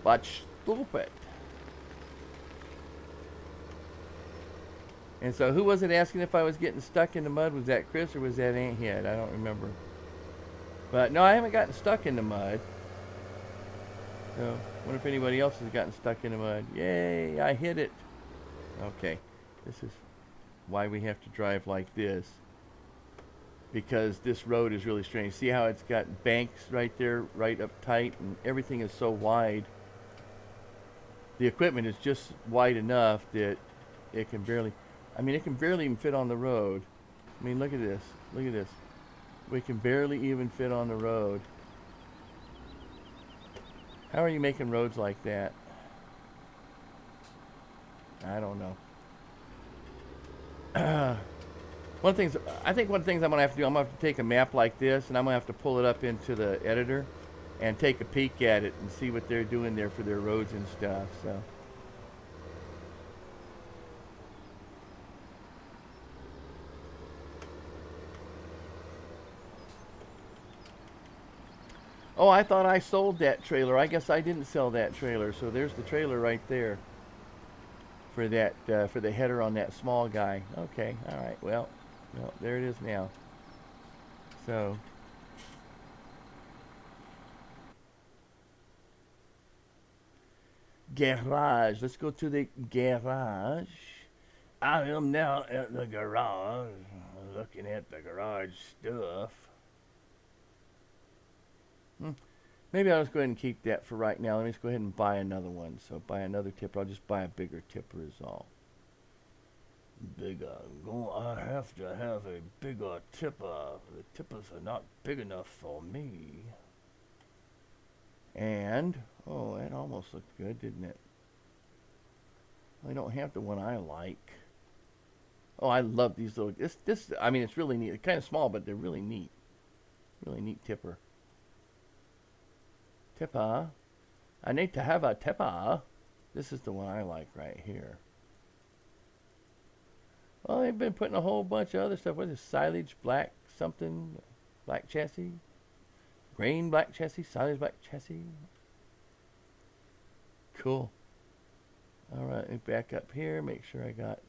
but stupid. And so, who was it asking if I was getting stuck in the mud? Was that Chris or was that Aunt Head? I don't remember. But no, I haven't gotten stuck in the mud. So, I wonder if anybody else has gotten stuck in the mud. Yay, I hit it. Okay, this is why we have to drive like this. Because this road is really strange. See how it's got banks right there, right up tight, and everything is so wide. The equipment is just wide enough that it can barely, I mean, it can barely even fit on the road. I mean, look at this. Look at this. We can barely even fit on the road. How are you making roads like that? I don't know. I think one of the things I'm going to have to do, I'm going to have to take a map like this, and I'm going to have to pull it up into the editor and take a peek at it and see what they're doing there for their roads and stuff, so. Oh, I thought I sold that trailer. I guess I didn't sell that trailer. So there's the trailer right there for that for the header on that small guy. Okay, all right. Well, there it is now. So garage. Let's go to the garage. I am now at the garage, looking at the garage stuff. Maybe I'll just go ahead and keep that for right now. Let me just go ahead and buy another one. So buy another tipper. I'll just buy a bigger tipper is all. Bigger. I have to have a bigger tipper. The tippers are not big enough for me. And, oh, that almost looked good, didn't it? I don't have the one I like. Oh, I love these little, I mean, it's really neat. It's kind of small, but they're really neat. Really neat tipper. Tipper. I need to have a tipper. This is the one I like right here. Well, they've been putting a whole bunch of other stuff. What is this? Silage, black something, black chassis, grain black chassis, silage black chassis. Cool. All right, let me back up here. Make sure I got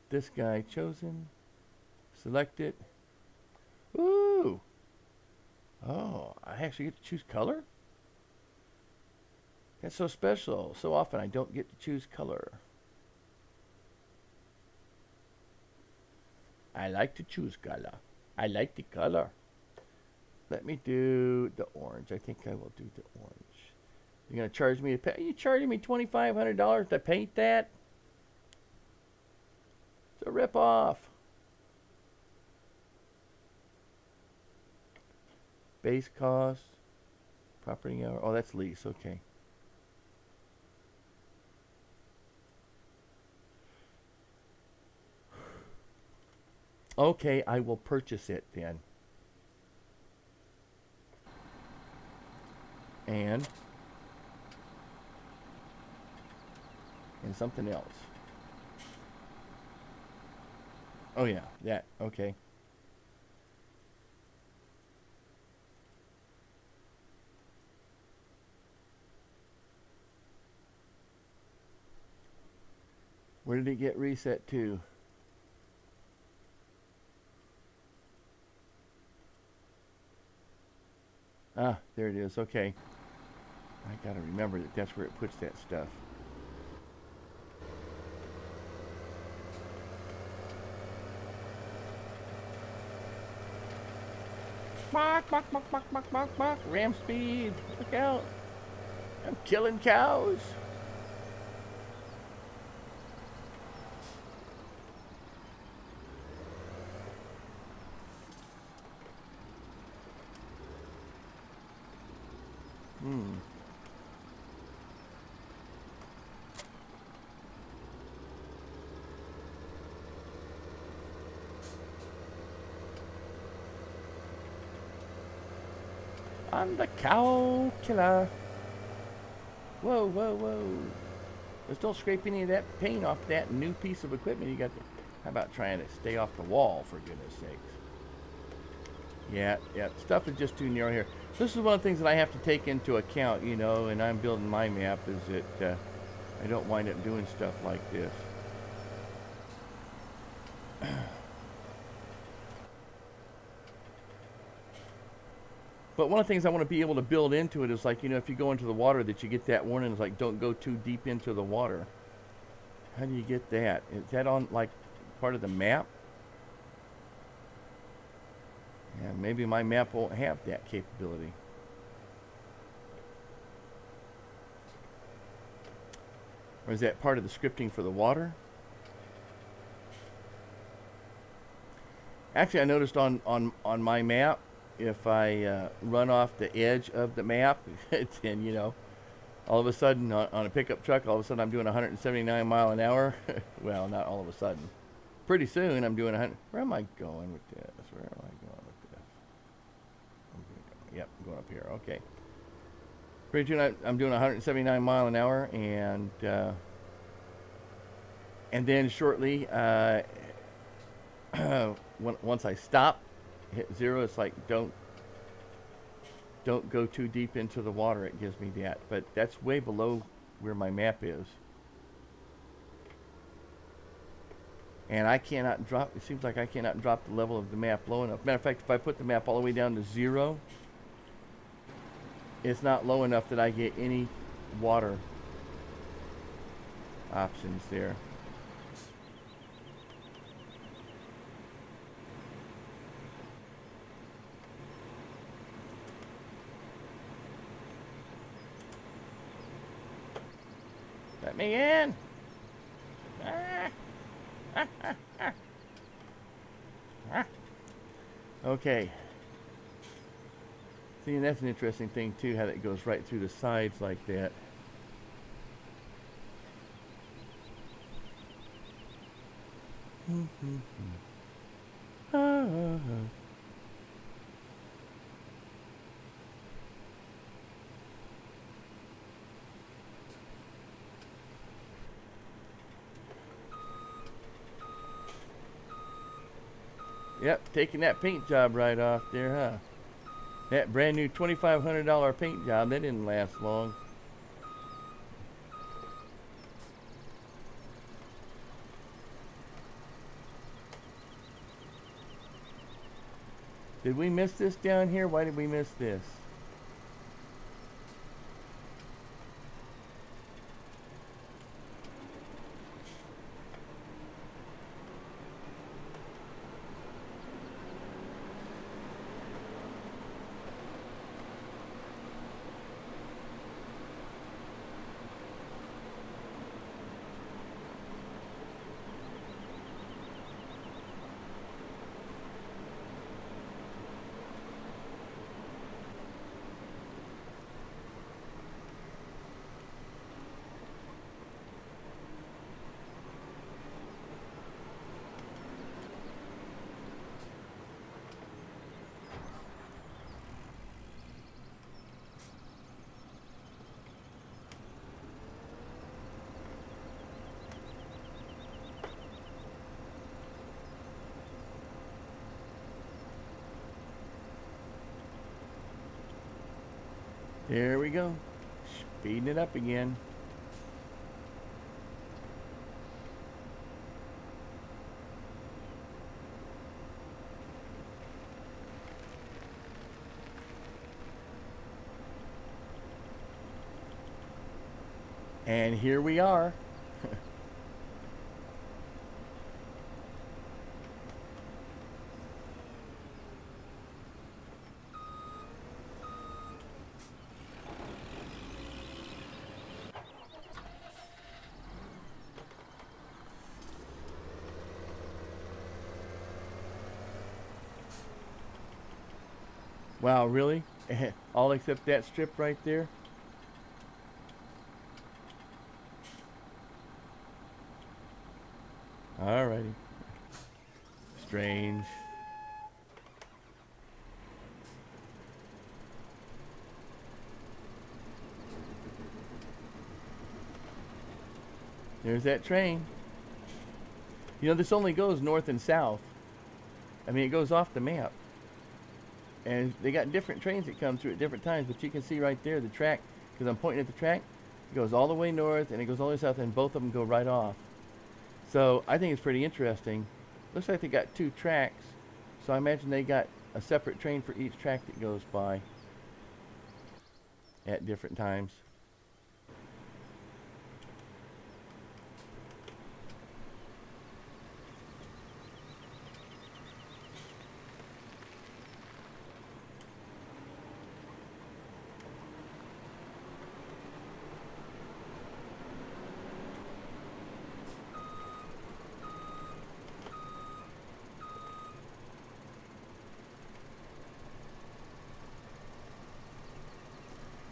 this guy chosen. Select it. Ooh. Oh, I actually get to choose color? That's so special. So often I don't get to choose color. I like to choose color. I like the color. Let me do the orange. I think I will do the orange. You're going to charge me to pay? Are you charging me $2,500 to paint that? It's a rip-off. Base cost. Property hour. Oh, that's lease. Okay. Okay, I will purchase it then. And something else. Oh yeah, that, okay. Where did it get reset to? Ah, there it is, okay. I gotta remember that that's where it puts that stuff. Bark, bark, bark, bark, bark, bark, bark. Ram speed, look out. I'm killing cows. Hmm. I'm the cow killer. Whoa, whoa, whoa. Just don't scrape any of that paint off that new piece of equipment you got there. How about trying to stay off the wall, for goodness sakes? Yeah, stuff is just too narrow here. This is one of the things that I have to take into account, you know, and I'm building my map, is that I don't wind up doing stuff like this. But one of the things I want to be able to build into it is, like, you know, if you go into the water, that you get that warning, it's like, don't go too deep into the water. How do you get that? Is that on, like, part of the map? Yeah, maybe my map won't have that capability. Or is that part of the scripting for the water? Actually, I noticed on my map, if I run off the edge of the map, then, you know, all of a sudden on a pickup truck, all of a sudden I'm doing 179 mile an hour. Well, not all of a sudden. Pretty soon I'm doing 100. Where am I going with this? Where am I going with this? Yep, I'm going up here. Okay. Pretty soon I'm doing 179 mile an hour, and then shortly, once I stop, hit zero, it's like, don't go too deep into the water. It gives me that, but that's way below where my map is, and I cannot drop. It seems like I cannot drop the level of the map low enough. Matter of fact, if I put the map all the way down to zero, it's not low enough that I get any water options there. Let me in. Okay. See, and that's an interesting thing too, how that goes right through the sides like that. Yep, taking that paint job right off there, huh? That brand new $2,500 paint job, that didn't last long. Did we miss this down here? Why did we miss this? There we go. Speeding it up again. And here we are. Wow, really? All except that strip right there? Alrighty. Strange. There's that train. You know, this only goes north and south. I mean, it goes off the map. And they got different trains that come through at different times, but you can see right there the track, because I'm pointing at the track, it goes all the way north and it goes all the way south, and both of them go right off. So I think it's pretty interesting. Looks like they got 2 tracks, so I imagine they got a separate train for each track that goes by at different times.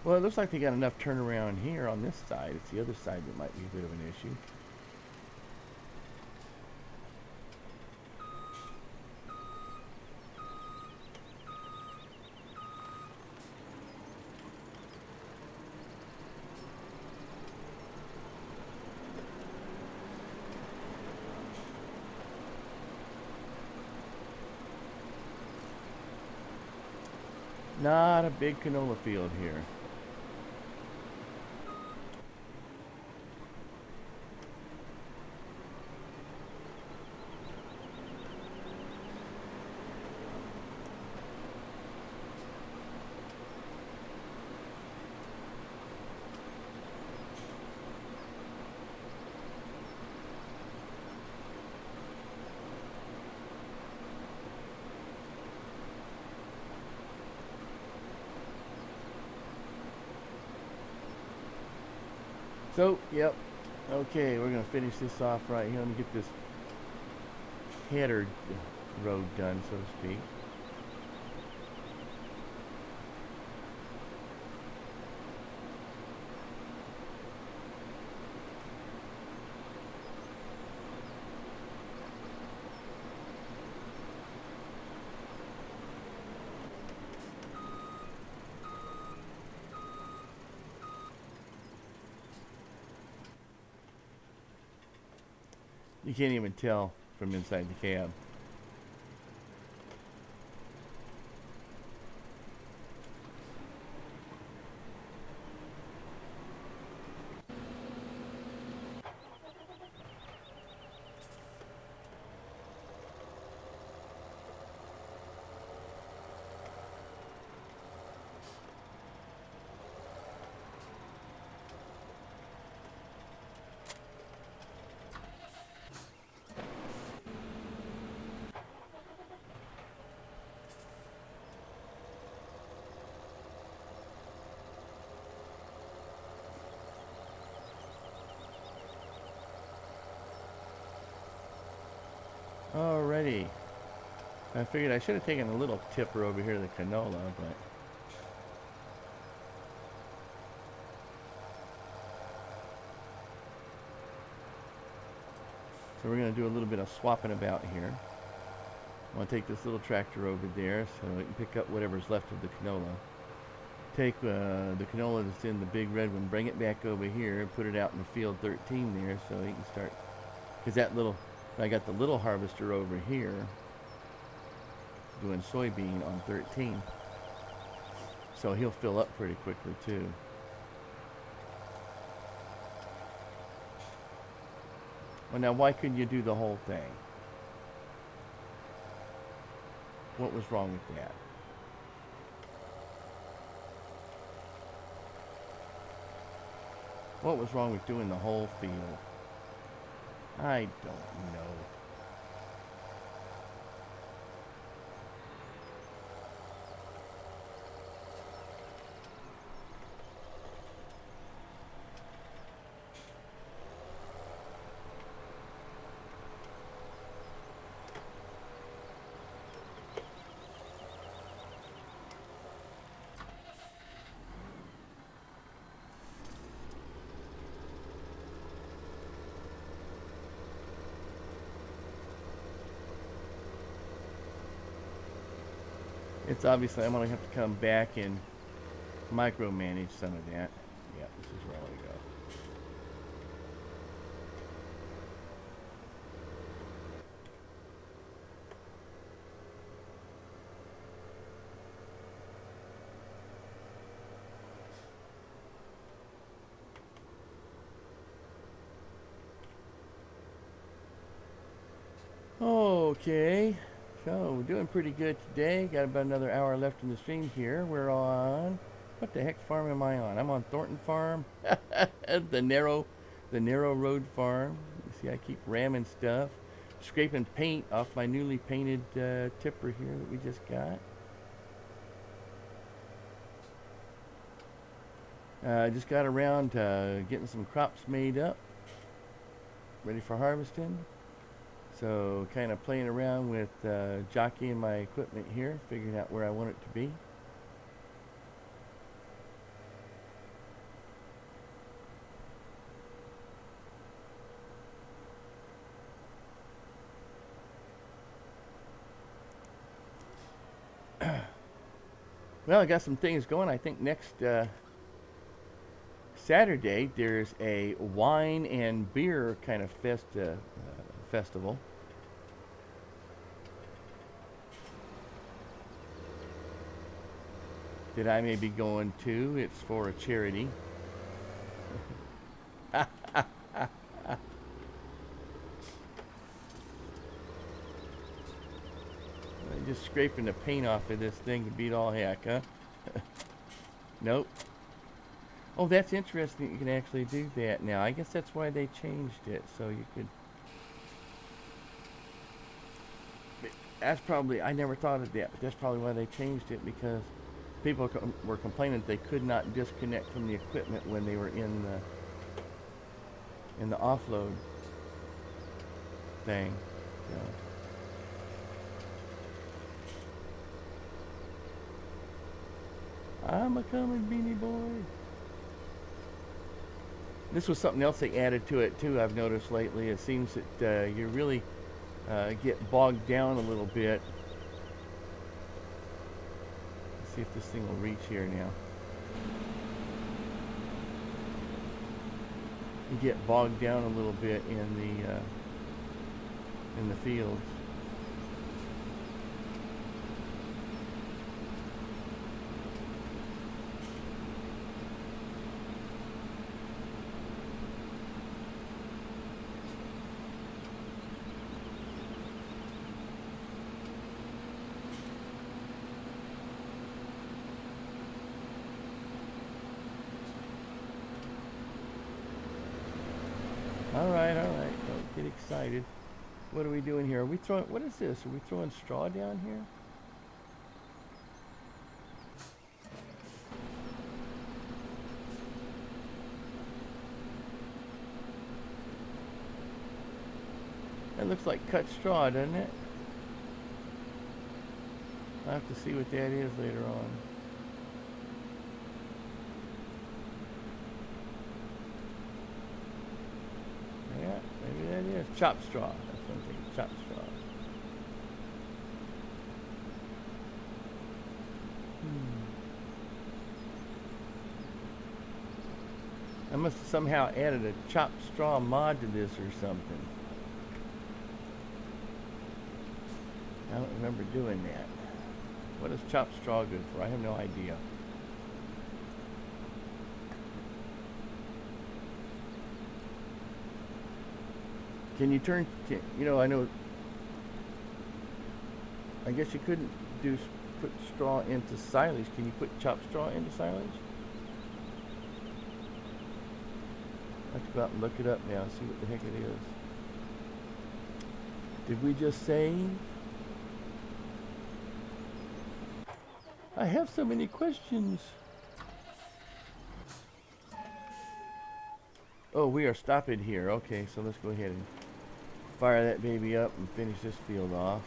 Well, it looks like they got enough turnaround here on this side. It's the other side that might be a bit of an issue. Not a big canola field here. So, yep. Okay, we're going to finish this off right here. Let me get this header road done, so to speak. You can't even tell from inside the cab. Alrighty. I figured I should have taken a little tipper over here to the canola, but so we're going to do a little bit of swapping about here. I want to take this little tractor over there so we can pick up whatever's left of the canola. Take the canola that's in the big red one, bring it back over here, and put it out in the field 13 there so you can start, because that little, I got the little harvester over here doing soybean on 13. So he'll fill up pretty quickly too. Well, now why couldn't you do the whole thing? What was wrong with that? What was wrong with doing the whole field? I don't know. It's obviously I'm going to have to come back and micromanage some of that. Yeah, this is where I want to go. Okay, so we're doing pretty good today. Got about another hour left in the stream here. We're on, what the heck farm am I on? I'm on Thornton Farm, the narrow road farm. You see, I keep ramming stuff, scraping paint off my newly painted tipper here that we just got. Just got around getting some crops made up, ready for harvesting. So kind of playing around with jockeying my equipment here, figuring out where I want it to be. Well, I got some things going. I think next Saturday there's a wine and beer kind of festival. That I may be going to. It's for a charity. Just scraping the paint off of this thing to beat all heck, huh? Nope. Oh, that's interesting. You can actually do that now. I guess that's why they changed it, so you could. That's probably, I never thought of that, but that's probably why they changed it, because people were complaining that they could not disconnect from the equipment when they were in the offload thing. So. I'm a coming, Beanie Boy. This was something else they added to it too, I've noticed lately. It seems that you really get bogged down a little bit. Let's see if this thing will reach here now. You get bogged down a little bit in the fields. All right, don't get excited. What are we doing here? Are we throwing, what is this? Are we throwing straw down here? That looks like cut straw, doesn't it? I'll have to see what that is later on. Yeah, maybe that is. Chopped straw. That's what I'm thinking. Chopped straw. I must have somehow added a chopped straw mod to this or something. I don't remember doing that. What is chopped straw good for? I have no idea. Can you turn, you know, I know, I guess you couldn't put straw into silage. Can you put chopped straw into silage? I have to go out and look it up now and see what the heck it is. Did we just save? I have so many questions. Oh, we are stopping here. Okay, so let's go ahead and fire that baby up and finish this field off.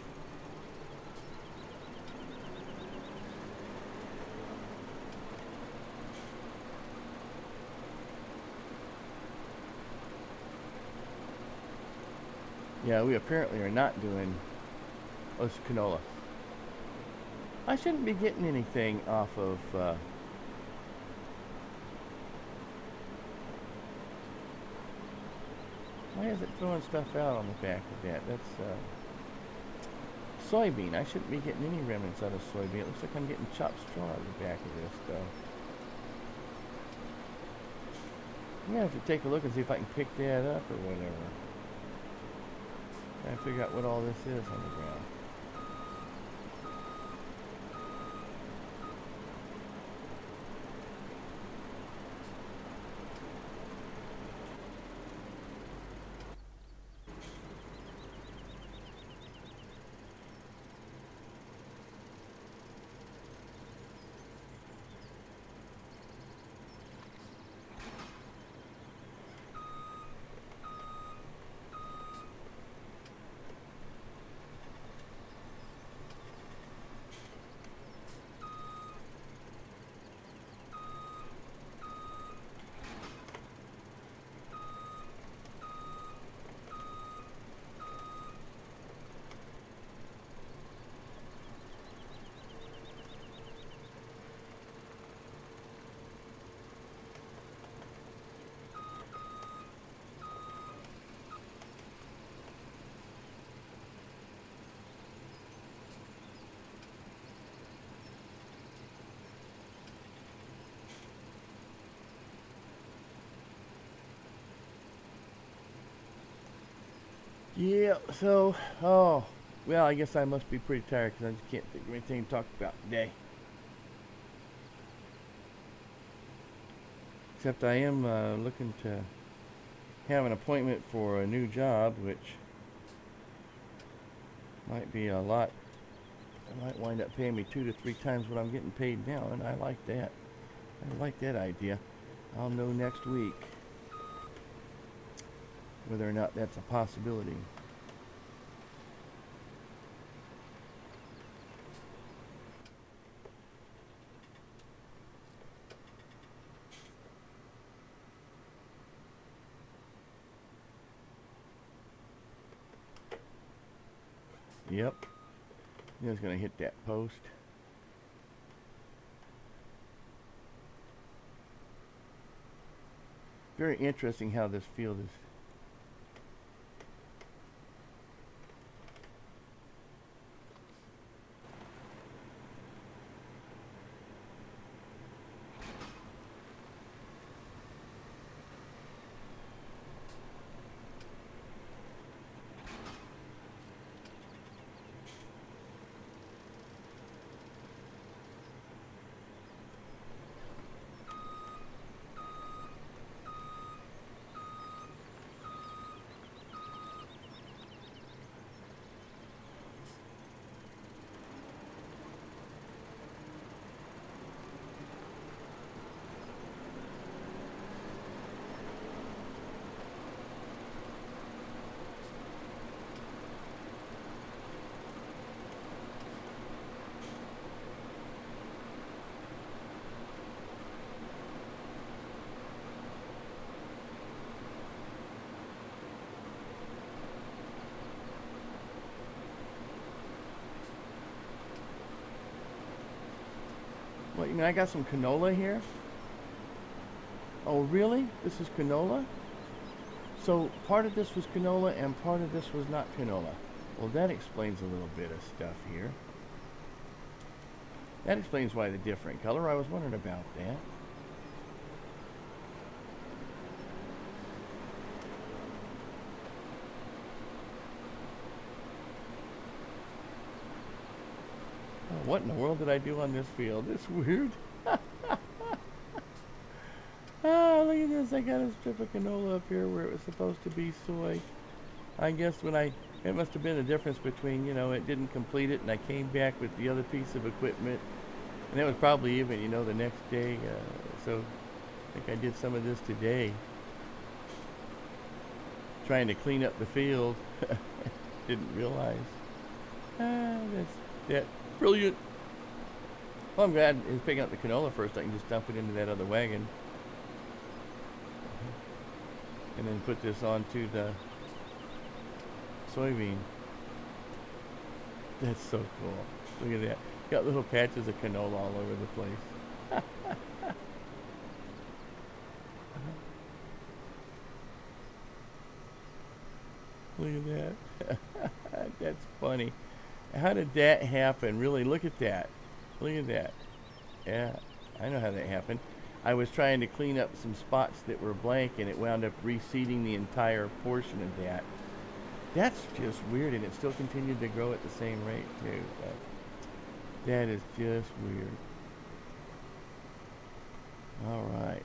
Yeah, we apparently are not doing, oh, it's canola. I shouldn't be getting anything off of, why is it throwing stuff out on the back of that? That's, soybean. I shouldn't be getting any remnants out of soybean. It looks like I'm getting chopped straw out of the back of this, though. I'm gonna have to take a look and see if I can pick that up or whatever. Trying to figure out what all this is on the ground. Yeah, so, oh, well, I guess I must be pretty tired because I just can't think of anything to talk about today. Except I am looking to have an appointment for a new job, which might be a lot. It might wind up paying me 2 to 3 times what I'm getting paid now, and I like that. I like that idea. I'll know next week whether or not that's a possibility. Yep. Just gonna hit that post. Very interesting how this field is. What, you mean I got some canola here? Oh, really? This is canola? So part of this was canola and part of this was not canola. Well, that explains a little bit of stuff here. That explains why the different color. I was wondering about that. What in the world did I do on this field? It's weird. Oh, look at this. I got a strip of canola up here where it was supposed to be soy. I guess it must have been a difference between, it didn't complete it and I came back with the other piece of equipment. And that was probably even, the next day. So I think I did some of this today. Trying to clean up the field. Didn't realize. That's brilliant. Well, I'm glad it's picking up the canola first. I can just dump it into that other wagon. And then put this onto the soybean. That's so cool. Look at that. Got little patches of canola all over the place. Look at that. That's funny. How did that happen? Really, look at that. Look at that. Yeah, I know how that happened. I was trying to clean up some spots that were blank and it wound up reseeding the entire portion of that. That's just weird, and it still continued to grow at the same rate too. That is just weird. All right.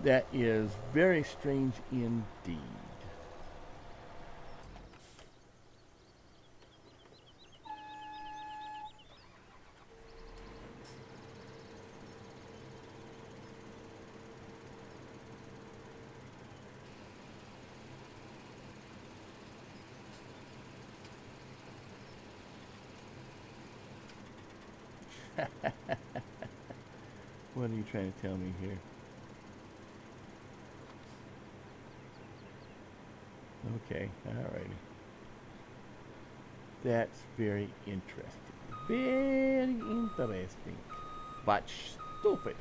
That is very strange indeed. What are you trying to tell me here? Okay, alrighty. That's very interesting. Very interesting. But stupid.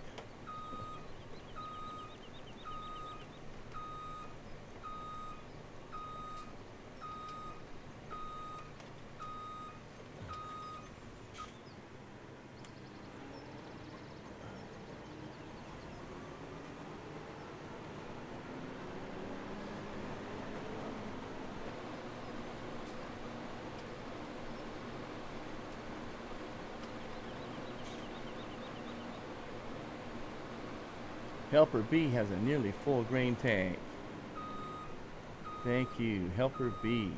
Helper B has a nearly full grain tank. Thank you, Helper B.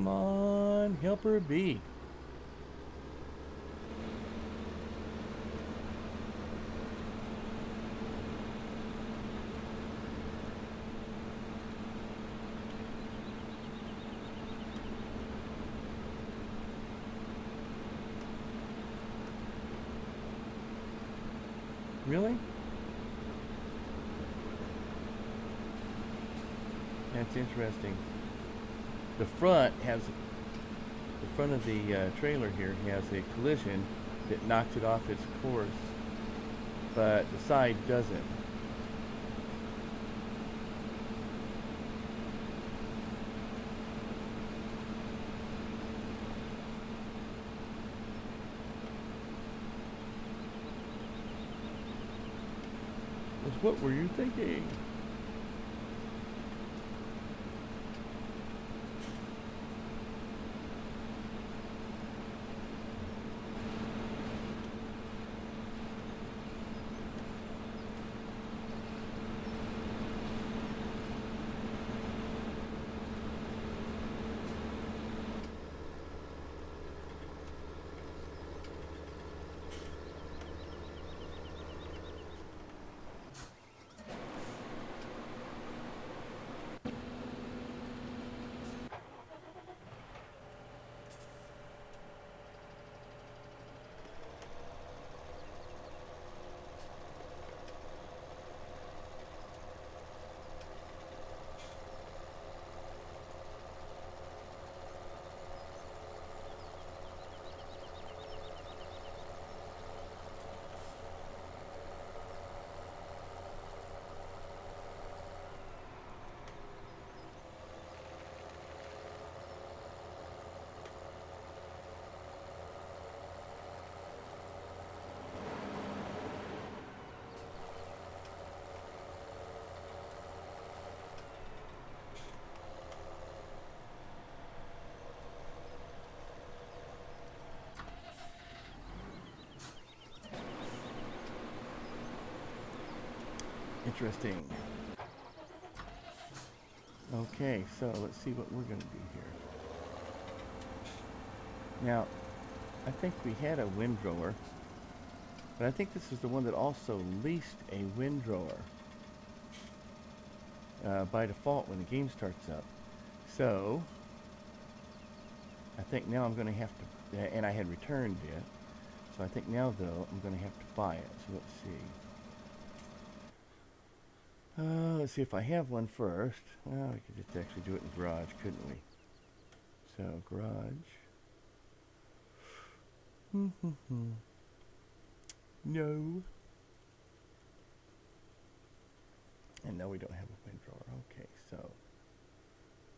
Come on, helper B. Really? That's interesting. The front of the trailer here has a collision that knocks it off its course, but the side doesn't. What were you thinking? Interesting. Okay, so let's see what we're going to do here. Now, I think we had a windrower, but I think this is the one that also leased a windrower by default when the game starts up. So, I think now I'm going to have to, and I had returned it, so I think now though I'm going to have to buy it. So let's see. Let's see if I have one first. Well, we could just actually do it in garage, couldn't we? So, garage. No. And no, we don't have a windrower. Okay, so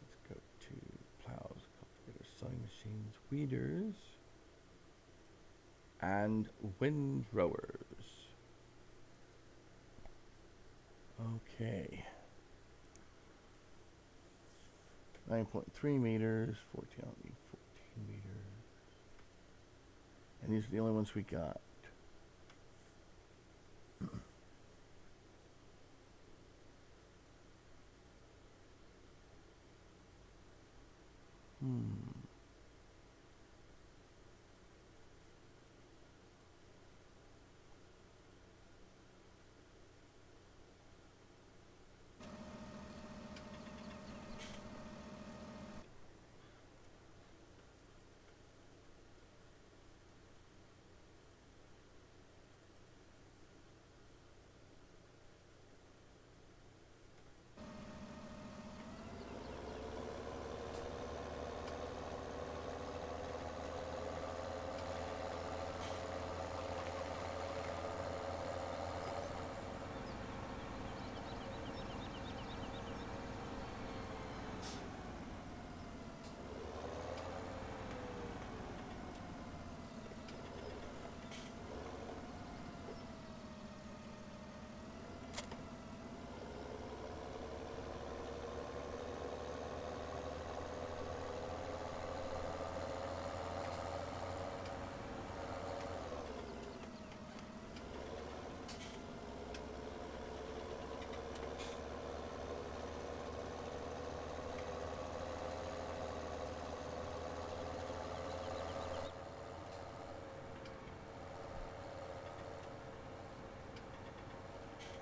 let's go to plows, cultivators, sewing machines, weeders, and windrowers. Okay. 9.3 meters, 14, I don't need 14 meters. And these are the only ones we got.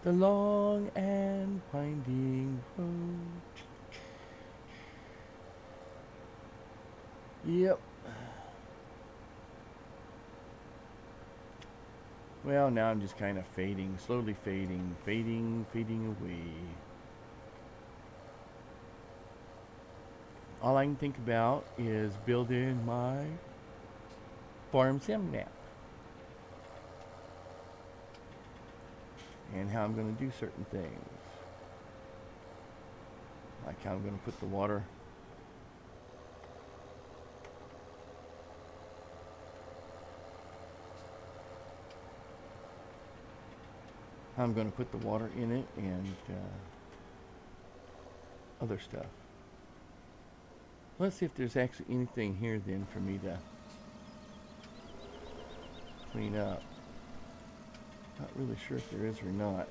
The long and winding road. Yep. Well, now I'm just kind of fading, slowly fading, fading away. All I can think about is building my farm sim map. And how I'm going to do certain things. Like how I'm going to put the water. How I'm going to put the water in it and other stuff. Let's see if there's actually anything here then for me to clean up. Not really sure if there is or not.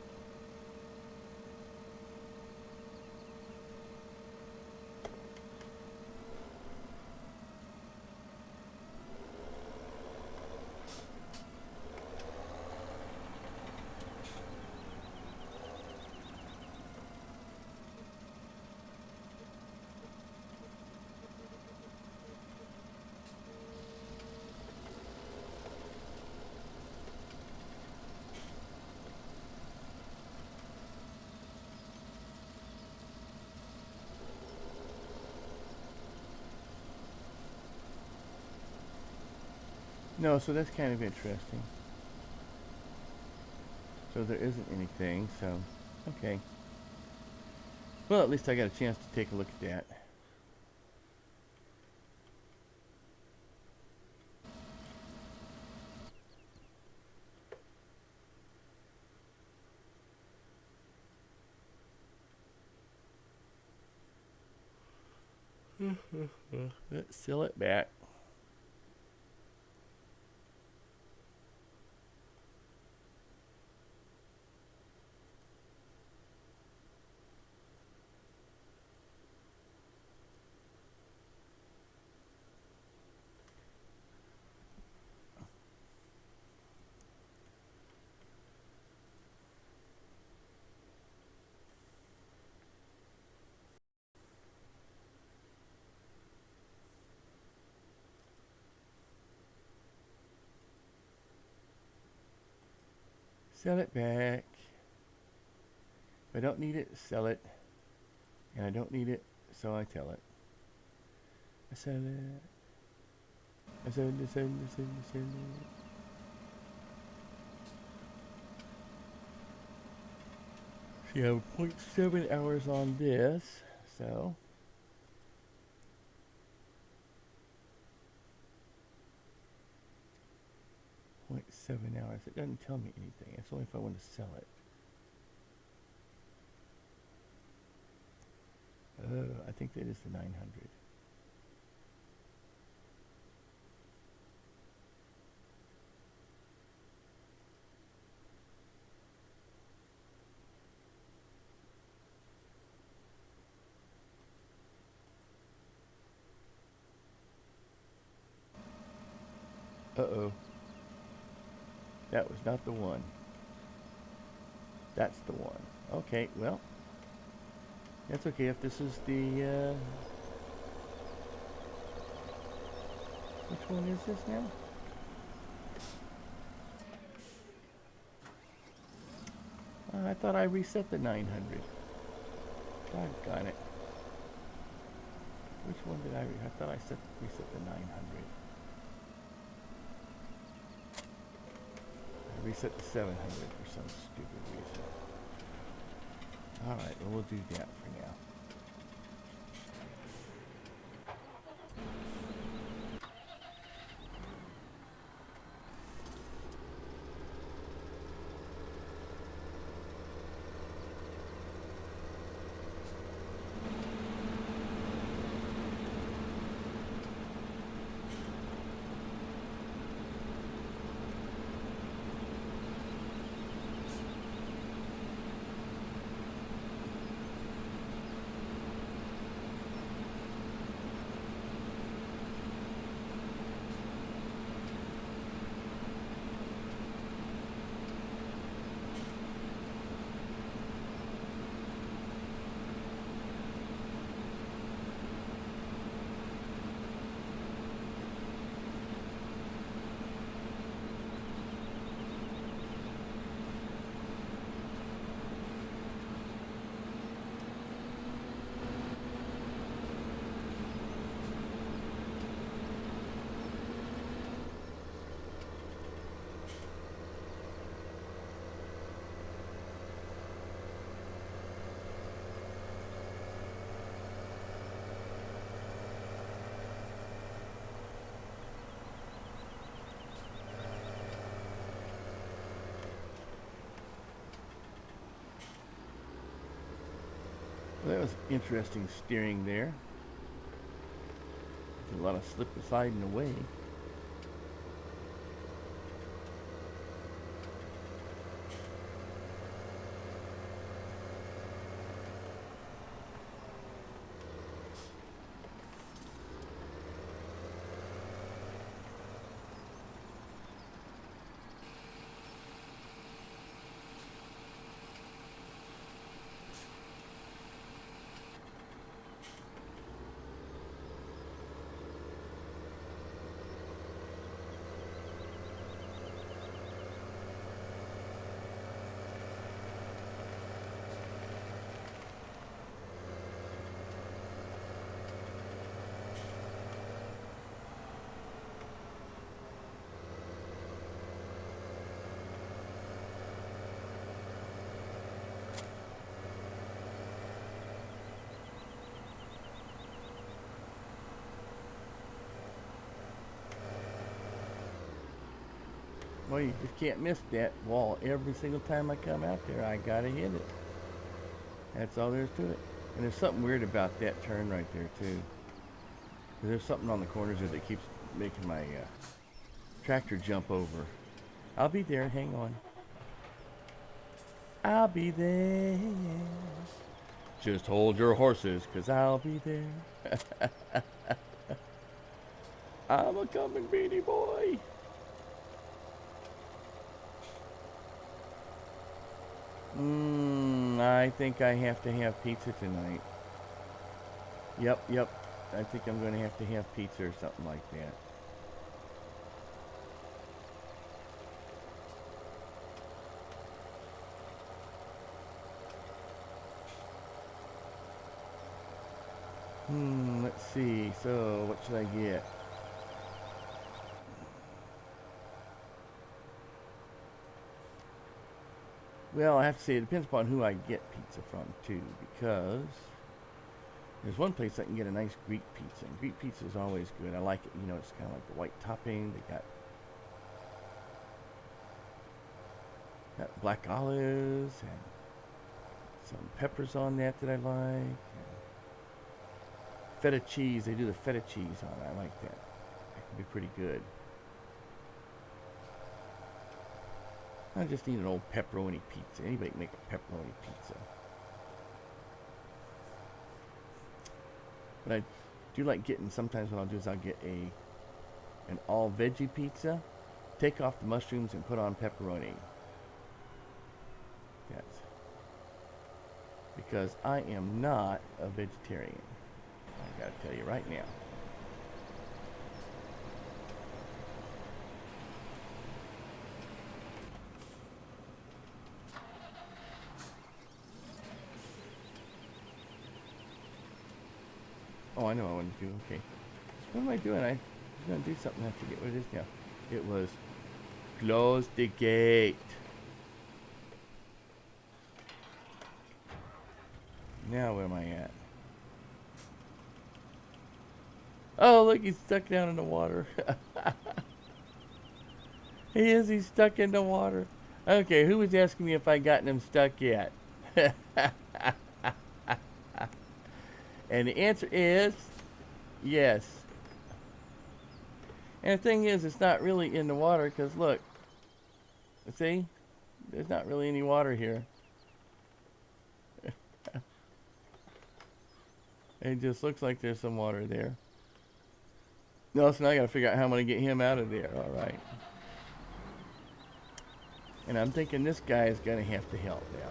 No, so that's kind of interesting. So there isn't anything, so, okay. Well, at least I got a chance to take a look at that. Let's seal it back. Sell it back. If I don't need it, sell it. And I don't need it, so I tell it. I sell it. I sell it, I sell it, I sell it, I sell it. So you have 0.7 hours on this, so. $0.7 It doesn't tell me anything. It's only if I want to sell it. Oh, I think that is the 900. Uh-oh. That was not the one. That's the one. Okay, well. That's okay if this is the, which one is this now? I thought I reset the 900. Doggone it. Which one did I thought I reset the 900. I reset the 700 for some stupid reason. Alright, well, we'll do that for now. That was interesting steering there. There's a lot of slip and sliding away. Well, you just can't miss that wall. Every single time I come out there, I gotta hit it. That's all there is to it. And there's something weird about that turn right there, too. There's something on the corners there that keeps making my tractor jump over. I'll be there. Hang on. I'll be there. Just hold your horses, 'cause I'll be there. I'm a coming, Beanie Boy. I think I have to have pizza tonight. Yep. I think I'm going to have pizza or something like that. Let's see. So, what should I get? Well, I have to say it depends upon who I get pizza from, too, because there's one place I can get a nice Greek pizza, and Greek pizza is always good. I like it. You know, it's kind of like the white topping. They got black olives and some peppers on that I like. And feta cheese. They do the feta cheese on it. I like that. That can be pretty good. I just need an old pepperoni pizza. Anybody can make a pepperoni pizza. But I do like getting, sometimes what I'll do is I'll get an all veggie pizza, take off the mushrooms and put on pepperoni. Yes. Because I am not a vegetarian. I gotta tell you right now. Oh, I know what I want to do. Okay. What am I doing? I was going to do something. I forget what it is now. It was close the gate. Now where am I at? Oh, look, he's stuck down in the water. He's stuck in the water. Okay, who was asking me if I gotten him stuck yet? And the answer is yes. And the thing is, it's not really in the water because look, see, there's not really any water here. It just looks like there's some water there. No, so now I gotta figure out how I'm gonna get him out of there. All right. And I'm thinking this guy is gonna have to help now.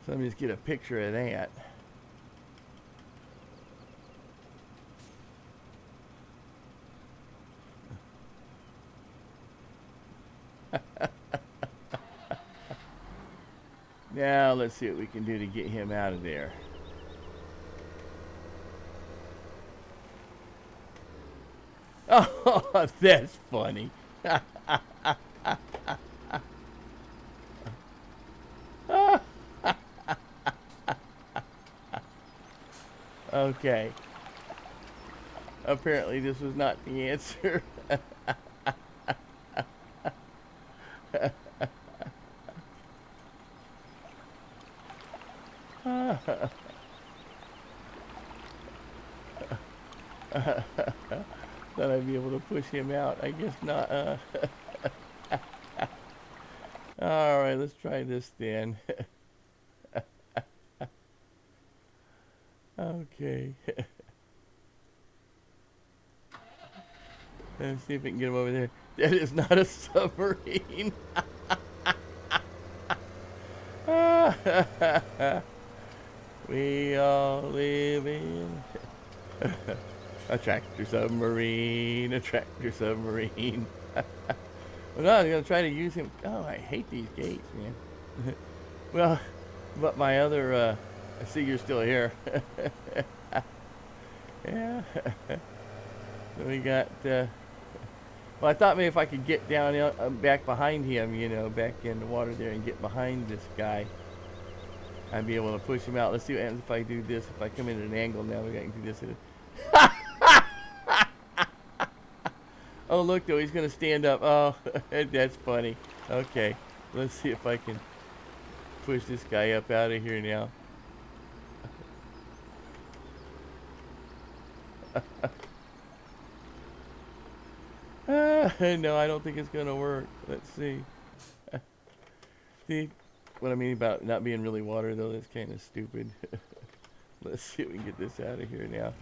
So let me just get a picture of that. Now let's see what we can do to get him out of there. Oh, that's funny. Okay. Apparently this was not the answer. Thought I'd be able to push him out. I guess not. Alright, let's try this then. Okay. Let's see if we can get him over there. That is not a submarine. We all live in a tractor submarine, a tractor submarine. Well, no, I'm going to try to use him. Oh, I hate these gates, man. Well, but my other, I see you're still here. Yeah. So we got, well, I thought maybe if I could get down back behind him, you know, back in the water there and get behind this guy, I'd be able to push him out. Let's see what happens if I do this. If I come in at an angle now, I can do this. Oh, look, though, he's going to stand up. Oh, that's funny. Okay, let's see if I can push this guy up out of here now. No, I don't think it's going to work. Let's see. See what I mean about not being really water, though? That's kind of stupid. Let's see if we can get this out of here now.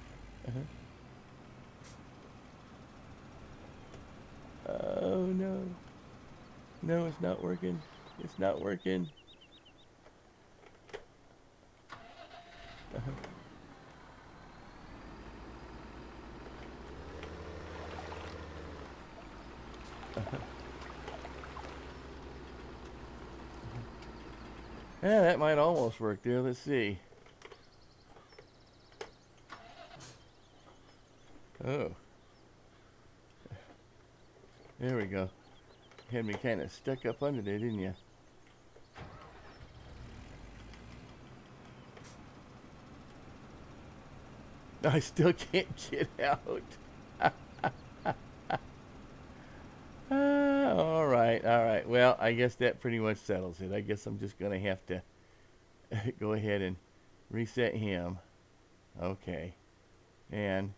Oh, no. No, it's not working. It's not working. Yeah, that might almost work there. Let's see. Oh. There we go. Had me kind of stuck up under there, didn't you? I still can't get out. All right. Well, I guess that pretty much settles it. I guess I'm just going to have to go ahead and reset him. Okay. And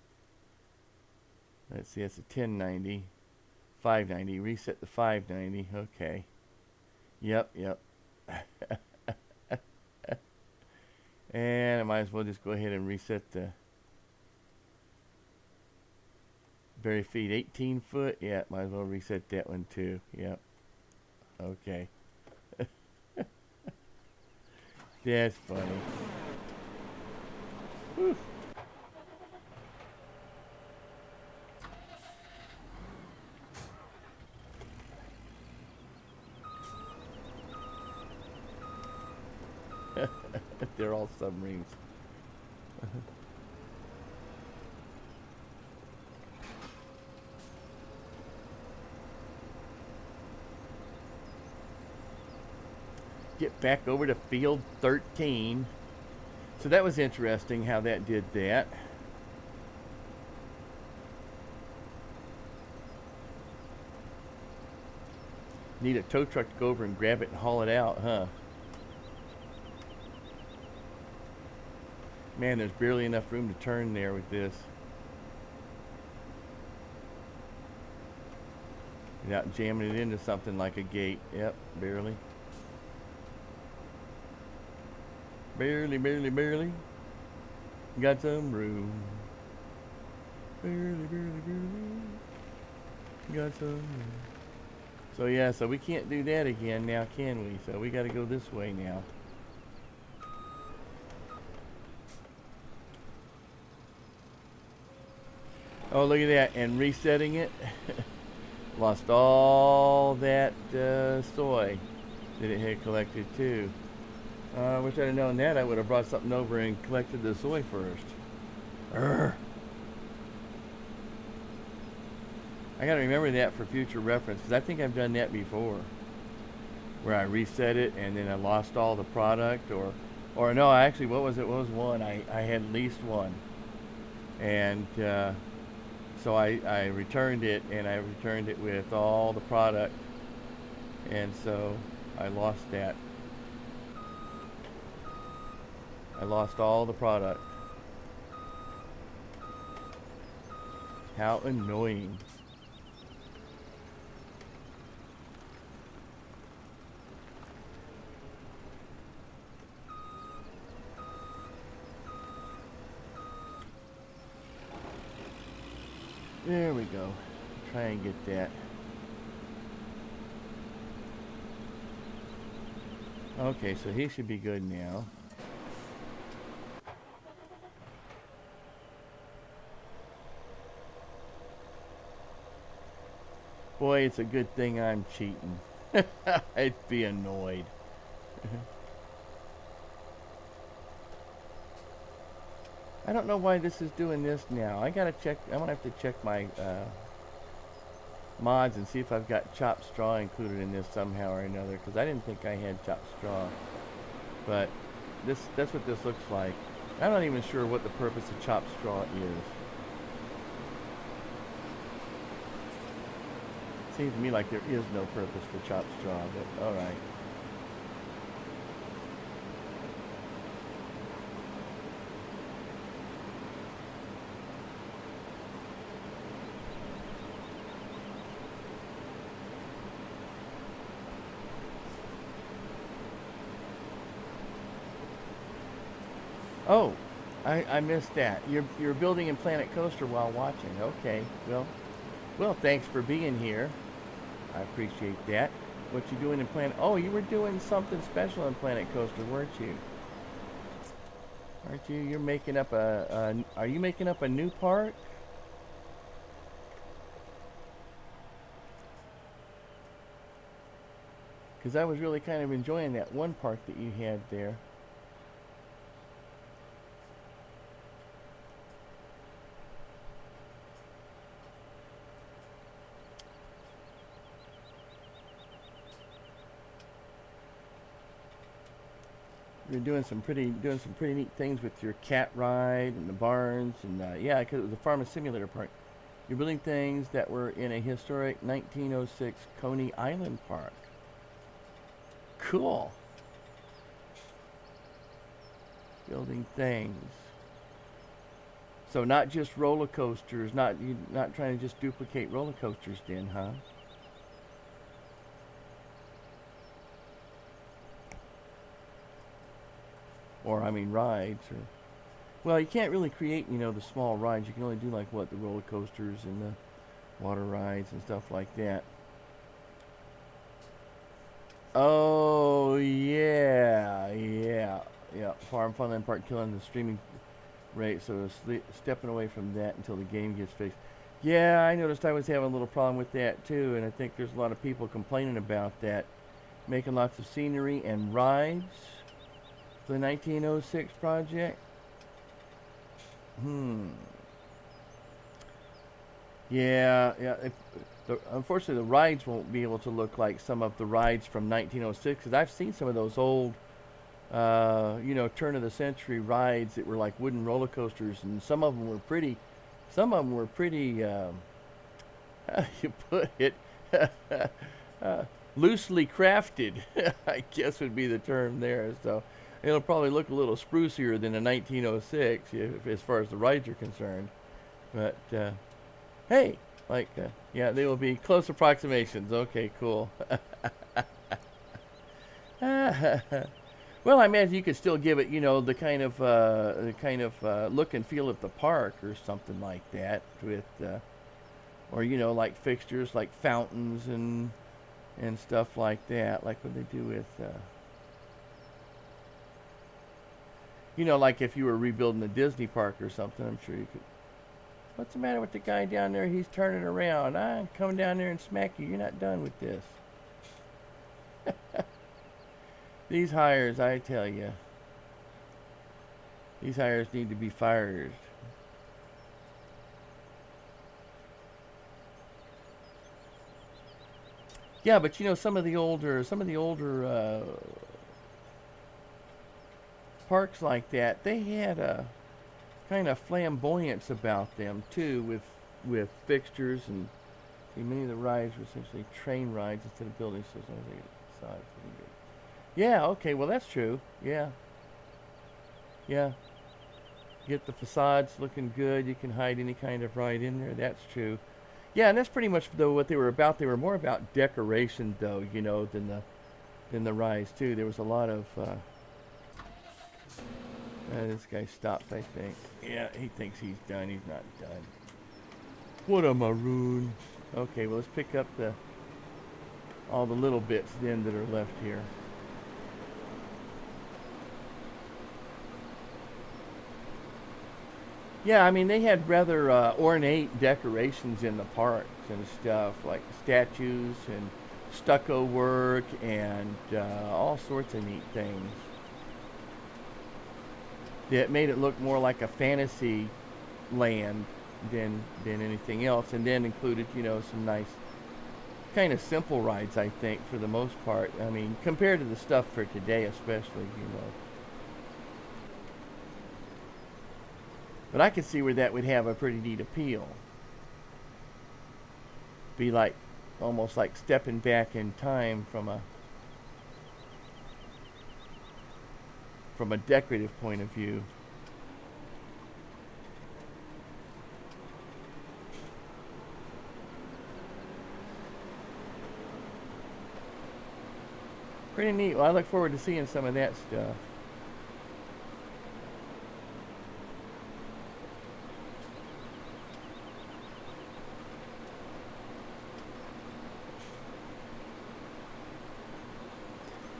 let's see, that's a 1090. 590. Reset the 590. Okay. Yep. And I might as well just go ahead and reset the Berry feed 18 foot. Yeah, might as well reset that one too. Yep. Okay. That's funny. Whew. They're all submarines. Get back over to field 13. So that was interesting how that did that. Need a tow truck to go over and grab it and haul it out, huh? Man, there's barely enough room to turn there with this. Without jamming it into something like a gate. Yep, barely. Barely. Got some room. Barely. Got some room. So yeah, so we can't do that again now, can we? So we got to go this way now. Oh, look at that. And resetting it. Lost all that soy that it had collected too. I wish I'd have known that. I would have brought something over and collected the soy first. Urgh. I gotta remember that for future reference, because I think I've done that before, where I reset it and then I lost all the product, or no, actually, what was it? What was one? I had at least one, and so I returned it, and I returned it with all the product, and so I lost that. I lost all the product. How annoying. There we go. Try and get that. Okay, so he should be good now. Boy, it's a good thing I'm cheating. I'd be annoyed. I don't know why this is doing this now. I gotta check. I'm gonna have to check my mods and see if I've got chopped straw included in this somehow or another, because I didn't think I had chopped straw. But that's what this looks like. I'm not even sure what the purpose of chopped straw is. Seems to me like there is no purpose for chopped straw, but alright. Oh, I missed that. You're building in Planet Coaster while watching. Okay, well, thanks for being here. I appreciate that. What you doing in Planet? Oh, you were doing something special in Planet Coaster, weren't you? Aren't you? You're making up are you making up a new park? Because I was really kind of enjoying that one park that you had there. You're doing some pretty neat things with your cat ride and the barns and yeah, because it was a farm simulator park. You're building things that were in a historic 1906 Coney Island park. Cool. Building things. So not just roller coasters, not trying to just duplicate roller coasters then, huh? Or I mean rides or well, you can't really create, the small rides. You can only do like what the roller coasters and the water rides and stuff like that. Oh yeah, yeah, yeah. Farm Funland Park killing the streaming rate, so stepping away from that until the game gets fixed. Yeah, I noticed I was having a little problem with that too, and I think there's a lot of people complaining about that. Making lots of scenery and rides for the 1906 project. Yeah, yeah. Unfortunately, the rides won't be able to look like some of the rides from 1906, because I've seen some of those old, turn of the century rides that were like wooden roller coasters, and some of them were pretty. Some of them were pretty. How do you put it? Loosely crafted, I guess would be the term there. So it'll probably look a little sprucier than a 1906 as far as the rides are concerned. But hey, yeah, they will be close approximations. Okay, cool. Well, I imagine you could still give it, the kind of look and feel of the park or something like that with, or like fixtures like fountains and stuff like that, like what they do with, like if you were rebuilding a Disney park or something. I'm sure you could. What's the matter with the guy down there? He's turning around. I'm coming down there and smack you. You're not done with this. These hires, I tell you. These hires need to be fired. Yeah, but you know, some of the older parks like that, they had a kind of flamboyance about them too, with fixtures and see, many of the rides were essentially train rides instead of building systems. Yeah, okay, well that's true. Yeah, yeah. Get the facades looking good. You can hide any kind of ride in there. That's true. Yeah, and that's pretty much though what they were about. They were more about decoration though, you know, than the rides too. There was a lot of. This guy stopped, I think. Yeah, he thinks he's done. He's not done. What a maroon. Okay, well let's pick up the all the little bits then that are left here. Yeah, I mean they had rather ornate decorations in the parks and stuff, like statues and stucco work and all sorts of neat things that made it look more like a fantasy land than anything else, and then included, you know, some nice kind of simple rides, I think, for the most part. I mean, compared to the stuff for today, especially, you know. But I could see where that would have a pretty neat appeal. Be like almost like stepping back in time from a decorative point of view. Pretty neat. Well, I look forward to seeing some of that stuff.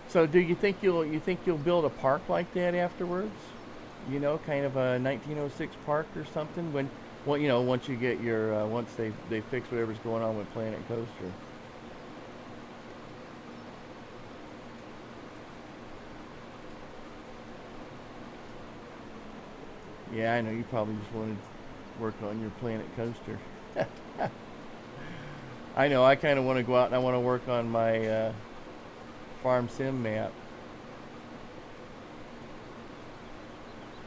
So, do you think you'll build a park like that afterwards? You know, kind of a 1906 park or something. When, well, you know, once you get your once they fix whatever's going on with Planet Coaster. Yeah, I know you probably just wanted to work on your Planet Coaster. I know. I kind of want to go out and I want to work on my farm sim map,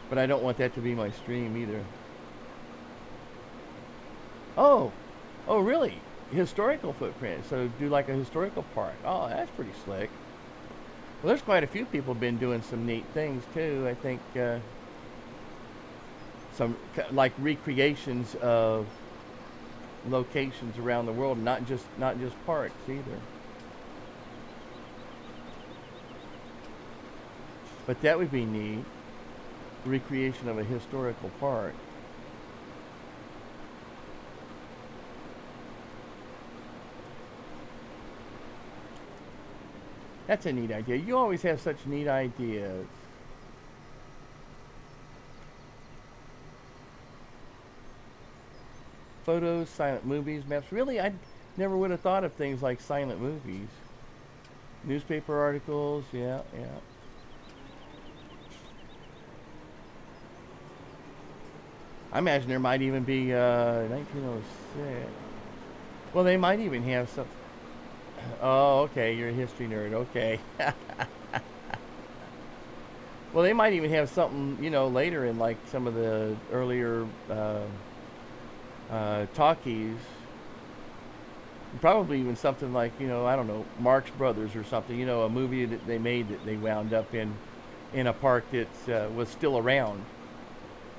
but I don't want that to be my stream either. Oh, oh, really? Historical footprint. So do like a historical park. Oh, that's pretty slick. Well, there's quite a few people been doing some neat things too. I think some like recreations of locations around the world, not just parks either. But that would be neat. Recreation of a historical park. That's a neat idea. You always have such neat ideas. Photos, silent movies, maps. Really, I never would have thought of things like silent movies. Newspaper articles, yeah, yeah. I imagine there might even be 1906. Well, they might even have some. Oh, okay, you're a history nerd. Okay. Well, they might even have something, you know, later in like some of the earlier talkies. Probably even something like, you know, I don't know, Marx Brothers or something. You know, a movie that they made that they wound up in a park that was still around.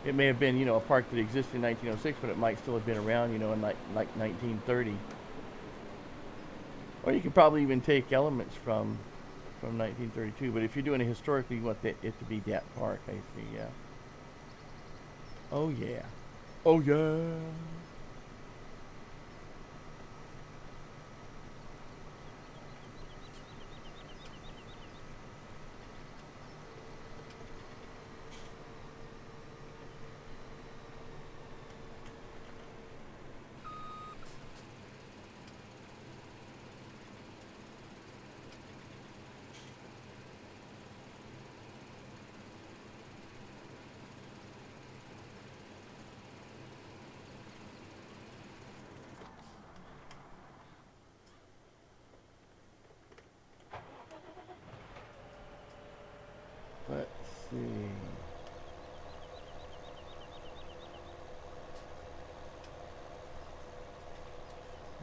It may have been, you know, a park that existed in 1906, but it might still have been around, you know, in like 1930. Or you could probably even take elements from 1932. But if you're doing a historical, you want it to be that park. I see. Yeah. Oh yeah. Oh yeah.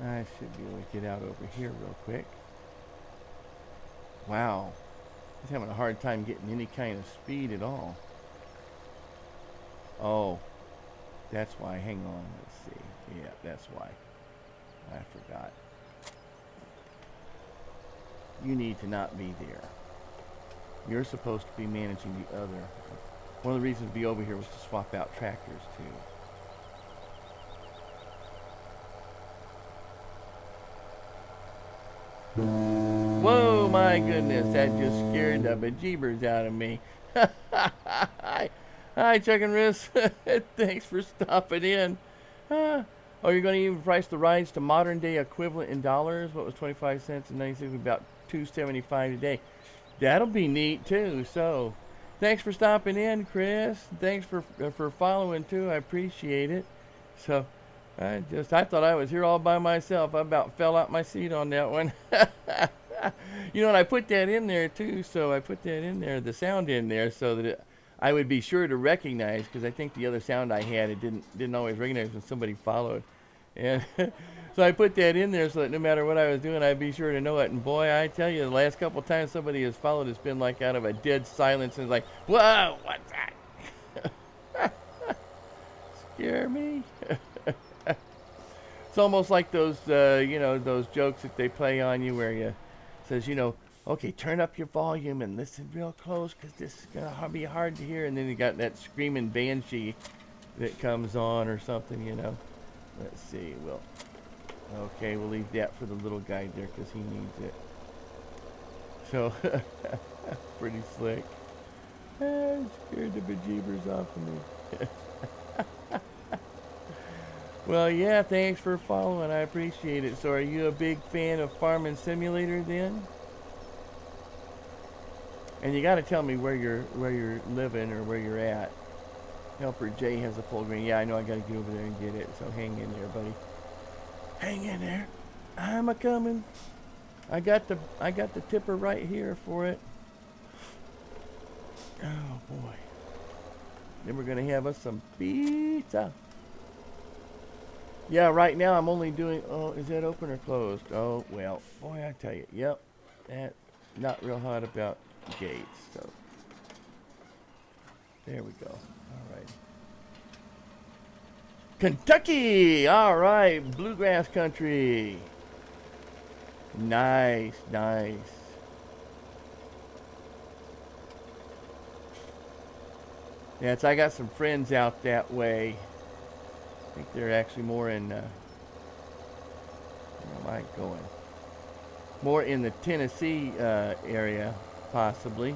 I should be able to get out over here real quick. Wow. He's having a hard time getting any kind of speed at all. Oh, that's why. Hang on. Let's see. Yeah, that's why. I forgot. You need to not be there. You're supposed to be managing the other. One of the reasons to be over here was to swap out tractors too. Whoa, my goodness, that just scared the bejeebers out of me. Hi, Chuck and Riss. Thanks for stopping in. Oh, you're going to even price the rides to modern day equivalent in dollars? What was 25 cents and 96? About $2.75 today. That'll be neat too. So, thanks for stopping in, Chris. Thanks for following too. I appreciate it. So, I thought I was here all by myself. I about fell out my seat on that one. You know, and I put that in there too. So I put that in there, the sound in there, so that I would be sure to recognize, because I think the other sound I had, it didn't always recognize when somebody followed. And so I put that in there so that no matter what I was doing, I'd be sure to know it. And boy, I tell you, the last couple of times somebody has followed, it's been like out of a dead silence, and it's like, whoa, what's that? Scare me. It's almost like those, you know, those jokes that they play on you where you says, you know, okay, turn up your volume and listen real close because this is going to be hard to hear. And then you got that screaming banshee that comes on or something, you know. Let's see. Well, okay, we'll leave that for the little guy there because he needs it. So, pretty slick. Scared the bejeebers off of me. Well, yeah, thanks for following. I appreciate it. So are you a big fan of Farming Simulator then? And you got to tell me where you're living or where you're at. Helper Jay has a full green. Yeah, I know I got to get over there and get it. So hang in there, buddy. Hang in there. I'm a coming. I got the tipper right here for it. Oh boy. Then we're gonna have us some pizza. Yeah, right now I'm only doing, oh, is that open or closed? Oh, well, boy, I tell you, yep, that, not real hot about gates, so, there we go, all right. Kentucky, all right, bluegrass country. Nice, nice. Yeah, I got some friends out that way. I think they're actually more in, where am I going? More in the Tennessee area, possibly.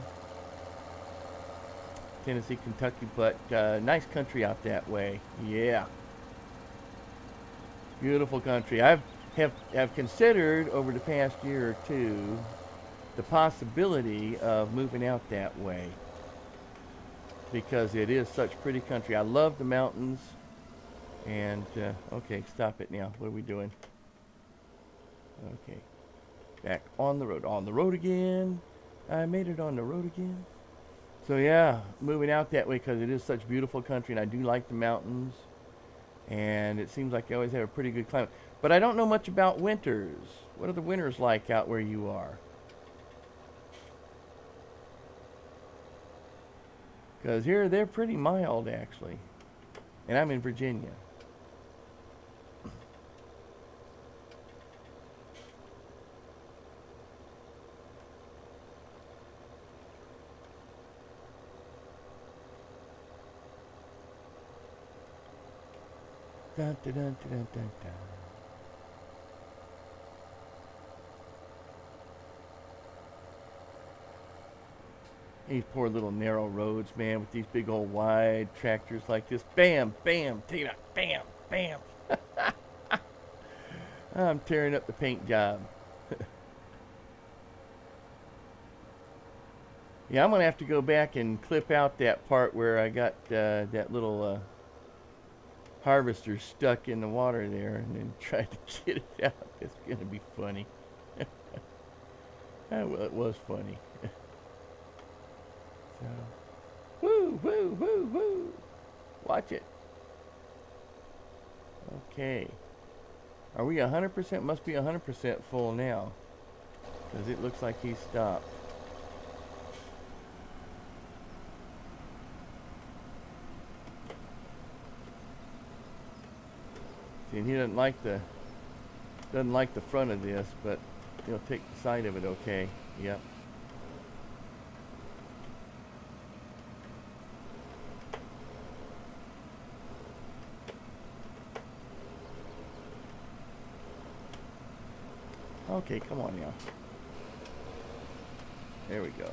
Tennessee, Kentucky, but nice country out that way. Yeah. Beautiful country. I've considered over the past year or two the possibility of moving out that way because it is such pretty country. I love the mountains. And, okay, stop it now. What are we doing? Okay. Back on the road. On the road again. I made it on the road again. So, yeah, moving out that way because it is such beautiful country, and I do like the mountains. And it seems like you always have a pretty good climate. But I don't know much about winters. What are the winters like out where you are? Because here, they're pretty mild, actually. And I'm in Virginia. Dun, dun, dun, dun, dun, dun. These poor little narrow roads, man, with these big old wide tractors like this. Bam, bam, take it out. Bam, bam. I'm tearing up the paint job. Yeah, I'm going to have to go back and clip out that part where I got that little harvester stuck in the water there and then try to get it out. It's going to be funny. Well, it was funny. So, woo, woo, woo, woo. Watch it. Okay. Are we 100%? Must be 100% full now, because it looks like he stopped. See, and he doesn't like the front of this, but he'll take the side of it okay. Yep. Okay, come on now. There we go.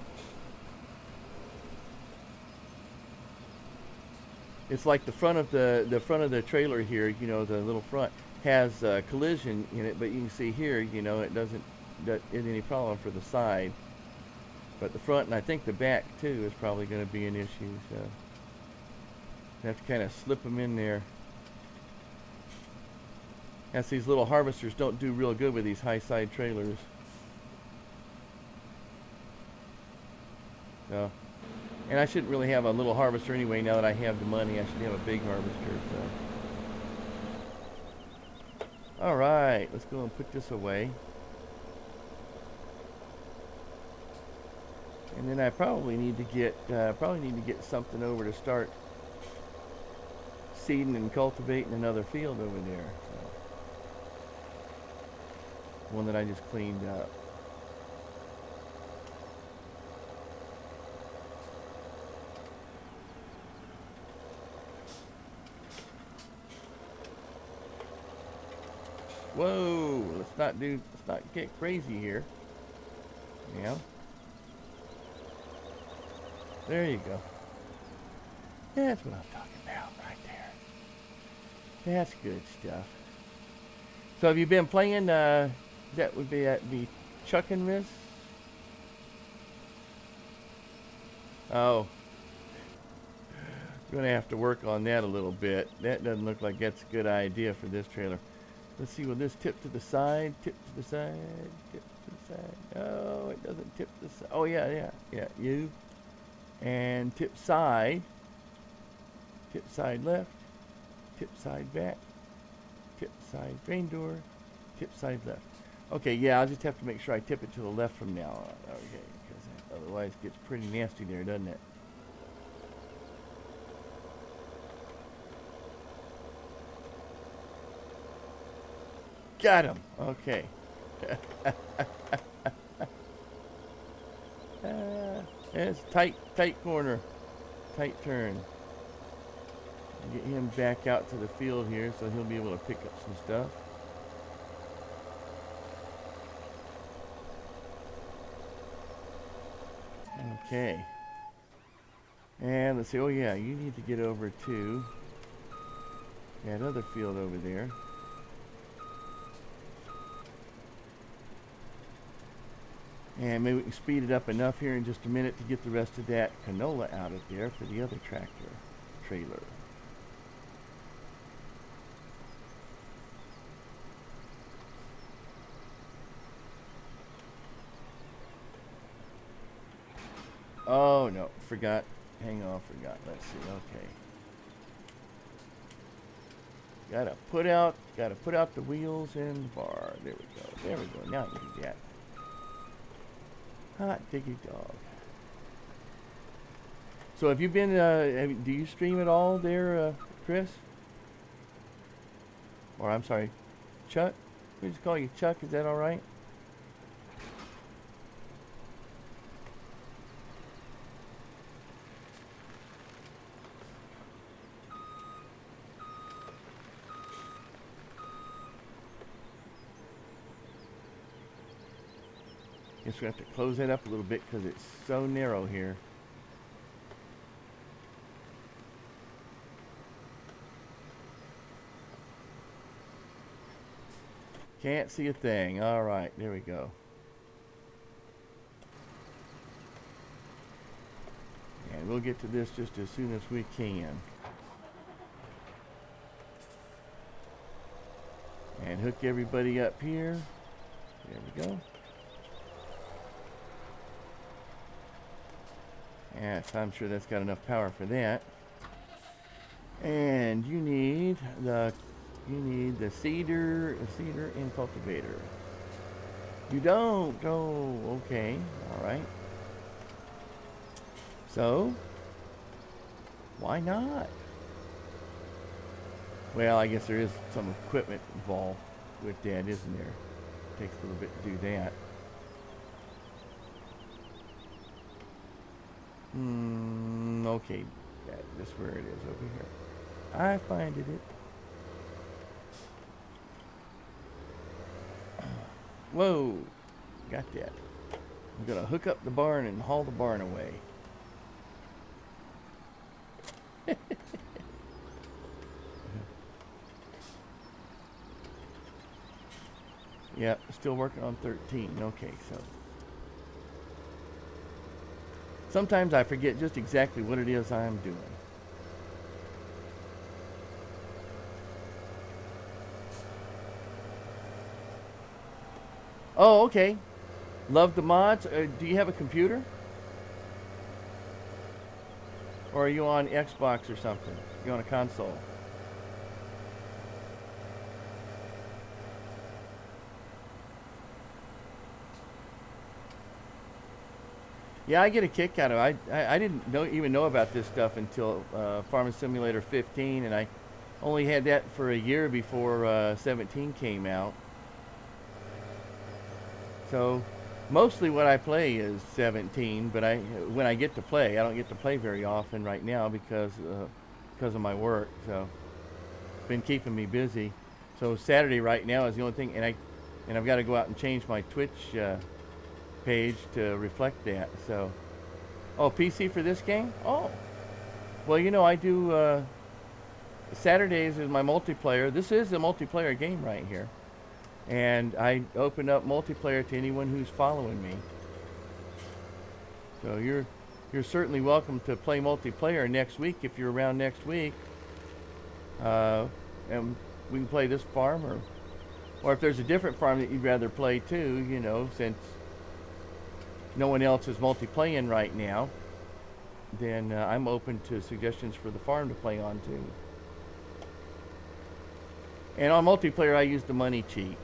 It's like the front of the trailer here, you know, the little front has collision in it, but you can see here, you know, it isn't any problem for the side, but the front and I think the back too is probably going to be an issue. So you have to kind of slip them in there. As these little harvesters don't do real good with these high side trailers. So, and I shouldn't really have a little harvester anyway. Now that I have the money, I should have a big harvester. So, all right, let's go and put this away. And then I probably need to get something over to start seeding and cultivating another field over there. So, one that I just cleaned up. Whoa, let's not get crazy here. Yeah. There you go. That's what I'm talking about right there. That's good stuff. So have you been playing, that would be Chuck and Miss? Oh. We're gonna have to work on that a little bit. That doesn't look like that's a good idea for this trailer. Let's see, will this tip to the side, tip to the side, tip to the side? No, it doesn't tip to the side. Oh yeah, you. And tip side left, tip side back, tip side drain door, tip side left. Okay, yeah, I'll just have to make sure I tip it to the left from now on. Okay, because otherwise it gets pretty nasty there, doesn't it? Got him. Okay. It's tight corner, tight turn. Get him back out to the field here so he'll be able to pick up some stuff. Okay. And let's see. Oh yeah, you need to get over to that other field over there. And maybe we can speed it up enough here in just a minute to get the rest of that canola out of there for the other trailer. Oh no, forgot. Hang on, forgot. Let's see. Okay. Gotta put out the wheels and the bar. There we go. There we go. Now you can do that. Hot diggity dog. So have you been, do you stream at all there, Chris? Or I'm sorry, Chuck? We just call you Chuck, is that alright? Guess we have to close that up a little bit because it's so narrow here. Can't see a thing. All right, there we go. And we'll get to this just as soon as we can. And hook everybody up here. There we go. Yes, I'm sure that's got enough power for that. And you need the You need the seeder, and cultivator. You don't? Oh, okay. All right. So, why not? Well, I guess there is some equipment involved with that, isn't there? Takes a little bit to do that. Okay. That's where it is over here. I find it. Whoa. Got that. I'm going to hook up the barn and haul the barn away. Yep, still working on 13. Okay, so sometimes I forget just exactly what it is I'm doing. Oh, okay. Love the mods. Do you have a computer? Or are you on Xbox or something? You on a console? Yeah, I get a kick out of it. I didn't even know about this stuff until Farming Simulator 15, and I only had that for a year before 17 came out. So mostly what I play is 17, but when I get to play, I don't get to play very often right now because of my work. So it's been keeping me busy. So Saturday right now is the only thing, and I've got to go out and change my Twitch page to reflect that. So, oh, PC for this game? Oh, well, you know, I do Saturdays is my multiplayer. This is a multiplayer game right here. And I open up multiplayer to anyone who's following me. So you're certainly welcome to play multiplayer next week if you're around next week. And we can play this farm, or if there's a different farm that you'd rather play too, you know, since no one else is multiplaying right now, then I'm open to suggestions for the farm to play on too. And on multiplayer, I use the money cheat.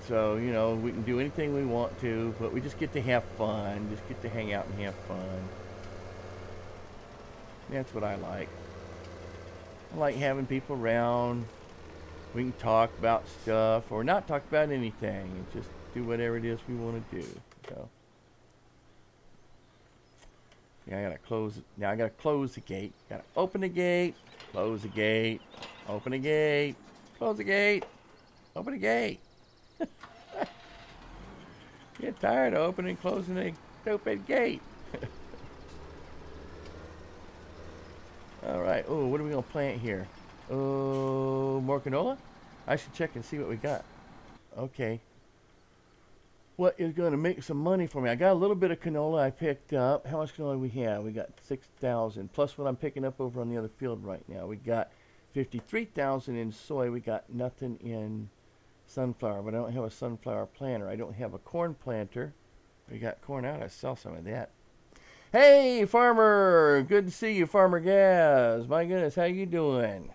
So, you know, we can do anything we want to, but we just get to have fun. Just get to hang out and have fun. That's what I like. I like having people around. We can talk about stuff or not talk about anything and just do whatever it is we want to do. So, yeah, I gotta close. Now I gotta close the gate. Gotta open the gate, close the gate, open the gate, close the gate, open the gate. Get tired of opening and closing the stupid gate. All right. Oh, what are we gonna plant here? Oh, more canola? I should check and see what we got. Okay. What is going to make some money for me? I got a little bit of canola I picked up. How much canola we have? We got 6,000 plus what I'm picking up over on the other field right now. We got 53,000 in soy. We got nothing in sunflower, but I don't have a sunflower planter. I don't have a corn planter. We got corn out. I sell some of that. Hey, farmer! Good to see you, Farmer Gaz. My goodness, how you doing?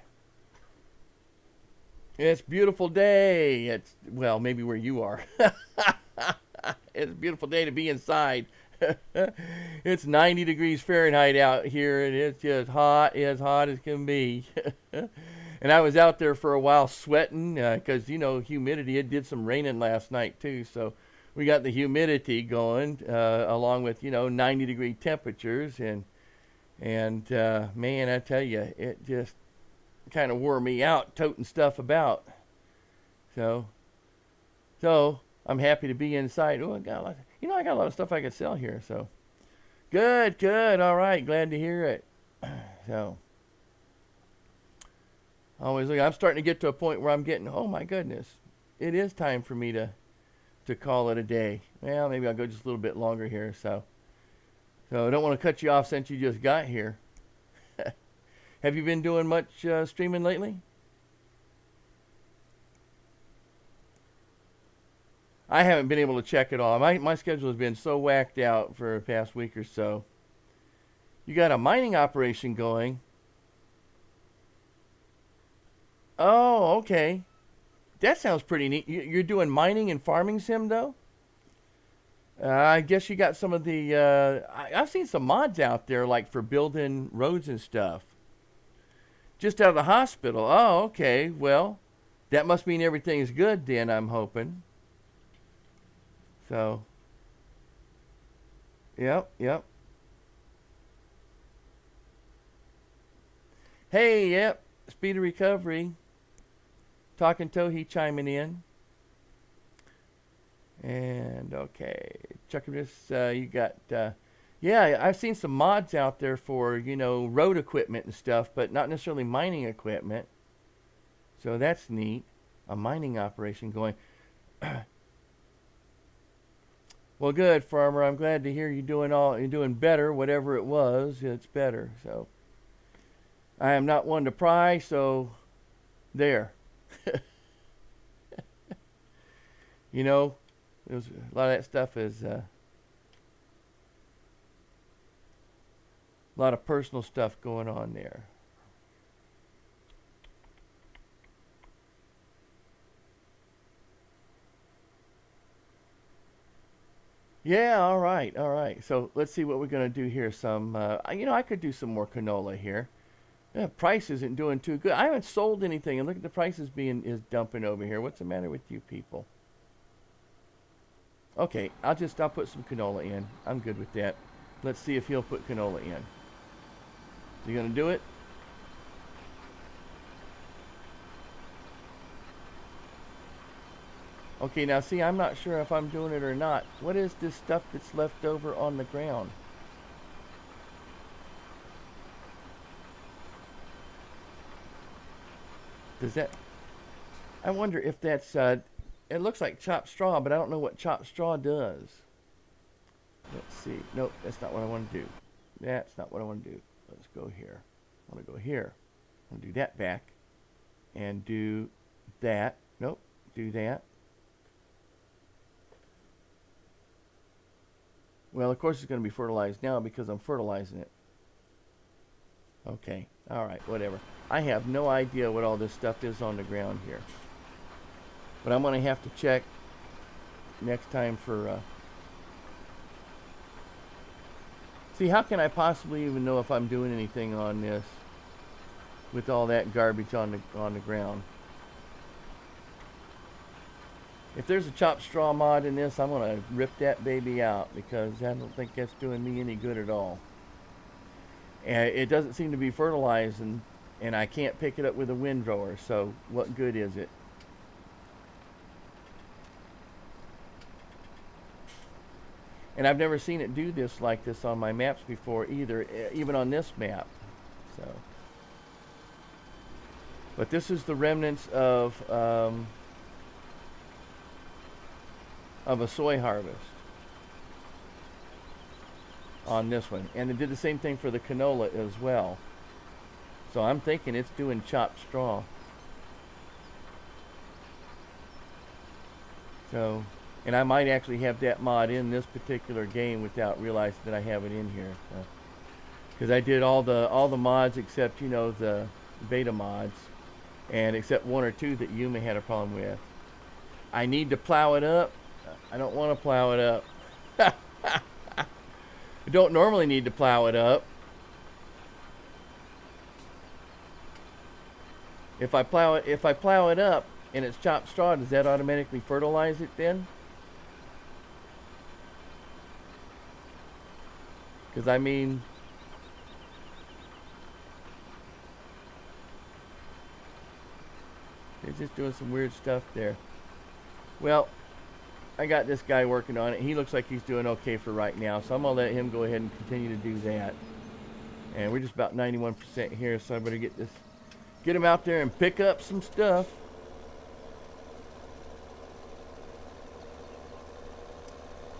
It's a beautiful day. It's, well, maybe where you are. It's a beautiful day to be inside. It's 90 degrees Fahrenheit out here, and it's just hot as can be. And I was out there for a while sweating because, you know, humidity. It did some raining last night, too. So we got the humidity going along with, you know, 90-degree temperatures. And man, I tell you, it just kind of wore me out toting stuff about. So I'm happy to be inside. Oh, I got a lot. You know, I got a lot of stuff I could sell here. So good. All right, glad to hear it. So always look. I'm starting to get to a point where I'm getting. Oh my goodness, it is time for me to call it a day. Well, maybe I'll go just a little bit longer here. So I don't want to cut you off since you just got here. Have you been doing much streaming lately? I haven't been able to check it all. My schedule has been so whacked out for the past week or so. You got a mining operation going. Oh, okay. That sounds pretty neat. You're doing mining and farming sim though. I guess you got some of the. I've seen some mods out there like for building roads and stuff. Just out of the hospital. Oh, okay. Well, that must mean everything's good then. I'm hoping. So. Yep. Yep. Hey. Yep. Speed of recovery. Talking Tohi chiming in. And okay, check this. You got, yeah, I've seen some mods out there for road equipment and stuff, but not necessarily mining equipment. So that's neat. A mining operation going. Well, good, farmer. I'm glad to hear you're doing better. Whatever it was, it's better. So I am not one to pry. So there. you know. A lot of that stuff is a lot of personal stuff going on there. Yeah, all right, all right. So let's see what we're gonna do here. I could do some more canola here. Price isn't doing too good. I haven't sold anything, and look at the prices is dumping over here. What's the matter with you people? Okay, I'll put some canola in. I'm good with that. Let's see if he'll put canola in. Is he gonna do it? Okay, now see, I'm not sure if I'm doing it or not. What is this stuff that's left over on the ground? Does that... I wonder if that's... it looks like chopped straw, but I don't know what chopped straw does. Let's see. Nope, that's not what I want to do. That's not what I want to do. Let's go here. I want to go here. I want to do that back. And do that. Nope, do that. Well, of course it's going to be fertilized now because I'm fertilizing it. Okay, alright, whatever. I have no idea what all this stuff is on the ground here. But I'm going to have to check next time for... See, how can I possibly even know if I'm doing anything on this with all that garbage on the ground? If there's a chopped straw mod in this, I'm going to rip that baby out because I don't think that's doing me any good at all. And it doesn't seem to be fertilized, and I can't pick it up with a windrower, so what good is it? And I've never seen it do this like this on my maps before either, even on this map. So, but this is the remnants of a soy harvest on this one, and it did the same thing for the canola as well. So I'm thinking it's doing chopped straw. So, and I might actually have that mod in this particular game without realizing that I have it in here. Because I did all the mods except the beta mods, and except one or two that Yuma had a problem with. I need to plow it up. I don't want to plow it up. I don't normally need to plow it up. If I plow it up and it's chopped straw, does that automatically fertilize it then? Because I mean, they're just doing some weird stuff there. Well, I got this guy working on it. He looks like he's doing okay for right now, so I'm gonna let him go ahead and continue to do that. And we're just about 91% here, so I better get him out there and pick up some stuff.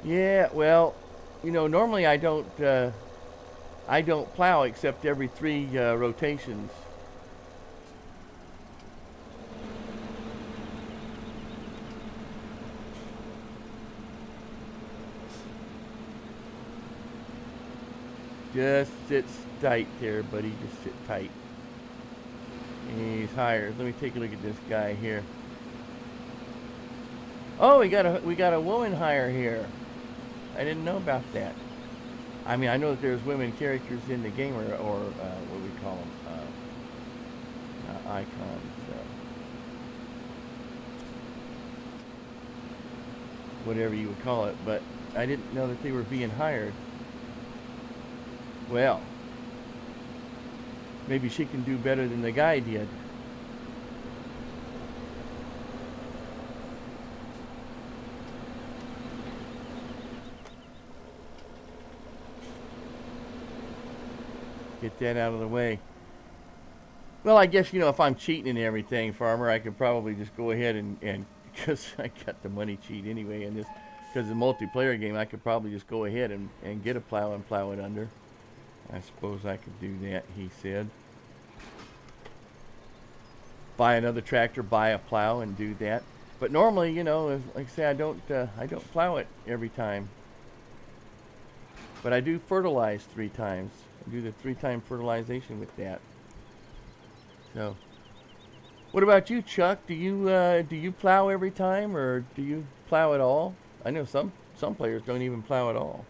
Yeah, well, normally I don't plow except every 3 rotations. Just sit tight there, buddy. Just sit tight. And you these hires. Let me take a look at this guy here. Oh, we got a woman hire here. I didn't know about that. I mean, I know that there's women characters in the game, or what do we call them? Icons. Whatever you would call it. But I didn't know that they were being hired. Well, maybe she can do better than the guy did. Get that out of the way. Well, I guess, you know, if I'm cheating and everything, farmer, I could probably just go ahead and because I got the money cheat anyway, and this, because it's a multiplayer game, I could probably just go ahead and get a plow and plow it under. I suppose I could do that, he said. Buy another tractor, buy a plow, and do that. But normally, you know, like I say, I don't plow it every time. But I do fertilize 3 times. I do the 3-time fertilization with that. So, what about you, Chuck? Do you plow every time, or do you plow at all? I know some players don't even plow at all.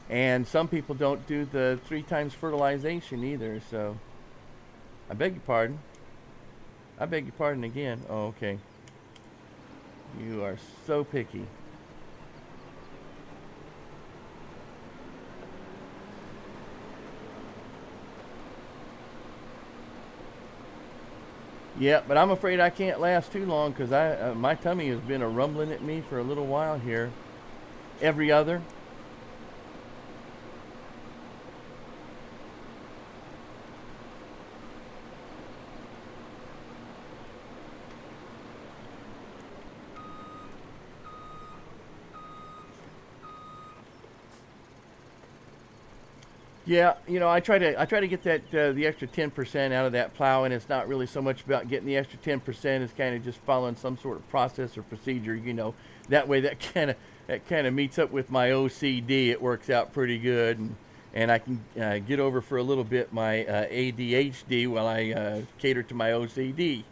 And some people don't do the 3 times fertilization either, so I beg your pardon. I beg your pardon again. Oh, okay. You are so picky. Yeah, but I'm afraid I can't last too long, because my tummy has been a rumbling at me for a little while here. Every other. Yeah, you know, I try to get that the extra 10% out of that plow, and it's not really so much about getting the extra 10%. It's kind of just following some sort of process or procedure, you know. That way, that kind of meets up with my OCD. It works out pretty good, and I can get over for a little bit my ADHD while I cater to my OCD.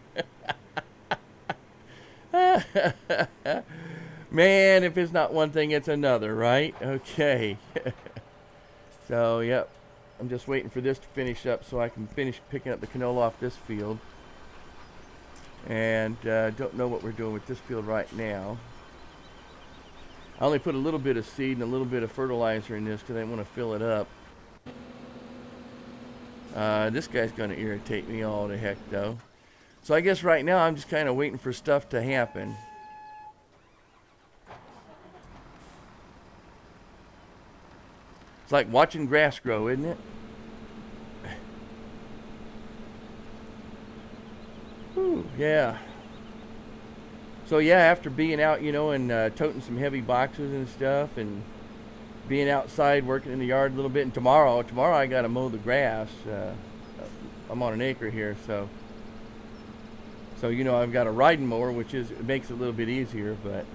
Man, if it's not one thing, it's another, right? Okay. So, yep, I'm just waiting for this to finish up so I can finish picking up the canola off this field. And don't know what we're doing with this field right now. I only put a little bit of seed and a little bit of fertilizer in this because I want to fill it up. This guy's going to irritate me all to heck, though. So I guess right now I'm just kind of waiting for stuff to happen. It's like watching grass grow, isn't it? Whew, yeah. So yeah, after being out, you know, and toting some heavy boxes and stuff, and being outside working in the yard a little bit, and tomorrow I got to mow the grass. I'm on an acre here, so you know, I've got a riding mower, which makes it a little bit easier, but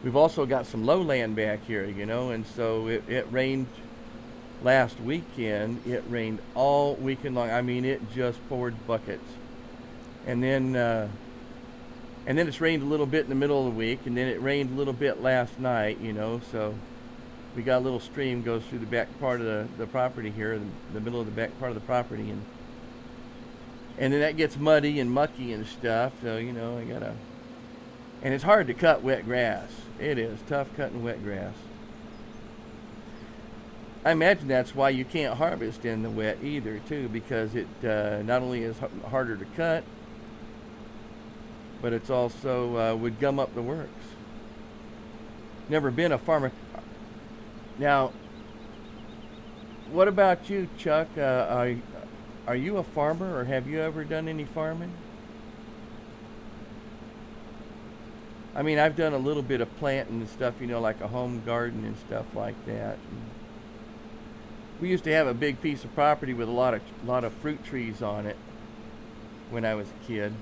we've also got some lowland back here, you know, and so it rained last weekend. It rained all weekend long. I mean, it just poured buckets. And then it's rained a little bit in the middle of the week, and then it rained a little bit last night, you know, so we got a little stream goes through the back part of the property here, the middle of the back part of the property, and then that gets muddy and mucky and stuff, so, you know, and it's hard to cut wet grass. It is tough cutting wet grass. I imagine that's why you can't harvest in the wet either, too, because it not only is harder to cut, but it's also would gum up the works. Never been a farmer. Now, what about you, Chuck? Are you a farmer, or have you ever done any farming? I mean, I've done a little bit of planting and stuff, you know, like a home garden and stuff like that. We used to have a big piece of property with a lot of fruit trees on it when I was a kid.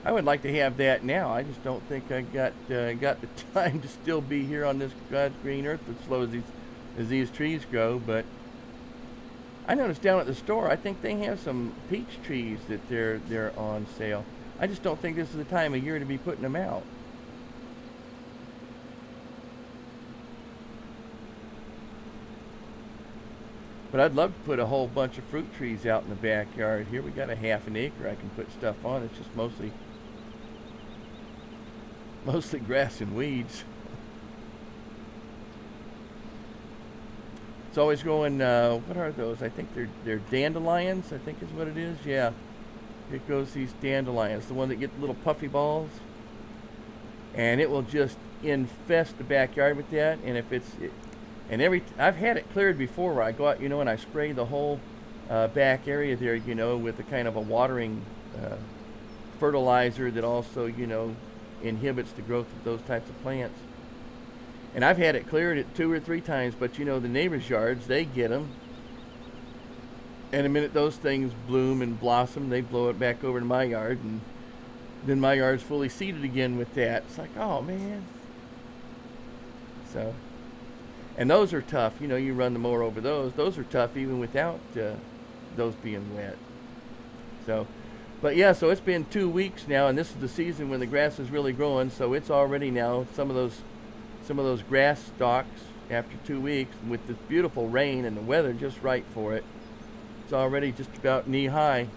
I would like to have that now. I just don't think I got the time to still be here on this God's green earth as slow as these trees grow. But I noticed down at the store, I think they have some peach trees that they're on sale. I just don't think this is the time of year to be putting them out. But I'd love to put a whole bunch of fruit trees out in the backyard. Here we got a half an acre I can put stuff on. It's just mostly grass and weeds. It's always growing, what are those? I think they're dandelions, I think is what it is. Yeah, it goes these dandelions, the one that get the little puffy balls. And it will just infest the backyard with that. And if I've had it cleared before where I go out, and I spray the whole back area there, with a kind of a watering fertilizer that also, inhibits the growth of those types of plants. And I've had it cleared it 2 or 3 times, but the neighbors' yards, they get them. And the minute those things bloom and blossom, they blow it back over to my yard, and then my yard's fully seeded again with that. It's like, oh man. So, and those are tough. You run the mower over those. Those are tough even without those being wet. So, but yeah, so it's been 2 weeks now, and this is the season when the grass is really growing. So it's already now some of those grass stalks after 2 weeks with this beautiful rain and the weather just right for it. It's already just about knee high.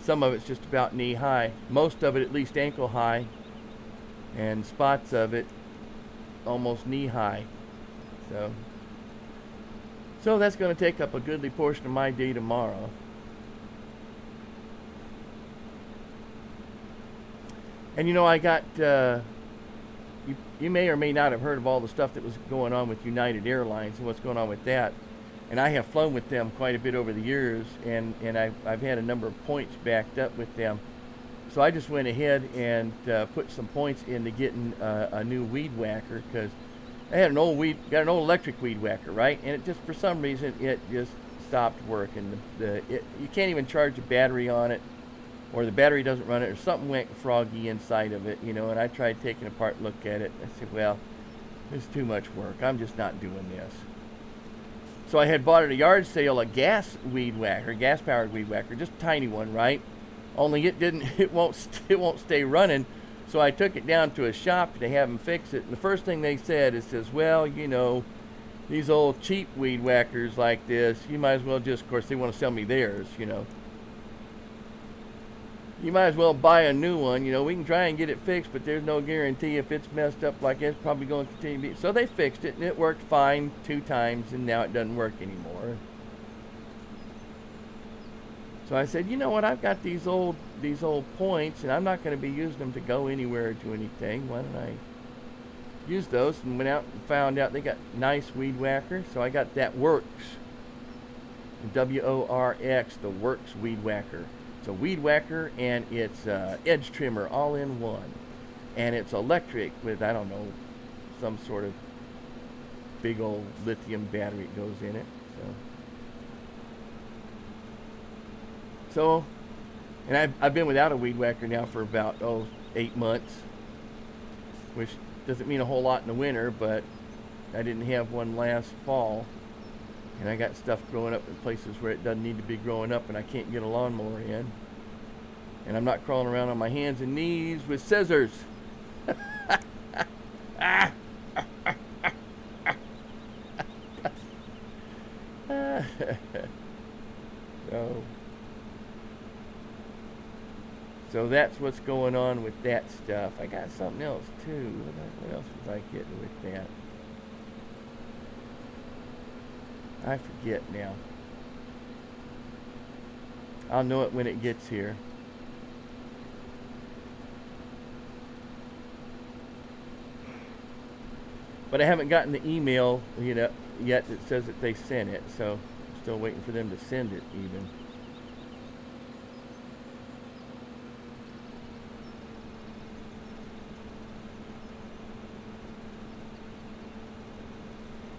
Some of it's just about knee high. Most of it at least ankle high, and spots of it almost knee high. So that's going to take up a goodly portion of my day tomorrow. And I got, you may or may not have heard of all the stuff that was going on with United Airlines and what's going on with that. And I have flown with them quite a bit over the years, and I've had a number of points backed up with them. So I just went ahead and put some points into getting a new weed whacker, because I had got an old electric weed whacker, right? And it just, for some reason, it just stopped working. You can't even charge a battery on it, or the battery doesn't run it, or something went froggy inside of it, and I tried taking it apart and look at it. I said, well, it's too much work. I'm just not doing this. So I had bought at a yard sale a gas powered weed whacker, just a tiny one, right? Only it won't stay running. So I took it down to a shop to have them fix it. And the first thing they said is, well, these old cheap weed whackers like this, you might as well just, of course, they want to sell me theirs, You might as well buy a new one. We can try and get it fixed, but there's no guarantee if it's messed up like it's probably going to continue to be. So they fixed it, and it worked fine 2 times, and now it doesn't work anymore. So I said, you know what? I've got these old points, and I'm not going to be using them to go anywhere or do anything. Why don't I use those? And went out and found out they got nice weed whacker. So I got that Works, W-O-R-X, the Works weed whacker. It's a weed whacker, and it's edge trimmer all in one, and it's electric with, I don't know, some sort of big old lithium battery that goes in it. So, and I've been without a weed whacker now for about 8 months, which doesn't mean a whole lot in the winter, but I didn't have one last fall, and I got stuff growing up in places where it doesn't need to be growing up, and I can't get a lawnmower in, and I'm not crawling around on my hands and knees with scissors. So that's what's going on with that stuff. I got something else too. What else was I getting with that? I forget now. I'll know it when it gets here. But I haven't gotten the email yet that says that they sent it, so I'm still waiting for them to send it even.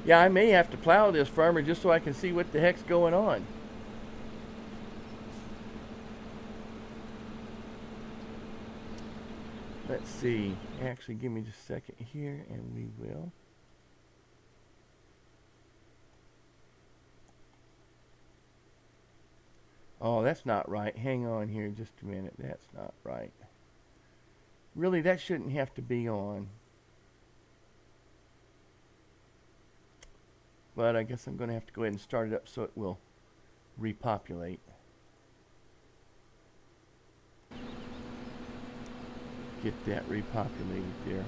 Yeah, I may have to plow this, farmer, just so I can see what the heck's going on. let's see. Actually, give me just a second here, and we will. Oh, that's not right. Hang on here just a minute. That's not right. Really, that shouldn't have to be on. But I guess I'm going to have to go ahead and start it up so it will repopulate. Get that repopulated there.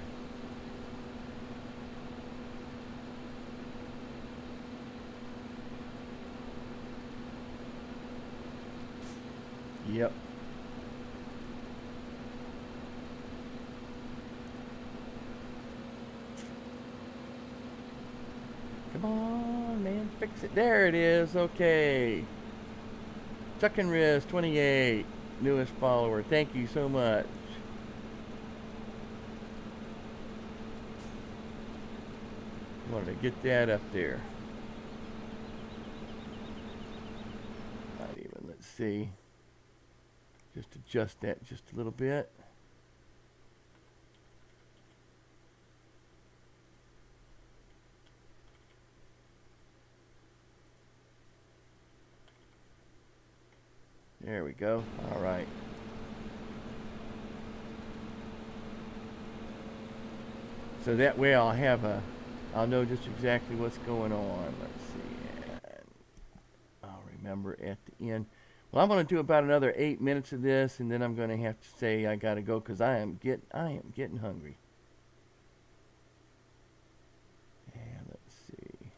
Yep. Come on, man, fix it. There it is. Okay. Chuck and Riz 28, newest follower. Thank you so much. Wanted to get that up there. Not even. Let's see. Just adjust that just a little bit. There we go. All right. So that way I'll know just exactly what's going on. Let's see. And I'll remember at the end. Well, I'm going to do about another 8 minutes of this, and then I'm going to have to say I got to go because I am getting hungry. And let's see.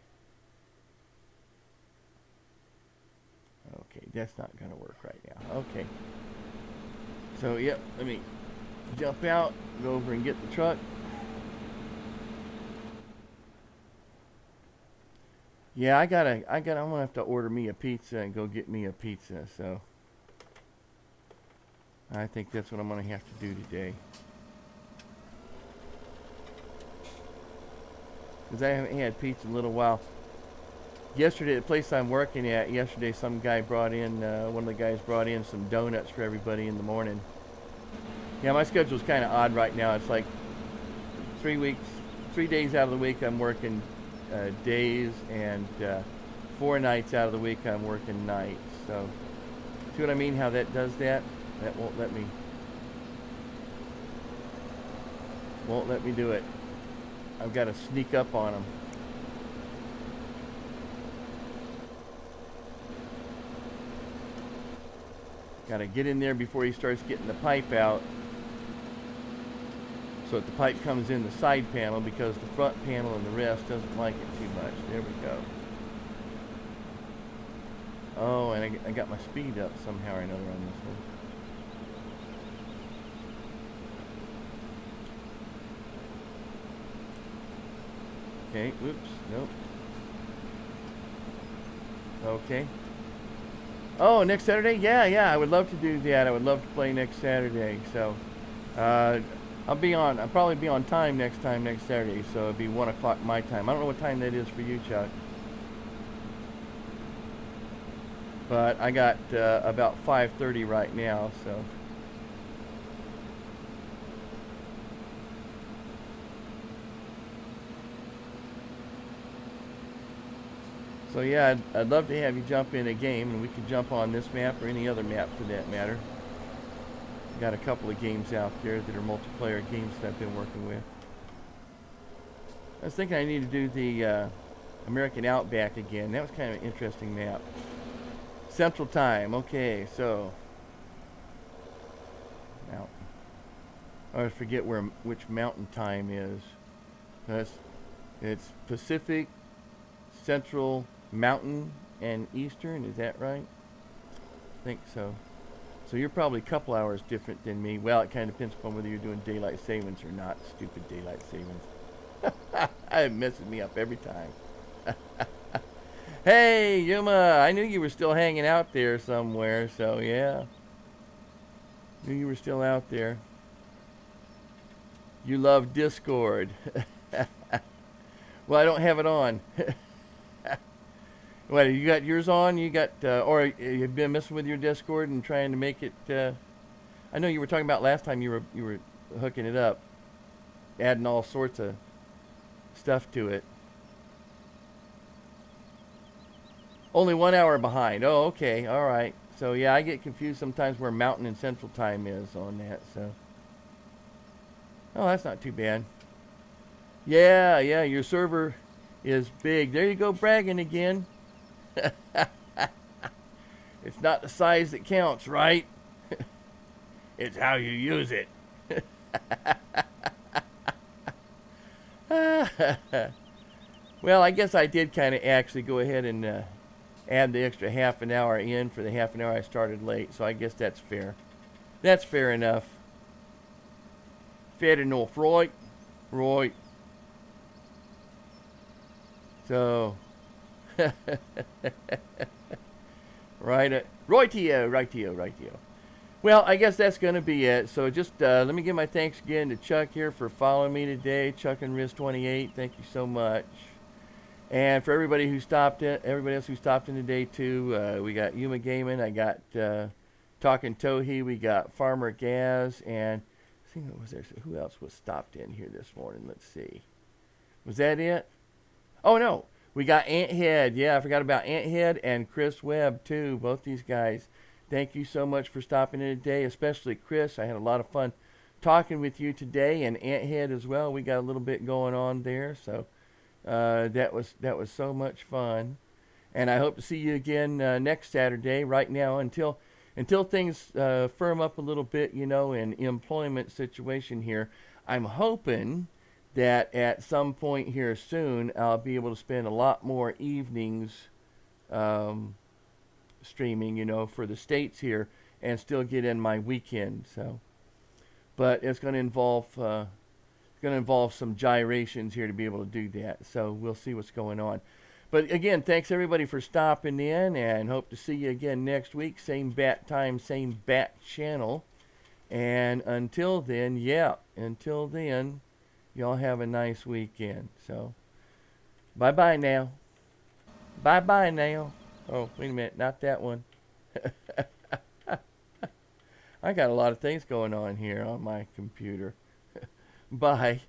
Okay, that's not going to work right now. Okay. So, yep, let me jump out, go over and get the truck. Yeah, I'm gonna have to order me a pizza and go get me a pizza, so I think that's what I'm gonna have to do today. Because I haven't had pizza in a little while. Yesterday, the place I'm working at, some guy brought in, one of the guys brought in some donuts for everybody in the morning. Yeah, my schedule's kind of odd right now. It's like 3 days out of the week I'm working days, and 4 nights out of the week I'm working nights. So, see what I mean? How that does that? That won't let me do it. I've got to sneak up on him. Got to get in there before he starts getting the pipe out, so that the pipe comes in the side panel, because the front panel and the rest doesn't like it too much. There we go. Oh, and I got my speed up somehow or another on this one. Okay, whoops, nope. Okay. Oh, next Saturday? Yeah, I would love to do that. I would love to play next Saturday. So, I'll probably be on time next Saturday, so it'll be 1 o'clock my time. I don't know what time that is for you, Chuck. But I got about 5:30 right now, so. So yeah, I'd love to have you jump in a game, and we could jump on this map or any other map for that matter. Got a couple of games out there that are multiplayer games that I've been working with. I was thinking I need to do the American Outback again. That was kind of an interesting map. Central Time. Okay, so mountain. I always forget which mountain time is. It's Pacific, Central, Mountain, and Eastern. Is that right? I think so. So you're probably a couple hours different than me. Well, it kind of depends upon whether you're doing daylight savings or not. Stupid daylight savings. It messes me up every time. Hey, Yuma, I knew you were still hanging out there somewhere, so yeah. Knew you were still out there. You love Discord. Well, I don't have it on. What, you got yours on? You got, or you've been messing with your Discord and trying to make it, I know you were talking about last time you were hooking it up, adding all sorts of stuff to it. Only 1 hour behind. Oh, okay. All right. So yeah, I get confused sometimes where Mountain and Central Time is on that. So, oh, that's not too bad. Yeah, yeah. Your server is big. There you go, bragging again. It's not the size that counts, right? It's how you use it. Well, I guess I did kind of actually go ahead and add the extra half an hour in for the half an hour I started late. So I guess that's fair. That's fair enough. Fair enough, right? Right. So, right, rightio, rightio, rightio. Well, I guess that's going to be it. So just let me give my thanks again to Chuck here for following me today. Chuck and Riz28, thank you so much. And for everybody who stopped in, everybody else who stopped in today too, we got Yuma Gaming, I got Talking Tohi, we got Farmer Gaz, and I think what was there? Who else was stopped in here this morning? Let's see. Was that it? Oh no, we got Anthead. Yeah, I forgot about Anthead and Chris Webb too. Both these guys. Thank you so much for stopping in today, especially Chris. I had a lot of fun talking with you today, and Anthead as well. We got a little bit going on there, so that was so much fun. And I hope to see you again next Saturday. Right now, until things firm up a little bit, in employment situation here, I'm hoping that at some point here soon I'll be able to spend a lot more evenings um, streaming, for the states here, and still get in my weekend. So, but it's going to involve some gyrations here to be able to do that. So we'll see what's going on. But again, thanks everybody for stopping in, and hope to see you again next week. Same bat time, same bat channel. And until then, y'all have a nice weekend. So, bye bye now. Bye bye now. Oh, wait a minute, not that one. I got a lot of things going on here on my computer. Bye.